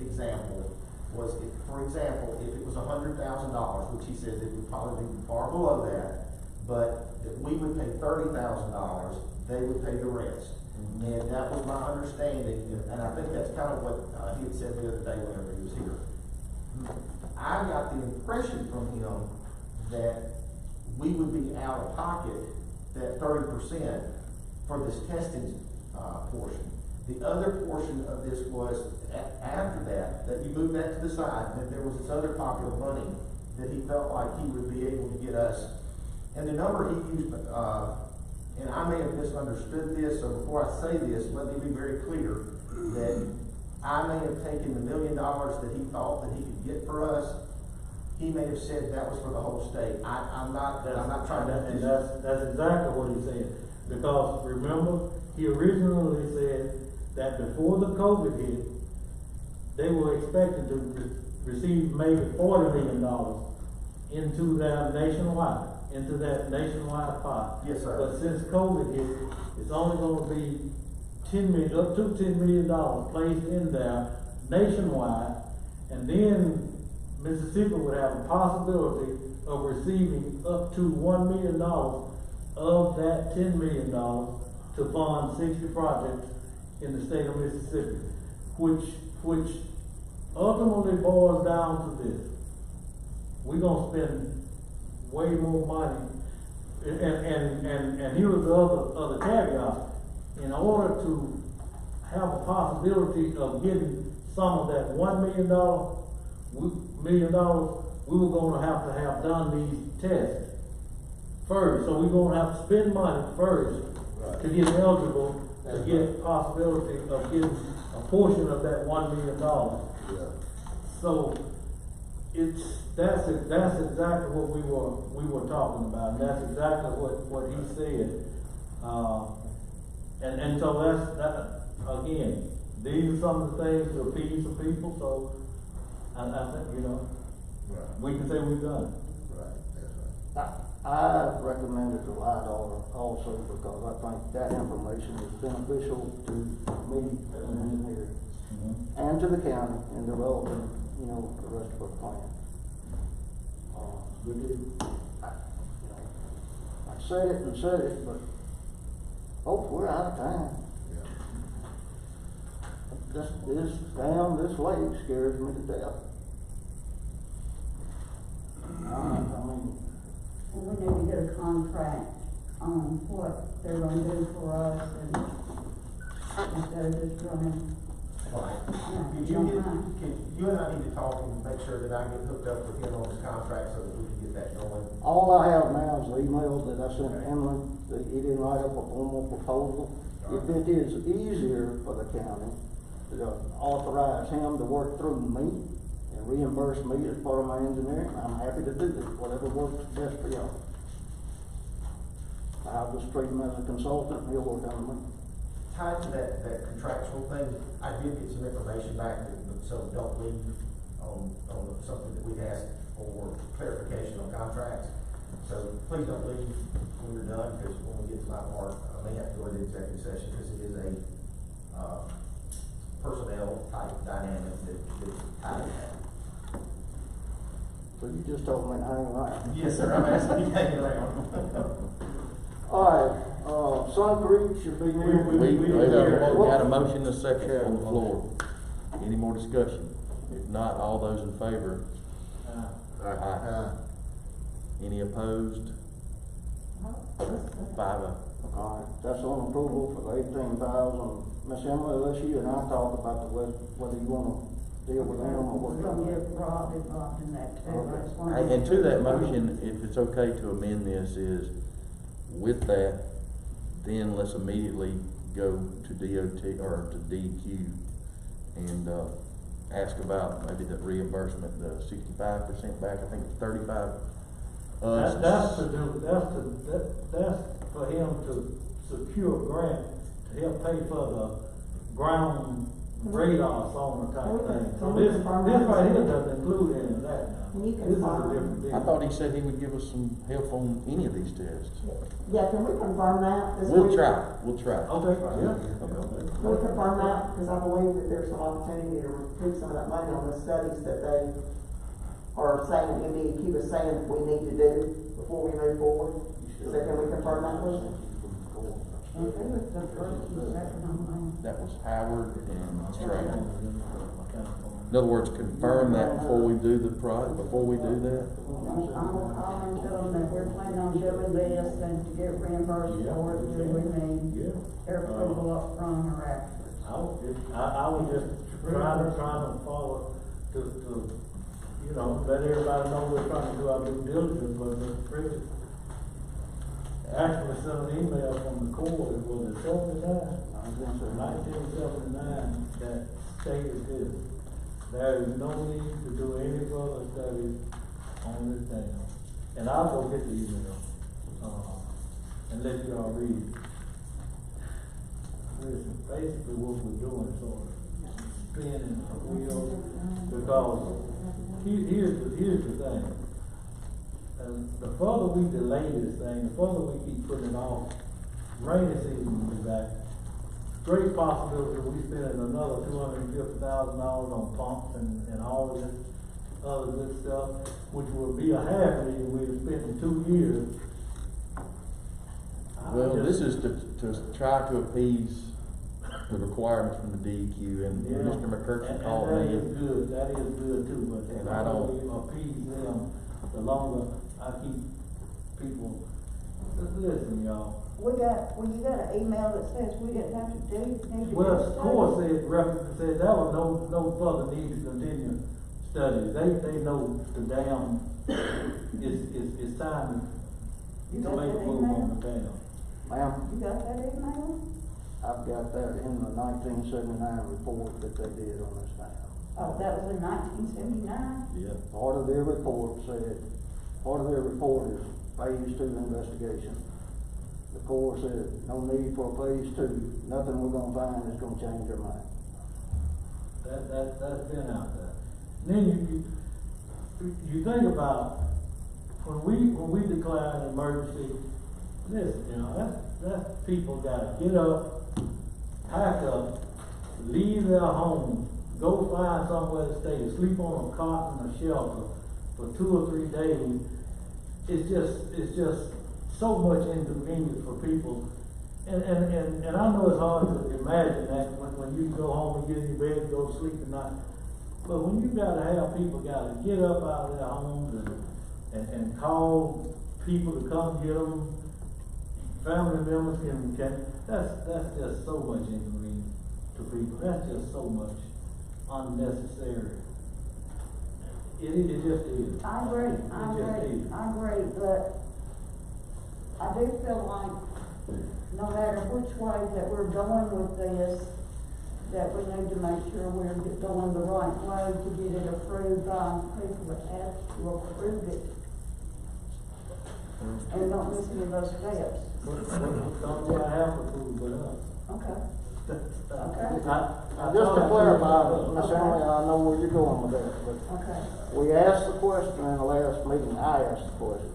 example, was if, for example, if it was $100,000, which he said that would probably be far below that, but that we would pay $30,000, they would pay the rest. And that was my understanding, and I think that's kind of what he had said the other day whenever he was here. I got the impression from him that we would be out of pocket that 30% for this testing portion. The other portion of this was, after that you moved that to the side, that there was this other pocket of money that he felt like he would be able to get us. And the number he used, and I may have misunderstood this, so before I say this, let me be very clear that I may have taken the $1 million that he thought that he could get for us. He may have said that was for the whole state. I'm not trying to.
And that's exactly what he said. Because remember, he originally said that before the COVID hit, they were expected to receive maybe $40 million into that nationwide pot.
Yes, sir.
But since COVID hit, it's only gonna be up to $10 million placed in there nationwide, and then Mississippi would have a possibility of receiving up to $1 million of that $10 million to fund 60 projects in the state of Mississippi, which ultimately boils down to this. We're gonna spend way more money, and here was the other caveat. In order to have a possibility of getting some of that $1 million, we were gonna have done these tests first. So we're gonna have to spend money first to get eligible, to get possibility of getting a portion of that $1 million. So that's exactly what we were talking about, and that's exactly what he said. And so again, these are some of the things to appease some people, so I think, we can say we've done it.
I recommended the light order also because I think that information is beneficial to me as an engineer and to the county in developing, the rest of our plan. I said it, but we're out of time. This lake scares me to death.
We need to get a contract on what they're gonna do for us and instead of just running.
You and I need to talk and make sure that I get hooked up with him on his contract so that we can get that going.
All I have now is the emails that I sent to Emily, that he didn't write up a formal proposal. If it is easier for the county to authorize him to work through me and reimburse me as part of my engineering, I'm happy to do that, whatever works best for y'all. I'll just treat him as a consultant and he'll work under me.
Tied to that contractual thing, I did get some information back, so don't leave on something that we asked for clarification on contracts. So please don't leave when you're done, because when we get to my part, I may have to go into executive session, because it is a personnel type dynamic that's tied to that.
So you just told me to hang around.
Yes, sir, I'm asking you to hang around.
All right, Sun Creek should be near.
We got a motion and a second on the floor. Any more discussion? If not, all those in favor? Aye. Any opposed? 5-0.
All right, that's on approval for the 18,000. Miss Emily, unless you and I talk about whether you wanna deal with them or what.
We're gonna get Rob involved in that too. I just wanted
And to that motion, if it's okay to amend this, is with that, then let's immediately go to DOT or to DQ and ask about maybe the reimbursement, the 65% back. I think it's 35.
That's for him to secure a grant to help pay for the ground radar sonar type thing. So this right here doesn't include any of that now.
Can you
This is a
confirm?
different deal.
I thought he said he would give us some help on any of these tests.
Yeah, can we confirm that?
We'll try.
Okay, yeah.
Can we confirm that? Because I believe that there's some opportunity to recoup some of that money on the studies that they are saying, MDEQ is saying we need to do before we move forward. So can we confirm that, please?
Okay, with the first and the second on mine.
That was Howard and Stratton. In other words, confirm that before we do that.
I will call and tell them that we're planning on doing this and to get reimbursed for it, do we need their approval up front or after?
I I was just trying to follow, to, you know, let everybody know we're trying to do our due diligence, but Mr. Pritchett actually sent an email from the Corps, it was in 1979, that stated this: there is no need to do any further studies on this dam. And I'll go get the email, and let you all read it. Listen, basically what we're doing is sort of spinning the wheel, because here's the thing. The further we delay this thing, the further we keep putting it off, rainy season will be back. Great possibility we spending another $250,000 on pumps and all of this other good stuff, which will be $500,000 we've spent in 2 years.
Well, this is to try to appease the requirements from the DEQ, and Mr. McCurtain called me.
That is good too, but
And
the
I
longer
don't-
we appease them, the longer I keep people, listen, y'all.
You got an email that says we didn't have to need to do
Well,
studies?
the Corps said there was no further need to continue studies. They know the dam is time
You
to
got
make a
that
move on
email?
the dam.
Ma'am,
You got that email?
I've got that in the 1979 report that they did on this dam.
Oh, that was in 1979?
Yeah.
Part of their report is phase 2 investigation. The Corps said, no need for phase 2, nothing we're gonna find is gonna change our mind.
That's been out there. Then you think about when we declare an emergency. Listen, you know, that's people gotta get up, pack up, leave their homes, go find somewhere to stay, sleep on a cot in a shelter for 2 or 3 days. It's just so much inconvenience for people. And I know it's hard to imagine that when you go home and get in your bed and go to sleep at night. But when you gotta have people gotta get up out of their homes and call people to come get them, family members can that's just so much inconvenience to people. That's just so much unnecessary. It just is.
I agree, but I do feel like no matter which way that we're going with this, that we need to make sure we're going the right way to get it approved by people that have to approve it. And not miss any of those steps.
Don't try to have to prove but us.
Okay. Okay.
Now, just to clarify, Ms. Emily, I know where you're going with that, but
Okay.
we asked the question in the last meeting, I asked the question.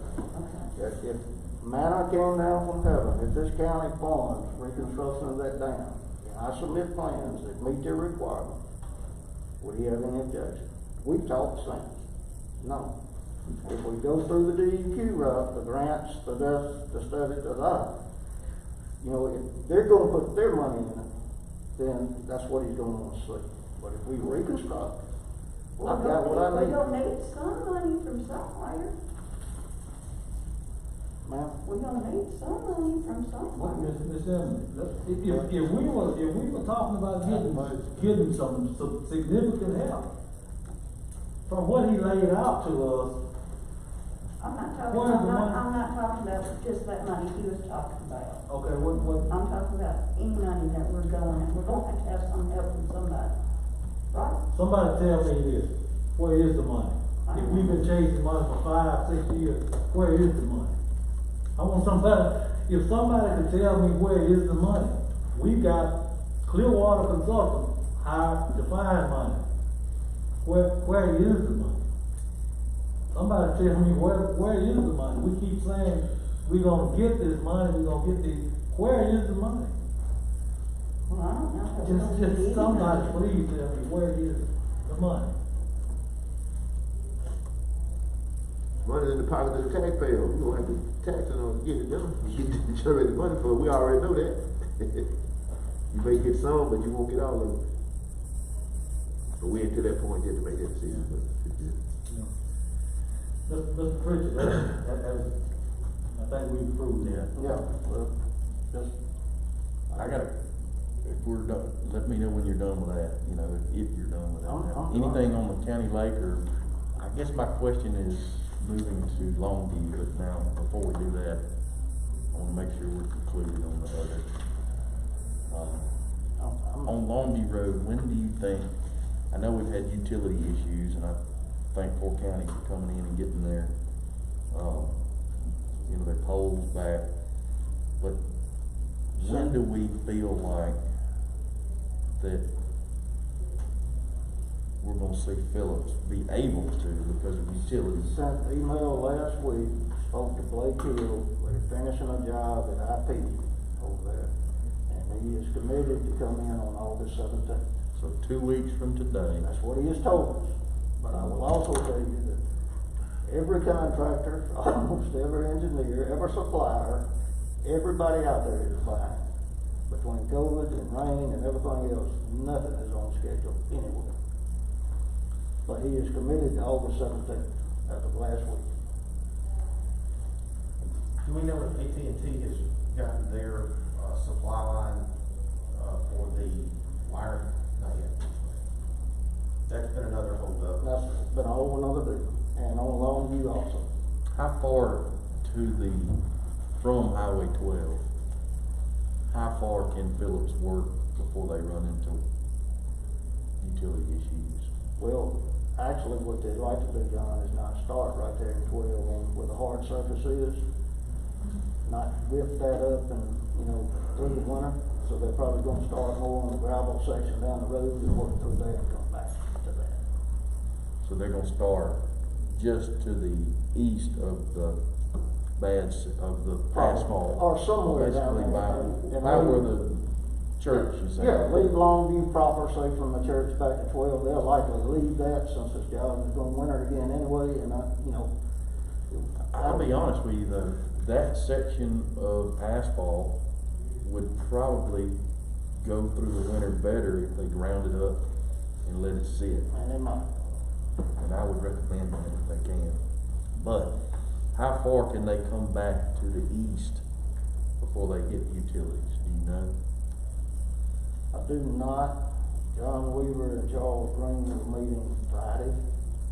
Okay.
If manna came down from heaven, if this county funds reconstruction of that dam, and I submit plans that meet their requirements, would he have any objection? We've talked since. No. If we go through the DEQ route, the grants, the study, you know, if they're gonna put their money in it, then that's what he's gonna want to see. But if we reconstruct, I've got what I
We're
need.
gonna need some money from somewhere.
Ma'am?
We're gonna need some money from
What,
somewhere.
Miss Emily, if we were talking about getting some significant help from what he laid out to us,
I'm not
Where's the
talking,
money?
I'm not talking about just that money he was talking about.
okay, what,
I'm talking about any money that we're gonna have some help from somebody, right?
somebody tell me this, where is the money? If we've been chasing money for 5, 6 years, where is the money? I want somebody, if somebody can tell me where is the money, we got Clearwater Consultants hired to find money. Where is the money? Somebody tell me where is the money? We keep saying we're gonna get this money, where is the money?
Well, I don't know. if it's gonna be
Just somebody
money.
please tell me where is the money?
Money in the pocket of the taxpayer, we gonna have to tax it on, get it done, you generate the money for it, we already know that. You may get some, but you won't get all of it. But we ain't to that point yet to make that decision, but.
Mr. Pritchett, I think we've proved that.
Yeah, well, just.
I got if we're done, let me know when you're done with that, you know, if you're done with that.
I'm
Anything on the county lake, or, I guess my question is moving to Longview, but now, before we do that, I wanna make sure we're concluded on the other. On Longview Road, when do you think, I know we've had utility issues, and I thank Poor County for coming in and getting their, you know, their poles back, but when do we feel like that we're gonna see Phillips be able to, because of utilities?
Sent an email last week, spoke to Blake Hill, they're finishing a job at IP over there. And he is committed to come in on August 17th.
So 2 weeks from today.
That's what he has told us. But I will also tell you that every contractor, almost every engineer, every supplier, everybody out there is behind. Between COVID and rain and everything else, nothing is on schedule anywhere. But he is committed to August 17th, as of last week.
Do we know if AT&T has gotten their, supply line, for the wiring? Not yet. That's been another holdup.
That's been a whole another deal, and on Longview also.
How far from Highway 12, how far can Phillips work before they run into utility issues?
Well, actually, what they'd like to do, John, is not start right there in 12 on where the hard surface is. Not rip that up and, you know, through the winter. So they're probably gonna start more on the gravel section down the road and work through there and come back to that.
So they're gonna start just to the east of the of the asphalt.
Or somewhere down
Basically
there.
by where the church is.
Yeah, leave Longview proper, say from the church back to 12, they'll likely leave that since this job is going winter again anyway, and you know.
I'll be honest with you though, that section of asphalt would probably go through the winter better if they ground it up and let it sit.
And they might.
And I would recommend that if they can. But how far can they come back to the east before they hit utilities? Do you know?
I do not. John Weaver and Charles Green are meeting Friday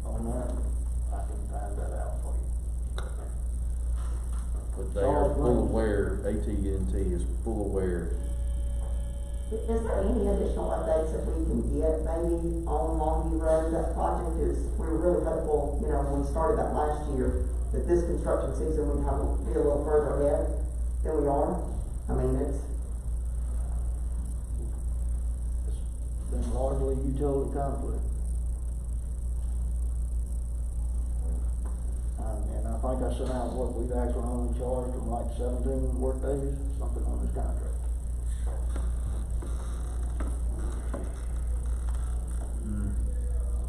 on that. I can find that out for you.
But they are full aware, AT&T is full aware.
Is there any additional updates that we can get maybe on Longview Road? That project is, we were really hopeful, you know, when we started that last year, that this construction season we'd have to be a little further ahead than we are. I mean, it's
been largely utility conflict. And I think I sent out what we've actually only charged them like 17 work days, something on this contract.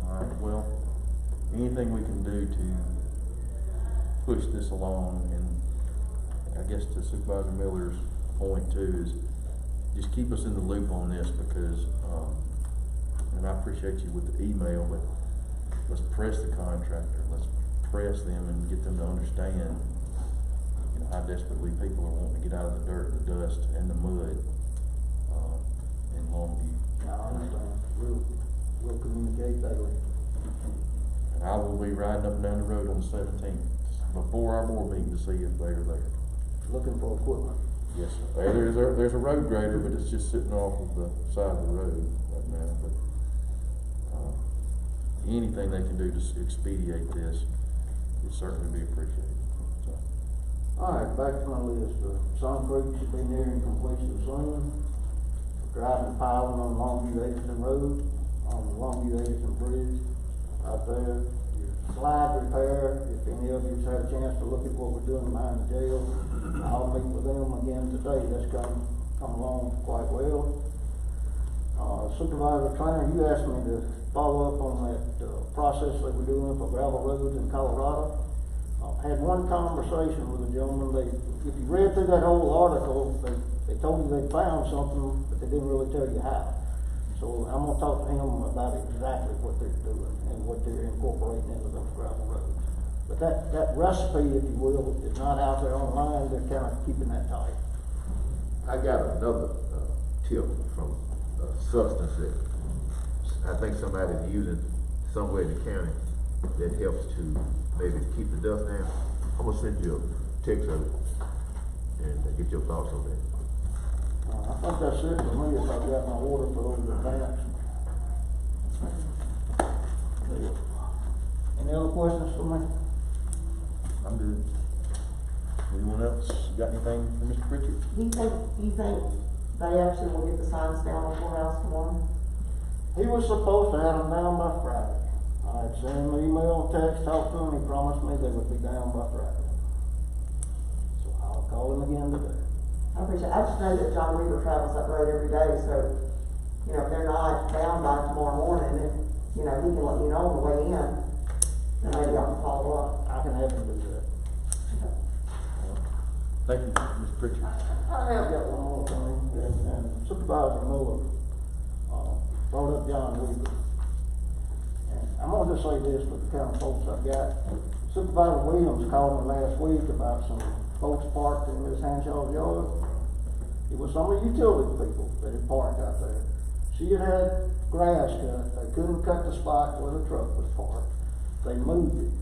Alright, well, anything we can do to push this along, and I guess to Supervisor Miller's point too, is just keep us in the loop on this, because, and I appreciate you with the email, but let's press the contractor, let's press them and get them to understand, you know, how desperately people are wanting to get out of the dirt, the dust, and the mud, in Longview.
I understand. We'll communicate daily.
And I will be riding up and down the road on the 17th, before our board meeting, to see if they're there.
Looking for equipment.
Yes, sir. There's a road grader, but it's just sitting off of the side of the road right now, but, anything they can do to expedite this would certainly be appreciated, so.
All right, back to my list. Sun Creek should be nearing completion soon. Driving piling on Longview Edgerton Road, on the Longview Edgerton Bridge, out there. Your slide repair, if any of you's had a chance to look at what we're doing behind the jail, I'll meet with them again today. That's come along quite well. Supervisor Trainer, you asked me to follow up on that process that we're doing for gravel roads in Colorado. I had one conversation with a gentleman. If you read through that whole article, they told you they found something, but they didn't really tell you how. So I'm gonna talk to him about exactly what they're doing and what they're incorporating into those gravel roads. But that recipe, if you will, is not out there online. They're kind of keeping that tight.
I got another tip from a substance that I think somebody's using somewhere in the county that helps to maybe keep the dust down. I'm gonna send you a text of it and get your thoughts on that.
I think that's it for me, if I've got my order for those events. Any other questions for me?
I'm good. Anyone else got anything for Mr. Pritchard?
Do you think they actually will get the signs down on the courthouse tomorrow?
He was supposed to have them down by Friday. I had sent him an email, text, talked to him, he promised me they would be down by Friday. So I'll call him again today.
I appreciate it. I just know that John Weaver travels that road every day, so, you know, if they're not down by tomorrow morning, if, you know, he can let you know on the way in, then maybe I can follow up.
I can help him do that.
Thank you, Mr. Pritchard.
I have got one more thing, and Supervisor Miller, brought up John Weaver. And I'm gonna just say this for the kind of folks I've got. Supervisor Williams called me last week about some folks parked in Miss Hanshaw's yard. It was some of the utility people that had parked out there. She had grass cut, they couldn't cut the spot where the truck was parked. They moved it.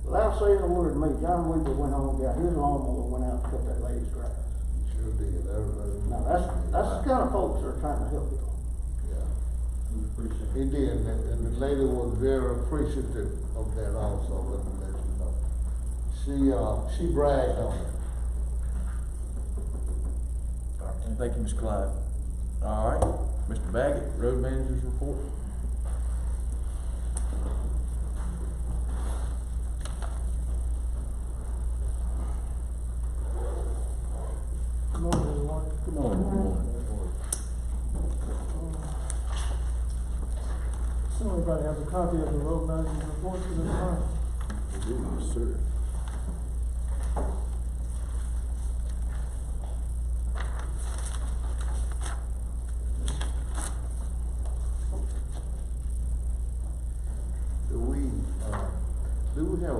Without saying a word to me, John Weaver went home, got his lawnmower, went out and cut that lady's grass.
Sure did,
Now, that's the kind of folks that are trying to help you.
He did, and the lady was very appreciative of that also, let me let you know. She bragged on it.
All right, thank you, Ms. Clyde. All right, Mr. Baggett, road manager's report.
Good morning, everyone.
Good morning. Good morning.
So everybody has a copy of the road manager's report for this time.
Yes, sir.
Do we have a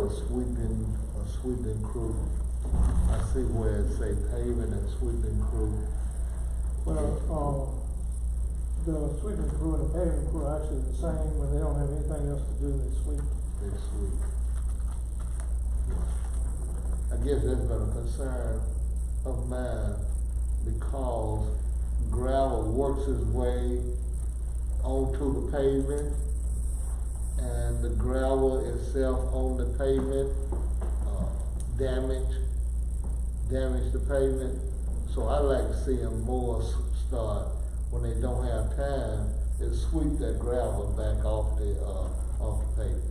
sweeping crew? I see where it say paving and sweeping crew.
Well, the sweeping crew and the paving crew are actually the same, when they don't have anything else to do, they sweep.
They sweep. I guess that's been a concern of mine because gravel works its way onto the pavement, and the gravel itself on the pavement damage the pavement. So I like to see them more start when they don't have time to sweep that gravel back off the pavement.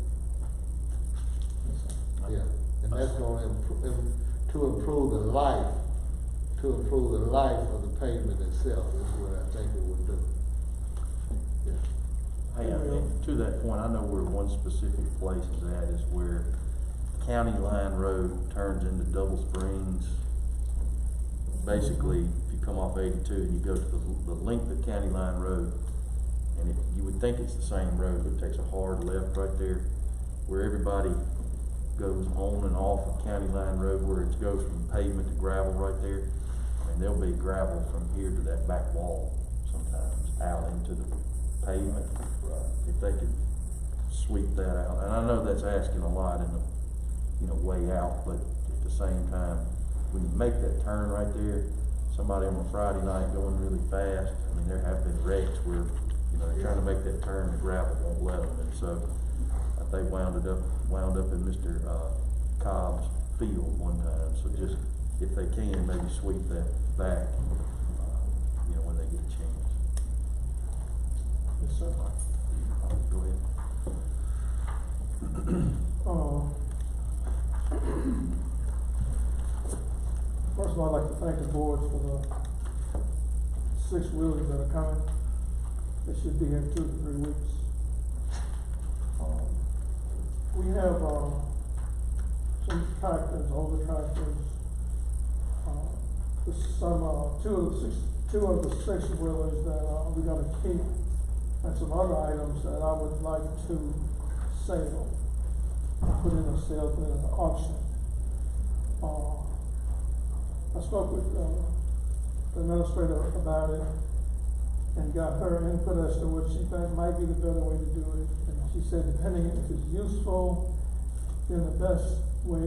Yeah, and that's gonna improve the life of the pavement itself, is what I think it would do. Yeah.
Hey, I think, to that point, I know where one specific place is at, is where County Line Road turns into Double Springs. Basically, if you come off 82 and you go to the length of County Line Road, and you would think it's the same road, but it takes a hard left right there, where everybody goes on and off of County Line Road, where it goes from pavement to gravel right there. And there'll be gravel from here to that back wall sometimes, out into the pavement. If they could sweep that out, and I know that's asking a lot in the, way out, but at the same time, when you make that turn right there, somebody on a Friday night going really fast, I mean, there have been wrecks where, they're trying to make that turn, the gravel won't let them, and so they wound up in Mr. Cobb's field one time, so just, if they can, maybe sweep that back, when they get a chance.
Yes, sir.
Go ahead.
First of all, I'd like to thank the board for the 6 wheelers that are coming. They should be here in 2 to 3 weeks. We have some tractors, older tractors. Two of the 6 wheelers that we're gonna keep, and some other items that I would like to sell, put in a sale, put in an auction. I spoke with the administrator about it,
and got her input as to what she thought might be the better way to do it. And she said, depending if it's useful, then the best way,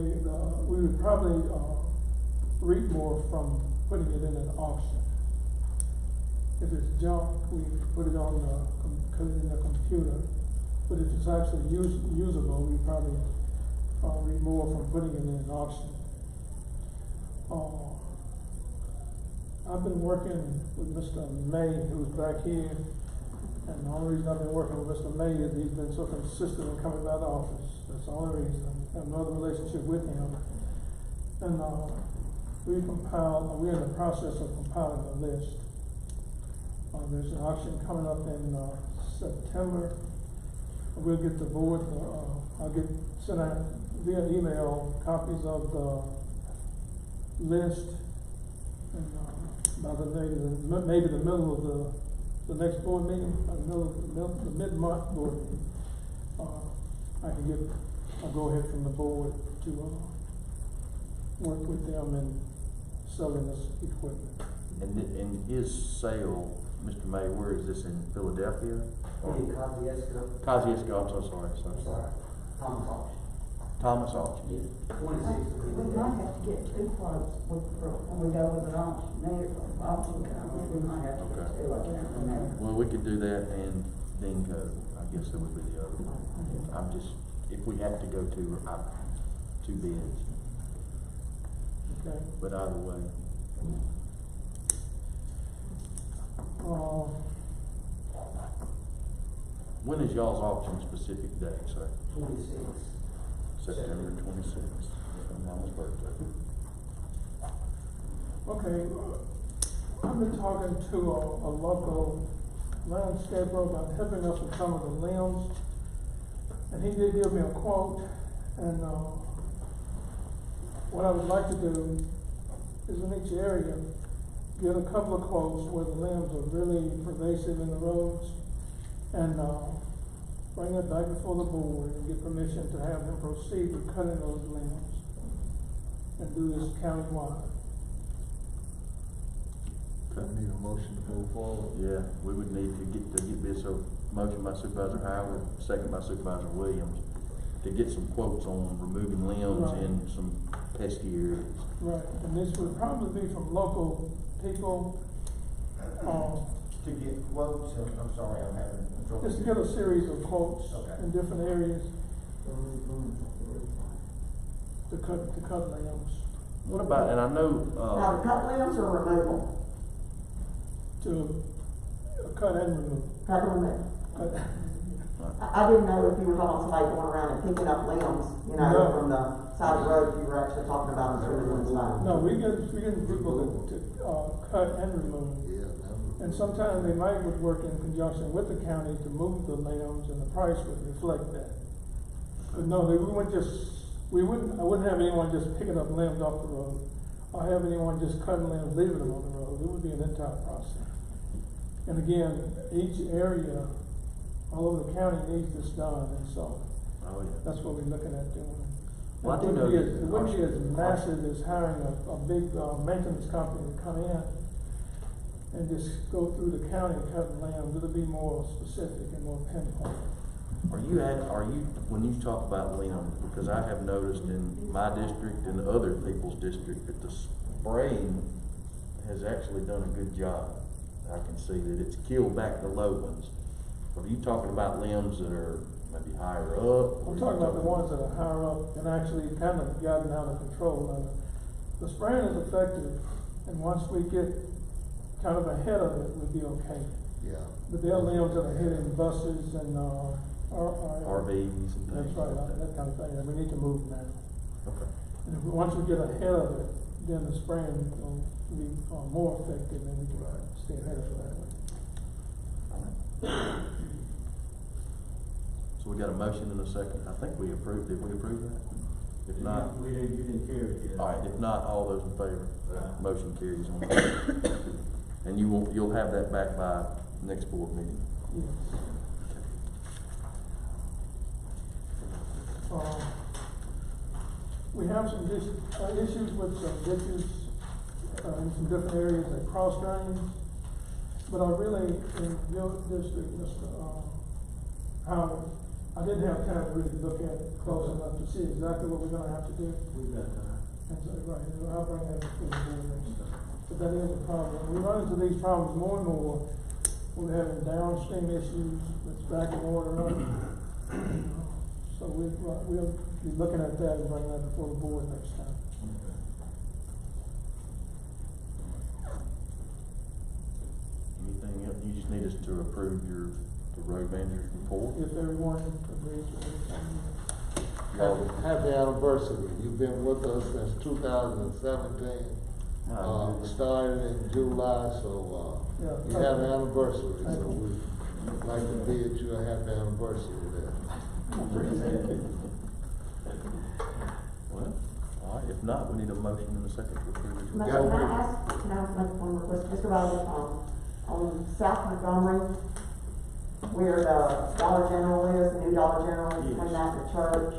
we would probably, reap more from putting it in an auction. If it's junk, we put it on in the computer. But if it's actually usable, we probably reap more from putting it in an auction. I've been working with Mr. May, who's back here, and the only reason I've been working with Mr. May is he's been so consistent in coming by the office. That's the only reason. I have no other relationship with him. And we're in the process of compiling a list. There's an auction coming up in September. We'll get the board, I'll get sent out via email copies of the list, and by maybe the middle of the next board meeting, the mid-month board meeting, I can get a go-ahead from the board to work with them in selling this equipment.
And his sale, Mr. May, where is this, in Philadelphia?
Kosciuszko.
Kosciuszko, I'm so sorry,
Thomas auction.
Thomas auction.
Yeah.
We might have to get two quotes when we go with an auctioneer, we might have to get two, I can't remember.
Well, we could do that and then go, I guess that would be the other one. I'm just, if we have to go two bids,
Okay.
but either way. When is y'all's auction specific date, sir?
26.
September 26th, Mama's birthday.
Okay, I've been talking to a local landscaper about helping us with some of the limbs, and he did give me a quote, and what I would like to do is in each area, get a couple of quotes where the limbs are really pervasive in the roads, and bring it back before the board and get permission to have him proceed with cutting those limbs and do this countywide.
Need a motion to move forward.
Yeah, we would need to get this, a motion by Supervisor Howard, second by Supervisor Williams, to get some quotes on removing limbs
Right.
in some pesky areas.
Right, and this would probably be from local people,
To get quotes, I'm sorry, I'm having trouble.
just to get a series of quotes
Okay.
in different areas to cut limbs,
What about, and I know,
Now, cut limbs or removal?
to cut and remove.
Cut and remove.
Cut-
I didn't know if you were talking about somebody going around and picking up limbs, you know,
No.
from the side of the road, if you were actually talking about them trimming them side.
No, we get people to cut and remove.
Yeah,
And sometimes they might would work in conjunction with the county to move the limbs, and the price would reflect that. But no, I wouldn't have anyone just picking up limbs off the road, or have anyone just cutting limbs, leaving them on the road. It would be an entire process. And again, each area, all over the county needs this done, and so
oh yeah.
that's what we're looking at doing.
Well, I do
It
know
wouldn't be
that-
it wouldn't be as massive as hiring a big, maintenance company to come in and just go through the county cutting limbs. It'll be more specific and more pinpoint.
Are you, when you talk about limbs, because I have noticed in my district and other people's district that the spraying has actually done a good job. I can see that it's killed back the low ones. Are you talking about limbs that are maybe higher up?
I'm talking about the ones that are higher up and actually kind of gotten out of control. Now, the spraying is effective, and once we get kind of ahead of it, we'll be okay.
yeah.
But there are limbs that are hitting buses and,
RVs and
that's
things
right,
like
that kind of thing, and we need to move now.
Okay.
And if once we get ahead of it, then the spraying will be more effective, and we can stay ahead of it that way.
So we got a motion and a second. I think we approved, did we approve that? If not,
You didn't carry it yet.
all right, if not, all those in favor, motion carries on. And you'll have that back by next board meeting.
Yes. We have some issues with some ditches, in some different areas that cross drains.
But I really, in your district, Mr. Howard, I didn't have time to really look at it close enough to see exactly what we're gonna have to do.
We've got time.
And so, right, and I'll bring that before the board next time. But that is a problem. We run into these problems more and more. We're having downstream issues with backing water up. So we'll be looking at that and bring that before the board next time.
Anything else? You just need us to approve the road manager's report?
If everyone agrees with it.
Happy anniversary. You've been with us since 2017. Started in July, so, you have an anniversary, so we'd like to bid you a happy anniversary there.
Well, all right, if not, we need a motion in a second to approve this
Can I
report.
make one request, Mr. Riley, on South Montgomery, where the Dollar General is, the new Dollar General, between that and the church,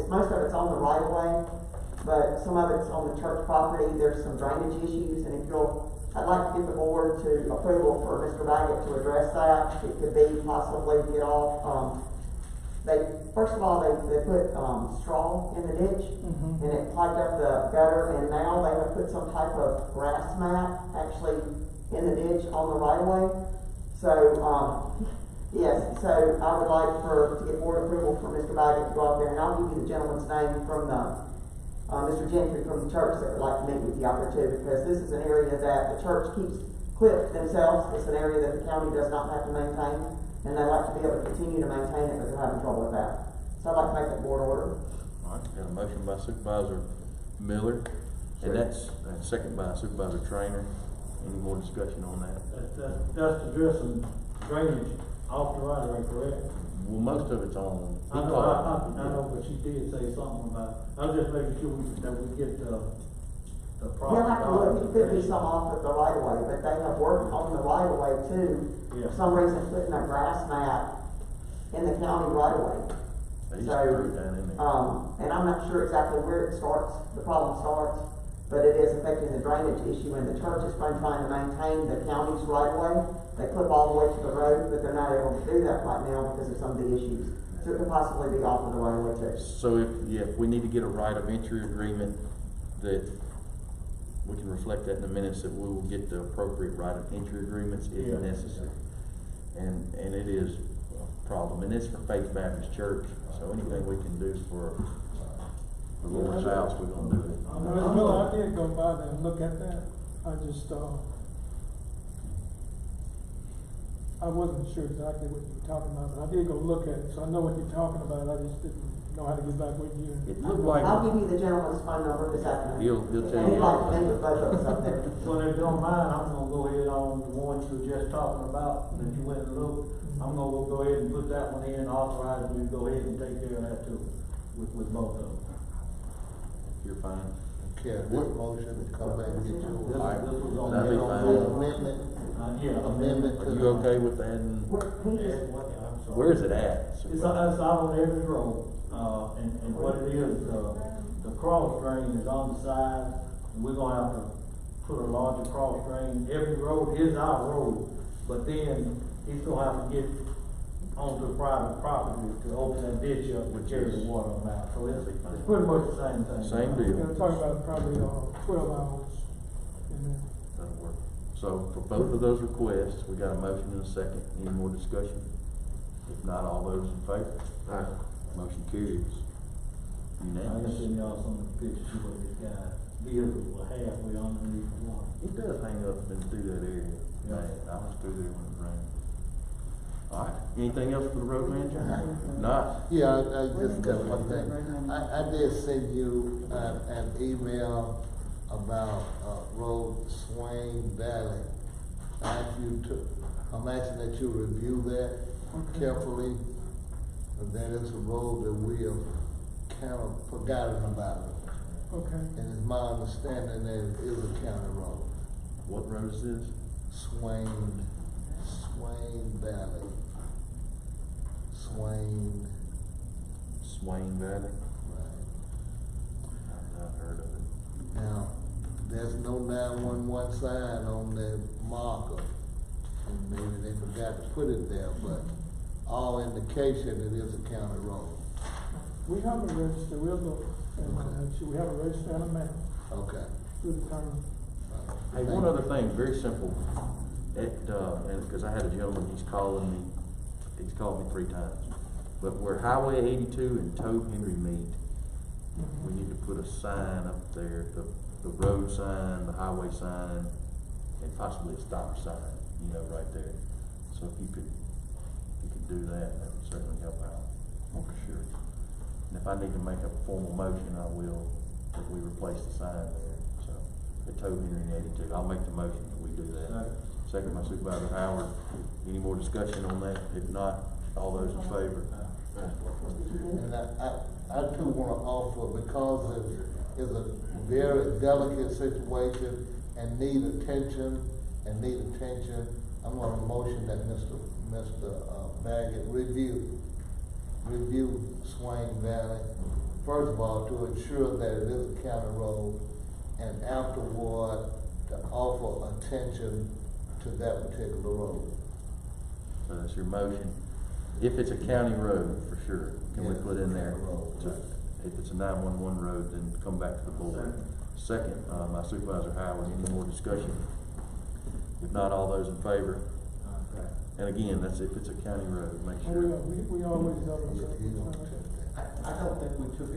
most of it's on the right of way, but some of it's on the church property. There's some drainage issues, and I'd like to get the board to approval for Mr. Baggett to address that. It could be possibly get off, first of all, they put, straw in the ditch, and it clogged up the gutter, and now they have put some type of grass mat actually in the ditch on the right of way. So, yes, so I would like to get board approval for Mr. Baggett to go up there, and I'll give you the gentleman's name from Mr. Gentry from the church that would like to meet with you out there too, because this is an area that the church keeps clipped themselves. It's an area that the county does not have to maintain, and they like to be able to continue to maintain it, but they're having trouble with that. So I'd like to make that board order.
All right, got a motion by Supervisor Miller, and that's second by Supervisor Trainer. Any more discussion on that?
That's addressing drainage off the right of way, correct?
Well, most of it's on.
I know, but she did say something about, I was just making sure that we get the proper.
You'll have to look, it could be some off of the right of way, but they have worked on the right of way too.
Yeah.
For some reason, putting a grass mat in the county right of way.
They used to screw down in there.
And I'm not sure exactly where the problem starts, but it is affecting the drainage issue, and the church is trying to maintain the county's right of way. They clip all the way to the road, but they're not able to do that right now because of some of the issues. So it could possibly be off of the right of way too.
So if we need to get a right of entry agreement, that we can reflect that in the minutes, that we will get the appropriate right of entry agreements if necessary. And it is a problem, and it's for Faith Baptist Church, so anything we can do for the Lord's house, we're gonna do it.
I did go by there and look at that. I wasn't sure exactly what you were talking about, but I did go look at it, so I know what you're talking about. I just didn't know how to get back with you.
It looked like.
I'll give you the gentleman's phone number this afternoon.
He'll tell
And
you.
he'd like to meet with both of us up there.
So if you don't mind, I'm gonna go ahead on the ones you were just talking about, that you went and looked. I'm gonna go ahead and put that one in, authorize you to go ahead and take care of that too, with both of them.
You're fine.
Okay, this motion to come back and get you.
This was on
That'd be
the
fine.
Amendment.
amendment.
To
Are you okay with adding?
I'm sorry.
Where is it at?
It's out on every road, and what it is, the cross drain is on the side, and we're gonna have to put a larger cross drain. Every road is our road, but then he's gonna have to get onto private property to open that ditch up and carry the water on out. So it's pretty much the same thing.
Same deal.
We're talking about probably 12 hours in there.
That'll work. So for both of those requests, we got a motion and a second. Any more discussion? If not, all those in favor?
Aye.
Motion carries.
I can
Unanimous.
send y'all some of the pictures of what this guy vehicle halfway underneath the water.
It does hang up and through that area.
Yeah.
Man, I was through there when it rained. All right, anything else for the road manager? Not?
Yeah, I just got one thing. I did send you an email about road Swain Valley. I'm asking that you review that carefully. And that is a road that we have kind of forgotten about.
Okay.
And it's my understanding that it is a county road.
What road is this?
Swain Valley. Swain.
Swain Valley?
Right.
I've not heard of it.
Now, there's no 911 sign on the marker. And maybe they forgot to put it there, but all indication it is a county road.
We have a register, we'll look, and make sure we have a register and a map
Okay.
to determine.
Hey, one other thing, very simple, and, cause I had a gentleman, he's called me 3 times. But where Highway 82 and Tobe Henry meet, we need to put a sign up there, the road sign, the highway sign, and possibly a stop sign, you know, right there. So if you could do that, that would certainly help out, for sure. And if I need to make a formal motion, I will, if we replace the sign there, so, at Tobe Henry and 82, I'll make the motion that we do that. Second by Supervisor Howard. Any more discussion on that? If not, all those in favor?
And I too wanna offer, because it is a very delicate situation and need attention, I'm gonna motion that Mr. Baggett review Swain Valley. First of all, to ensure that it is a county road, and afterward, to offer attention to that particular road.
So that's your motion. If it's a county road, for sure, can we
Yeah,
put in there?
county road,
to-
right.
If it's a 911 road, then come back to the board. Second, by Supervisor Howard. Any more discussion? If not, all those in favor? And again, that's if it's a county road, make
We
sure.
always double
You
check.
don't check that.
I don't think we took a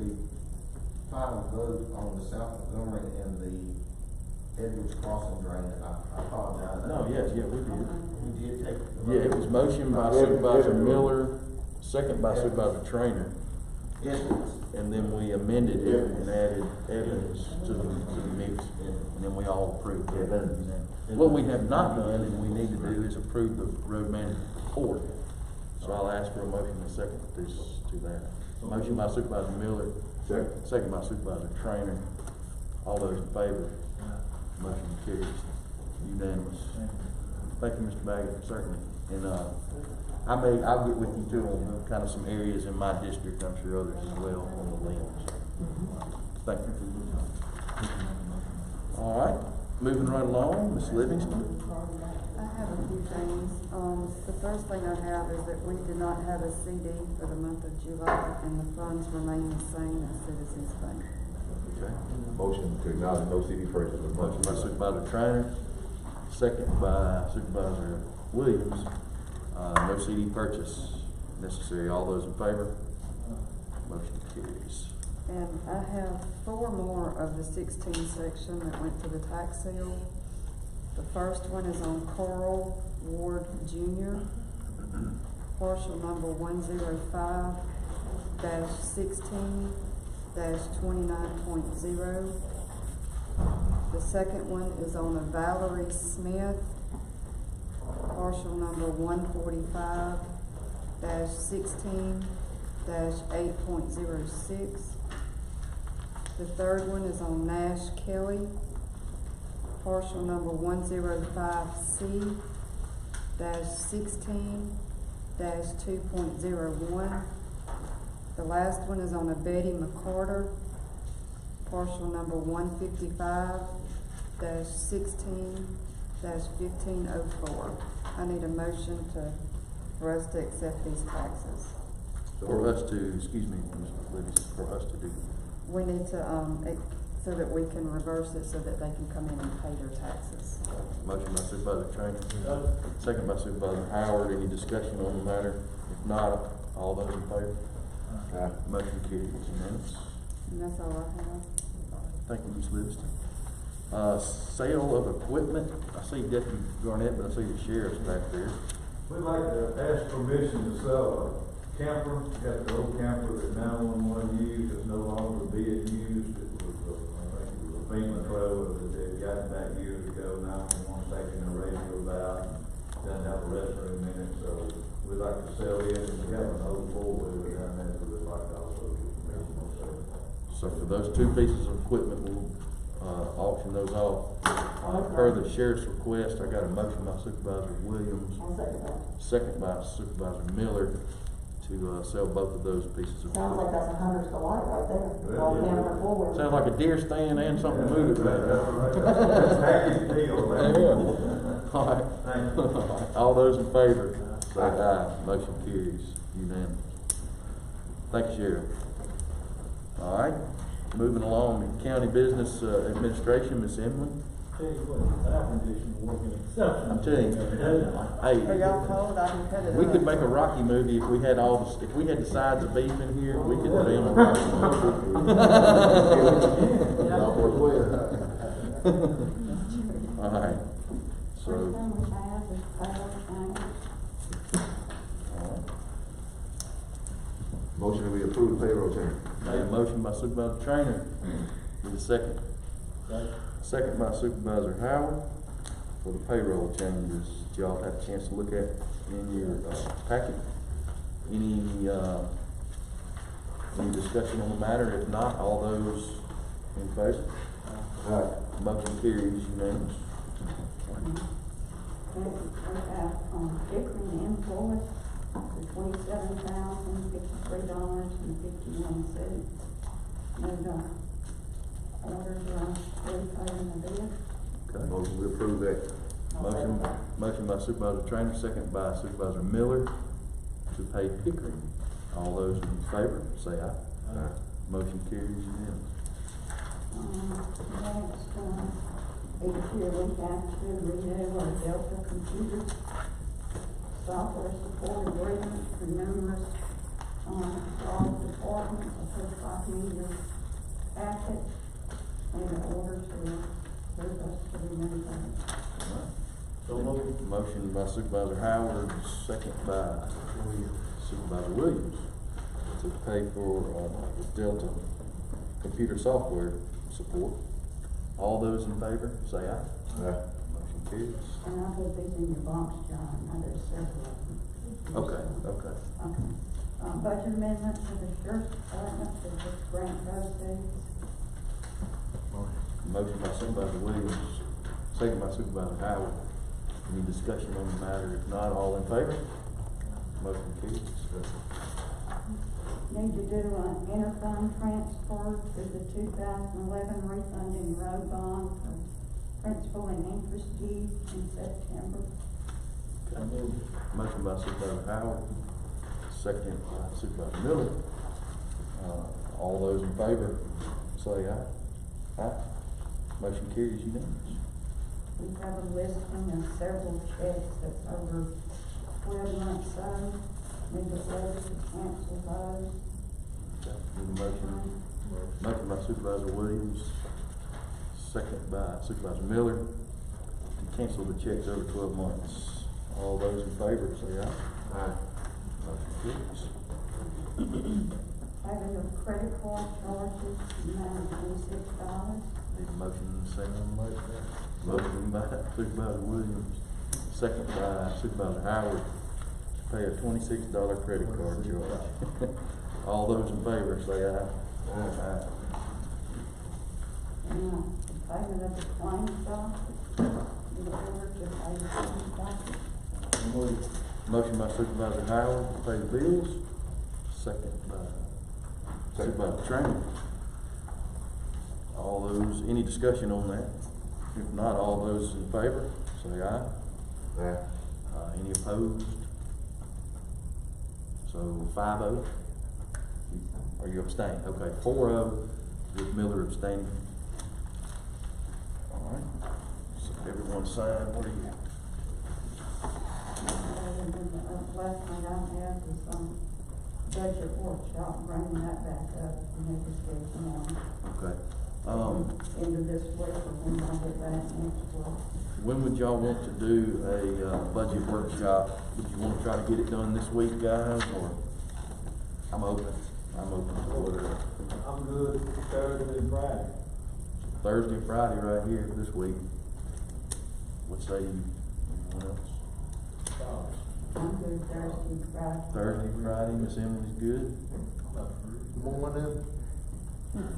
final vote on the South Montgomery and the Edwards Crossing drain, and I apologize.
No, yes, yeah, we did.
We did take.
Yeah, it was motion by Supervisor Miller, second by Supervisor Trainer.
Edwards.
And then we amended it and added evidence to the mix, and then we all approved it. What we have not done, and we need to do, is approve the road manager's report. So I'll ask for a motion in a second to that. Motion by Supervisor Miller, second by Supervisor Trainer. All those in favor? Motion carries unanimous. Thank you, Mr. Baggett, certainly. And, I'll get with you too on kind of some areas in my district, I'm sure others as well, on the limbs. Thank you for your time. All right, moving right along, Ms. Livingston.
I have a few things. The first thing I have is that we did not have a CD for the month of July, and the funds remain the same as Citizens Bank.
Okay.
Motion to acknowledge no CD purchase for the month
Motion by
of July.
Supervisor Trainer, second by Supervisor Williams. No CD purchase necessary. All those in favor? Motion carries.
And I have 4 more of the 16 section that went to the tax sale. The first one is on Coral Ward Jr., parcel number 105-16-29.0. The second one is on a Valerie Smith, parcel number 145-16-8.06. The third one is on Nash Kelly, parcel number 105C-16-2.01. The last one is on a Betty McCarter, parcel number 155-16-1504. I need a motion for us to accept these taxes.
For us to, excuse me, Ms. Livingston, for us to do.
We need to, so that we can reverse it so that they can come in and pay their taxes.
Motion by Supervisor Trainer, second by Supervisor Howard. Any discussion on the matter? If not, all those in favor? Motion carries unanimous.
And that's all I have.
Thank you, Ms. Livingston. Sale of equipment. I see Deputy Garnett, but I see the sheriff's back there.
We'd like to ask permission to sell a camper. We got the old camper that 911 used, it's no longer being used. It was, I think it was a FEMA trailer that they got back years ago. 911 taking the radios out, doesn't have a restroom in it, so we'd like to sell it. And we have an old four-wheeler down there, so we'd like to also get permission to sell it.
So for those 2 pieces of equipment, we'll auction those off. Per the sheriff's request, I got a motion by Supervisor Williams,
I'll second that.
second by Supervisor Miller, to to, sell both of those pieces of
Sounds like
property.
that's a hunter's delight right there, all down the forward.
Sounds like a deer stand and something to move it back. Yeah. All right. All those in favor, say aye. Motion carries unanimous. Thank you, Sheriff. All right, moving along to county business, administration, Miss Emily.
Tell you what, this air conditioner working exceptionally.
I'm telling you,
Are
hey,
y'all cold? I can cut it
we
up.
could make a Rocky movie if we had if we had the sides of beef in here, we could film a Rocky movie. All right,
First
so,
thing we have is payroll change.
all right.
Motion that we approve payroll change.
Made a motion by Supervisor Trainer. Need a second. Second by Supervisor Howard for the payroll changes. Did y'all have a chance to look at in your packet? Any discussion on the matter? If not, all those in favor? Motion carries unanimous.
We have, Pickering invoice for $27,053.51. No, orders are repaying the bill.
Okay.
Motion we approve that.
Motion by Supervisor Trainer, second by Supervisor Miller to pay Pickering. All those in favor, say aye.
Aye.
Motion carries unanimous.
Next, each year we have to renew our Delta computer software support agreement for numerous, all departments. I put a copy in your packet in order to approve us to renew that.
So moved.
Motion by Supervisor Howard, second by Supervisor Williams to pay for, Delta computer software support. All those in favor, say aye.
Aye.
Motion carries.
And I put these in your box, John, now there's several of them.
Okay.
Okay. Budget amendment for the sheriff's department for the grant proceeds.
Motion by Supervisor Williams, second by Supervisor Howard. Any discussion on the matter? If not, all in favor? Motion carries.
Need to do an interfund transfer to the 2011 refunding road bond for principal and interest due in September.
So moved.
Motion by Supervisor Howard, second by Supervisor Miller. All those in favor, say aye. Aye. Motion carries unanimous.
We have a listing of several checks that's over 12 months old. Need a letter to cancel those.
Need a motion? Motion by Supervisor Williams, second by Supervisor Miller to cancel the checks over 12 months. All those in favor, say aye.
Aye.
Motion carries.
Having a credit card charges, amount of $26.
Need a motion and a second on the motion. Motion by Supervisor Williams, second by Supervisor Howard to pay a $26 credit card charge. All those in favor, say aye. Aye.
And, payment of the claims docket, in order to pay the claims docket.
So moved.
Motion by Supervisor Howard to pay the bills, second by Supervisor Trainer. All those, any discussion on that? If not, all those in favor, say aye.
Aye.
Any opposed? So 5-0? Are you abstaining? Okay, 4-0 with Miller abstaining. All right, so everyone sign, what are you?
And then the last thing I have is, budget workshop, bringing that back up, and it was scheduled on.
Okay.
End of this week, or when I get back next week.
When would y'all want to do a, budget workshop? Would you want to try to get it done this week, guys, or? I'm open to whatever.
I'm good Thursday and Friday.
Thursday, Friday, right here this week. What say you? Anyone else?
I'm good Thursday, Friday.
Thursday, Friday, Miss Emily's good.
Morning.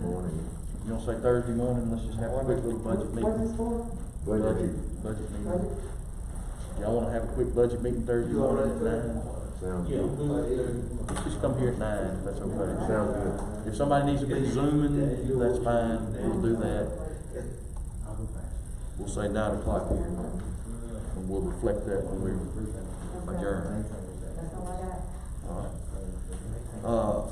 Morning.
You don't say Thursday morning, let's just have a quick little budget
What's
meeting.
this for?
Budget.
Budget meeting. Y'all wanna have a quick budget meeting Thursday morning at 9?
Sounds
Yeah,
good.
good.
Just come here at 9, if that's okay.
Sounds good.
If somebody needs to be zooming, that's fine, we'll do that. We'll say 9 o'clock here, and we'll reflect that when we adjourn.
That's all I got.
All right.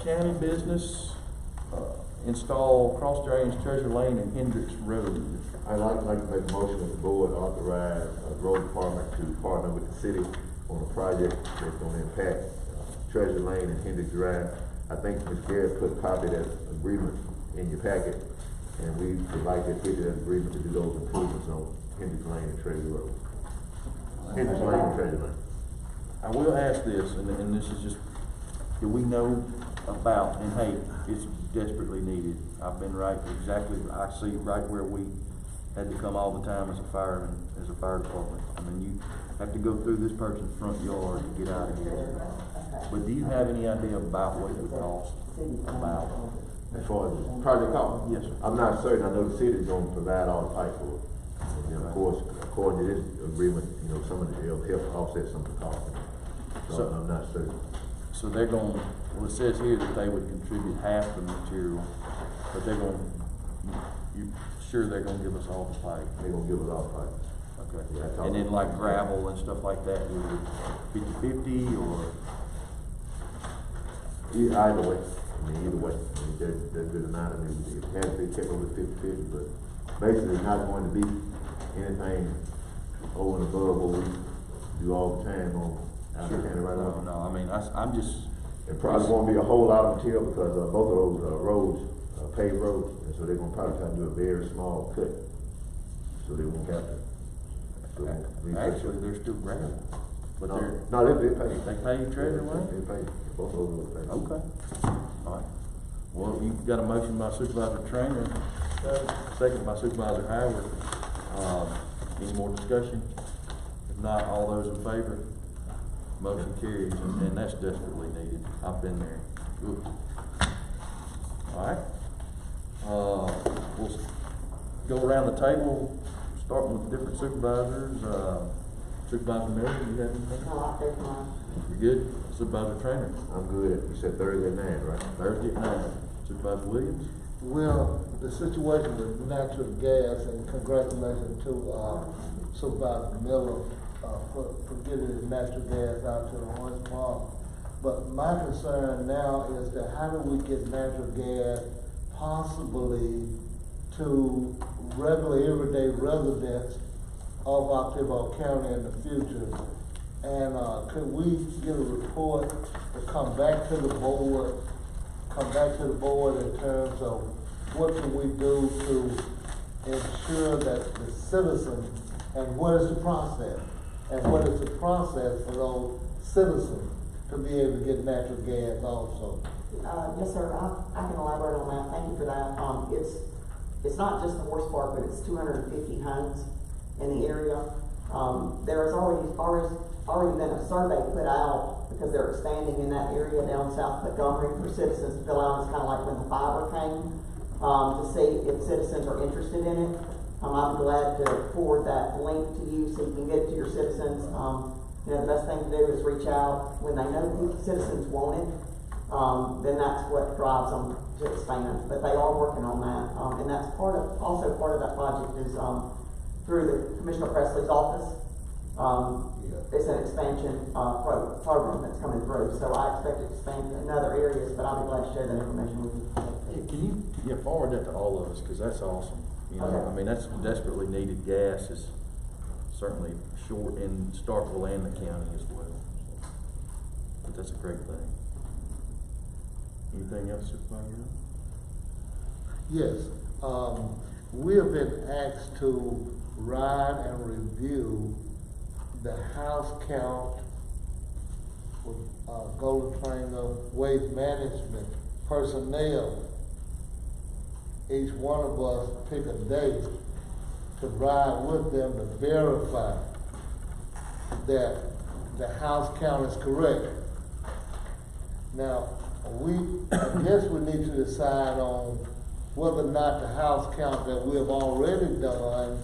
County business, install cross drains Treasure Lane and Hendricks Road.
I'd like to make a motion that the board authorize the road department to partner with the city on a project that's gonna impact Treasure Lane and Hendricks Drive. I think Ms. Garrett put a copy of that agreement in your packet, and we would like to get that agreement to do those improvements on Hendricks Lane and Treasure Road. Hendricks Lane and Treasure Lane.
I will ask this, and this is just, do we know about, and hey, it's desperately needed. I've been right exactly, I see right where we had to come all the time as a fireman, as a fire department. I mean, you have to go through this person's front yard to get out of here. But do you have any idea about what it would cost? About?
As far as the project cost?
Yes, sir.
I'm not certain. I know the city's gonna provide all the pipe for it. And then, of course, according to this agreement, you know, some of it will help offset some of the cost. So I'm not certain.
So they're going, well, it says here that they would contribute half the material, but they're going, you sure they're gonna give us all the pipe?
They're gonna give us all the pipe.
Okay.
Yeah,
And then like gravel and stuff like that, we would 50/50 or?
Either way, I mean, either way, I mean, that's good amount. I mean, it has to be kept over 50/50, but basically it's not going to be anything over and above what we do all the time on out of county right now.
No, I mean, I'm just.
It probably won't be a whole lot of material because both of those roads are paved roads, and so they're gonna probably try to do a very small cut, so they won't have to. So it won't be-
Actually, they're still gravel, but they're.
No, they pay.
They pay Treasure Lane?
They pay, both of those are paid.
Okay, all right. Well, you've got a motion by Supervisor Trainer, second by Supervisor Howard. Any more discussion? If not, all those in favor? Motion carries, and that's desperately needed. I've been there. Ooh. All right. We'll go around the table, starting with different supervisors. Supervisor Miller, do you have anything?
No, I'll take mine.
You good? Supervisor Trainer?
I'm good. You said Thursday at 9, right?
Thursday at 9. Supervisor Williams?
Well, the situation with natural gas, and congratulations to Supervisor Miller for getting the natural gas out to the Horse Farm. But my concern now is that how do we get natural gas possibly to regular everyday residents of Octavia County in the future? And could we get a report to come back to the board in terms of what can we do to ensure that the citizens, and what is the process? And what is the process for those citizens to be able to get natural gas also?
Yes, sir, I can elaborate on that, thank you for that. It's not just the horse park, but it's 250 homes in the area. There has already been a survey put out, because they're expanding in that area down South Montgomery, for citizens to fill out. It's kind of like when the fiber came, to see if citizens are interested in it. I'm glad to forward that link to you so you can get it to your citizens. You know, the best thing to do is reach out when they know the citizens want it. Then that's what drives them to expand. But they are working on that, and that's also part of that project is through the Commissioner Presley's office. It's an expansion program that's coming through, so I expect it to expand in other areas. But I'll be glad to share that information with you.
Can you forward that to all of us, because that's awesome. You know,
Okay.
I mean, that's desperately needed. Gas is certainly short in Starkville and the county as well. But that's a great thing. Anything else, Supervisor?
Yes, we have been asked to ride and review the house count with Golden Triangle Waste Management personnel. Each one of us pick a day to ride with them to verify that the house count is correct. Now, I guess we need to decide on whether or not the house count that we have already done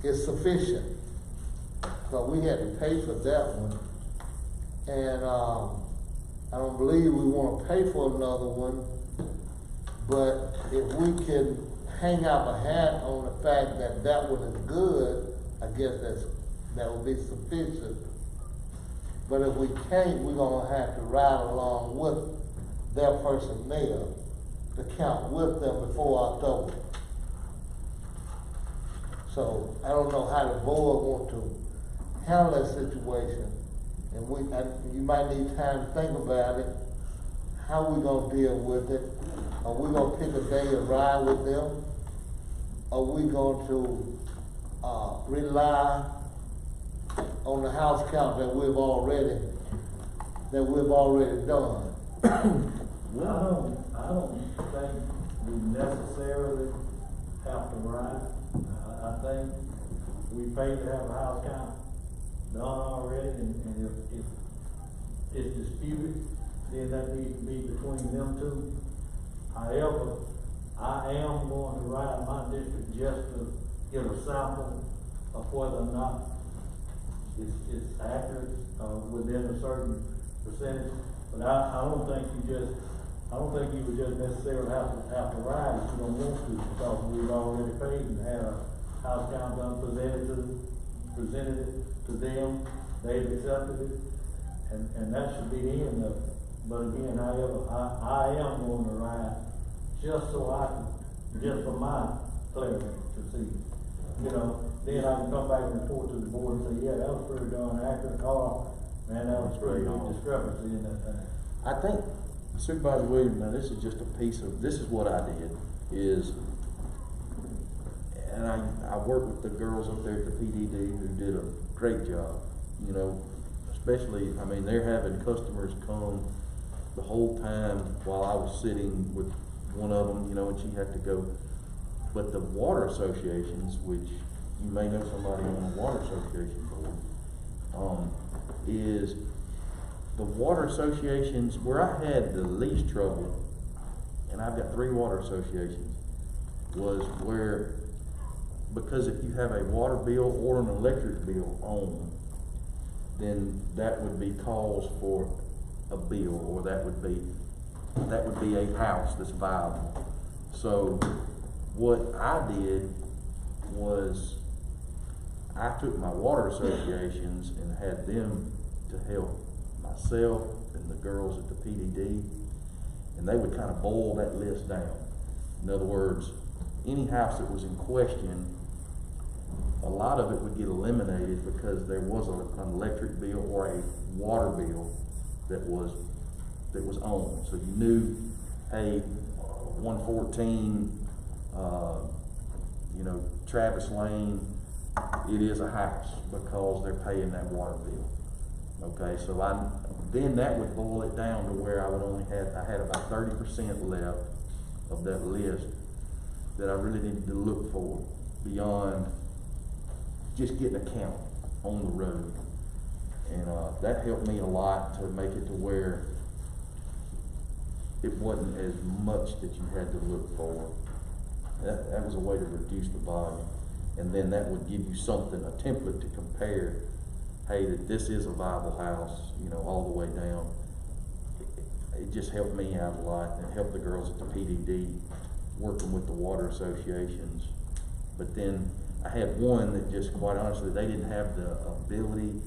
is sufficient. So we had to pay for that one. And, I don't believe we wanna pay for another one, but if we can hang out a hat on the fact that that one is good, I guess that will be sufficient. But if we can't, we're gonna have to ride along with their personnel to count with them before October. So I don't know how the board want to handle that situation. And you might need time to think about it, how we gonna deal with it. Are we gonna pick a day to ride with them? Are we going to, rely on the house count that we've already done?
I don't think we necessarily have to ride. I think we paid to have a house count done already, and if it's disputed, then that needs to be between them two. However, I am going to ride my district just to get a sample of whether or not it's accurate, within a certain percentage. But I don't think you would just necessarily have to ride if you don't want to, because we've already paid and had a house count done, presented it to them, they've accepted it, and that should be the end of it. But again, however, I am going to ride just so I can, just for my clarity to see, you know, then I can come back and report to the board and say, yeah, that was pretty darn accurate, or, man, that was pretty big discrepancy in that thing.
I think Supervisor Williams, now this is just a piece of, this is what I did, is, and I worked with the girls up there at the PDD who did a great job, you know, especially, I mean, they're having customers come the whole time while I was sitting with one of them, you know, and she had to go. But the water associations, which you may know somebody on the water association board, is the water associations where I had the least trouble, and I've got 3 water associations, was where, because if you have a water bill or an electric bill on, then that would be cause for a bill, or that would be a house that's viable. So what I did was I took my water associations and had them to help myself and the girls at the PDD, and they would kind of boil that list down. In other words, any house that was in question, a lot of it would get eliminated because there was an electric bill or a water bill that was on. So you knew, hey, 114, you know, Travis Lane, it is a house because they're paying that water bill. Okay, so then that would boil it down to where I had about 30% left of that list that I really needed to look for beyond just getting a count on the road. And that helped me a lot to make it to where it wasn't as much that you had to look for. That was a way to reduce the volume. And then that would give you something, a template to compare. Hey, that this is a viable house, you know, all the way down. It just helped me out a lot, and it helped the girls at the PDD working with the water associations. But then I had one that just, quite honestly, they didn't have the ability,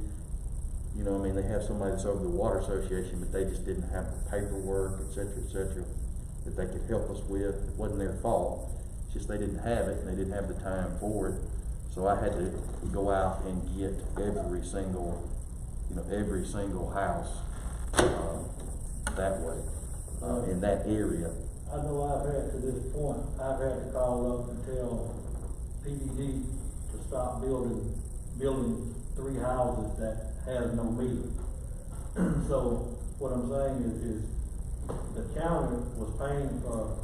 you know, I mean, they have somebody that's over the water association, but they just didn't have the paperwork, et cetera, that they could help us with. It wasn't their fault. It's just they didn't have it, and they didn't have the time for it. So I had to go out and get every single house that way, in that area.
I know I've had to this point, I've had to call up and tell PDD to stop building 3 houses that has no meter. So what I'm saying is the county was paying for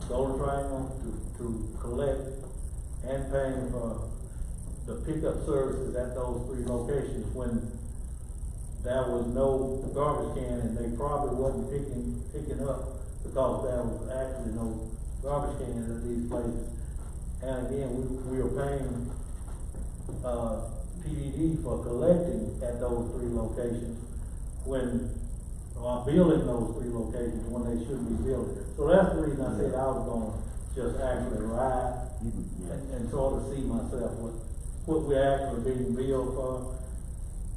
Golden Triangle to collect and paying for the pickup services at those 3 locations when there was no garbage can, and they probably wasn't picking up because there was actually no garbage cans at these places. And again, we are paying collecting at those 3 locations when, or building those 3 locations when they shouldn't be building. So that's the reason I said I was gonna just actually ride and sort of see myself what we're actually being billed for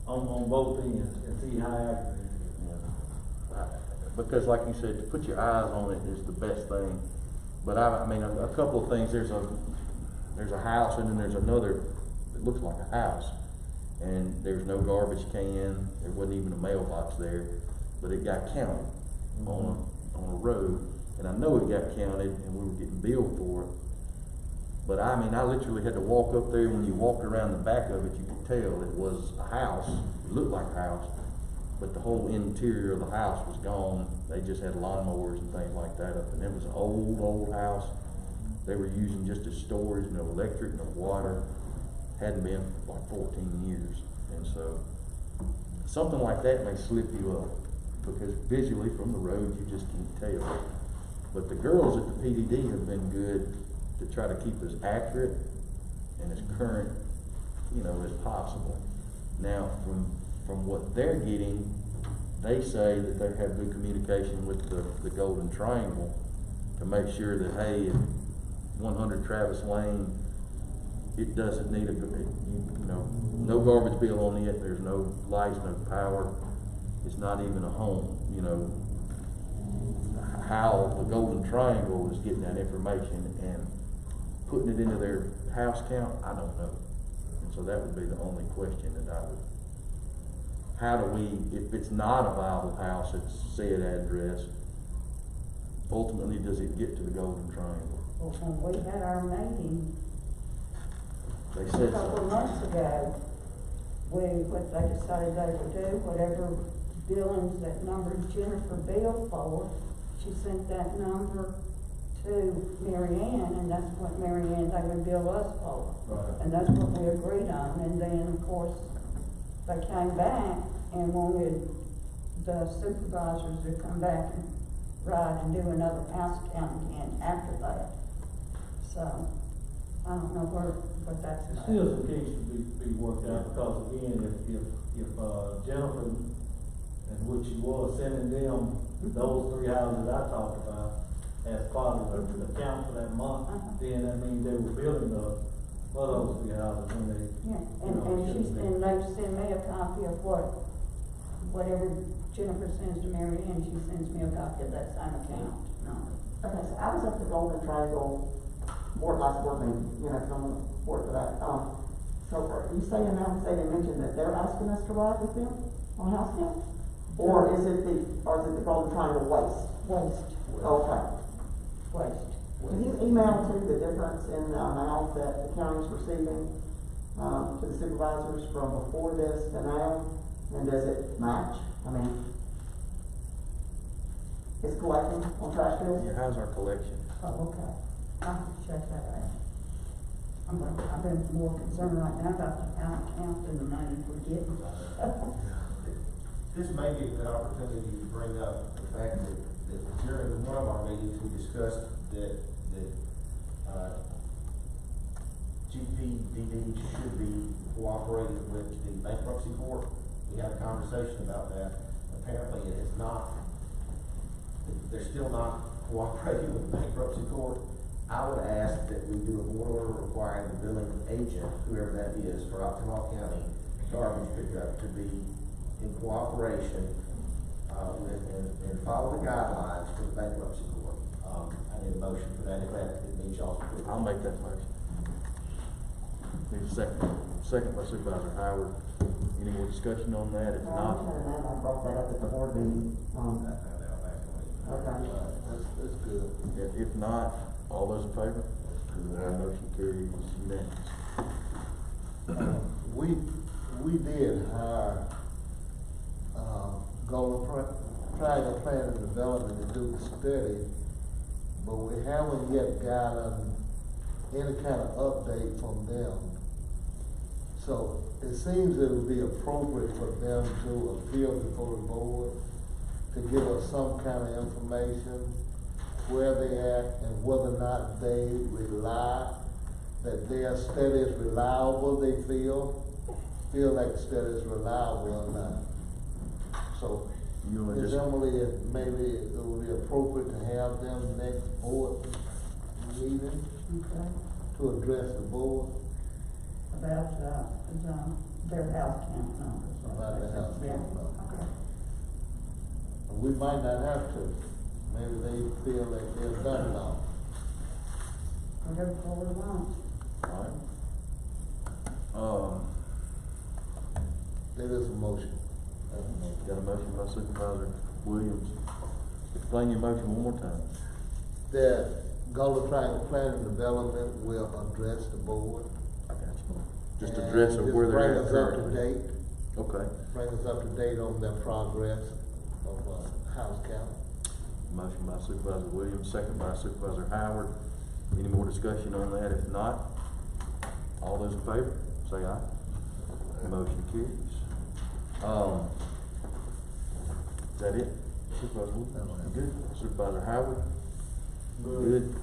on both ends and see how accurate it is.
Because like you said, to put your eyes on it is the best thing. But I mean, a couple of things, there's a house and then there's another that looks like a house. And there's no garbage can, there wasn't even a mailbox there, but it got counted on a road. And I know it got counted and we were getting billed for it. But I mean, I literally had to walk up there. When you walked around the back of it, you could tell it was a house. It looked like a house, but the whole interior of the house was gone. They just had lawnmowers and things like that up, and it was an old house. They were using just as storage, no electric, no water. Hadn't been for like 14 years. And so something like that may slip you up because visually from the road you just can't tell. But the girls at the PDD have been good to try to keep as accurate and as current, as possible. Now, from what they're getting, they say that they have good communication with the Golden Triangle to make sure that, hey, if 100 Travis Lane, it doesn't need no garbage bill on it, there's no lights, no power, it's not even a home, how the Golden Triangle is getting that information and putting it into their house count, I don't know. And so that would be the only question that I would, how do we, if it's not a viable house at said address, ultimately does it get to the Golden Triangle?
Well, when we had our meeting
They
a
said
couple of
so.
months ago, what they decided they would do, whatever billings that number Jennifer billed for, she sent that number to Mary Ann, and that's what Mary Ann, they would bill us for.
Right.
And that's what we agreed on, and then, of course, they came back and wanted the supervisors to come back and ride and do another house count again after that. So, I don't know what that's
There's
about.
still some things to be worked out, because again, if Jennifer, and what she was sending them, those 3 houses I talked about, as part of the count for that month, then that means they were billing us for those 3 houses when they.
Yeah, and they send me a copy of whatever Jennifer sends to Mary Ann, she sends me a copy of that same account number.
Okay, so I was at the Golden Triangle board last board meeting, from the board for that. So are you saying now, they mentioned that they're asking us to ride with them on house count? Or is it the Golden Triangle waste?
Waste,
Okay.
waste.
Can you email to the difference in the amount that the county's receiving, to the supervisors from before this to now? And does it match? I mean, is collecting on trash bills?
Yeah, how's our collection?
Oh, okay. I'll have to check that out. I've been more concerned right now about the count than the money we're getting.
This may be a good opportunity to bring up the fact that during one of our meetings, we discussed that GPDD should be cooperating with the bankruptcy court. We had a conversation about that. Apparently it is not, they're still not cooperating with the bankruptcy court. I would ask that we do a board order requiring the billing agent, whoever that is, for Octomah County garbage pickup to be in cooperation, and follow the guidelines for the bankruptcy court. I need a motion for that, if it needs y'all's approval.
I'll make that motion. Need a second by Supervisor Howard. Any more discussion on that? If not,
I brought that up at the board meeting. Okay.
That's good.
if not, all those in favor? Motion carries unanimous.
We did hire, Golden Triangle Plan and Development to do the study, but we haven't yet gotten any kind of update from them. So it seems it would be appropriate for them to appeal before the board to give us some kind of information where they at and whether or not they rely, that their study is reliable, they feel. feel like the study is reliable or not. So,
You wanna
Ms.
just,
Emily, maybe it would be appropriate to have them next board meeting
Okay,
to address the board
about, their house count numbers.
about the house
Yeah,
count number.
okay.
We might not have to. Maybe they feel like they've done it all.
Whatever we want.
alright.
There is a motion.
Got a motion by Supervisor Williams. Explain your motion one more time.
That Gullah Triangle Planning and Development will address the board.
I got you. Just
and
address of where they're at
just bring us up to
currently.
date.
Okay.
Bring us up to date on their progress of, house count.
Motion by Supervisor Williams, second by Supervisor Howard. Any more discussion on that? If not, all those in favor, say aye. Motion carries. Is that it? Supervisor Williams? Good. Supervisor Howard? Good.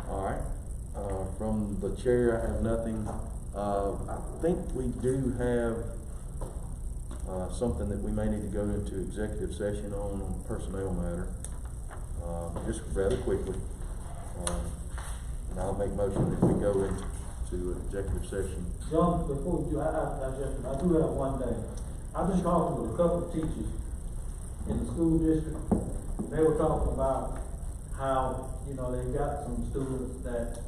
All right. From the chair, I have nothing. I think we do have something that we may need to go into executive session on personnel matter, just rather quickly. And I'll make motion that we go into executive session.
John, before you, I do have one thing. I've been talking with a couple of teachers in the school district. They were talking about how, they've got some students that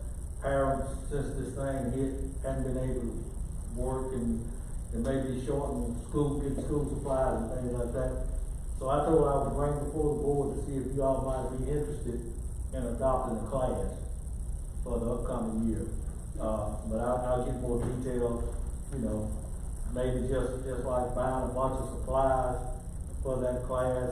parents, since this thing hit, hadn't been able to work and maybe shorten school, getting school supplies and things like that. So I told I would bring before the board to see if you all might be interested in adopting a class for the upcoming year. But I'll get more details, maybe just like buying a bunch of supplies for that class,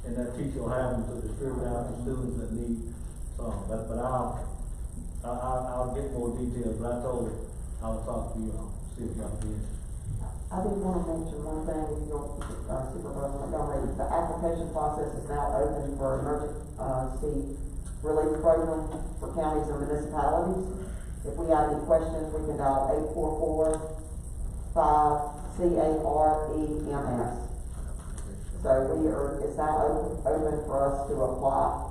and that teacher will have them to distribute out to students that need some. But I'll get more details, but I told her I would talk to you, see if y'all can.
I did want to mention one thing, Supervisor Montgomery, the application process is now open for emergency relief program for counties and municipalities. If we have any questions, we can dial 844-5-CAREMS. So it's now open for us to apply,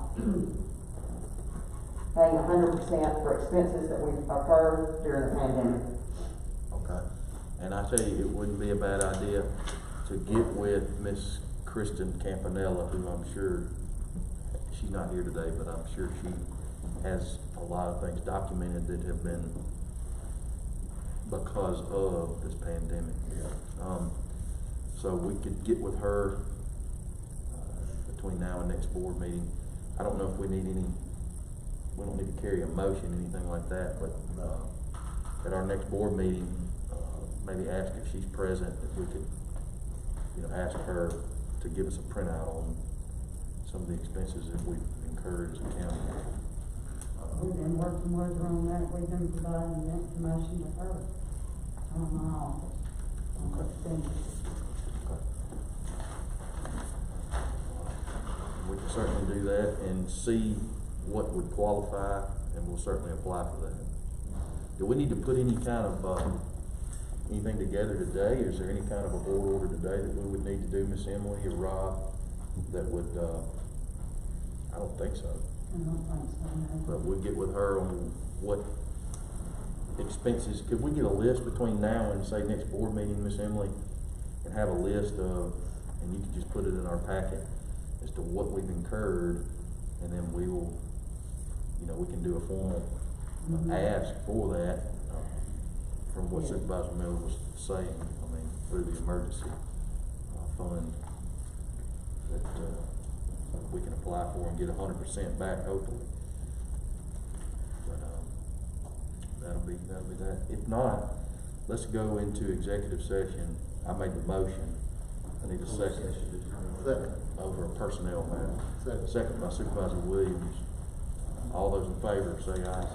paying 100% for expenses that we've occurred during the pandemic.
Okay. And I tell you, it wouldn't be a bad idea to get with Miss Kristen Campanella, who I'm sure, she's not here today, but I'm sure she has a lot of things documented that have been because of this pandemic. So we could get with her between now and next board meeting. I don't know if we don't need to carry a motion, anything like that, but at our next board meeting, maybe ask if she's present, if we could, ask her to give us a printout on some of the expenses that we've incurred as a county.
We've been working with her on that, we've been providing the information to her on my office.
Okay. We can certainly do that and see what would qualify, and we'll certainly apply for that. Do we need to put any kind of, anything together today? Is there any kind of a board order today that we would need to do, Miss Emily or Rob, that would, I don't think so.
I don't think so, no.
But we'll get with her on what expenses, could we get a list between now and say next board meeting, Miss Emily, and have a list of, and you can just put it in our packet as to what we've incurred, and then we will, we can do a formal ask for that, from what Supervisor Miller was saying, through the emergency fund that we can apply for and get 100% back, hopefully. But that'll be that. If not, let's go into executive session. I made the motion. I need a second.
Second.
Over a personnel matter.
Second.
Second by Supervisor Williams. All those in favor say aye.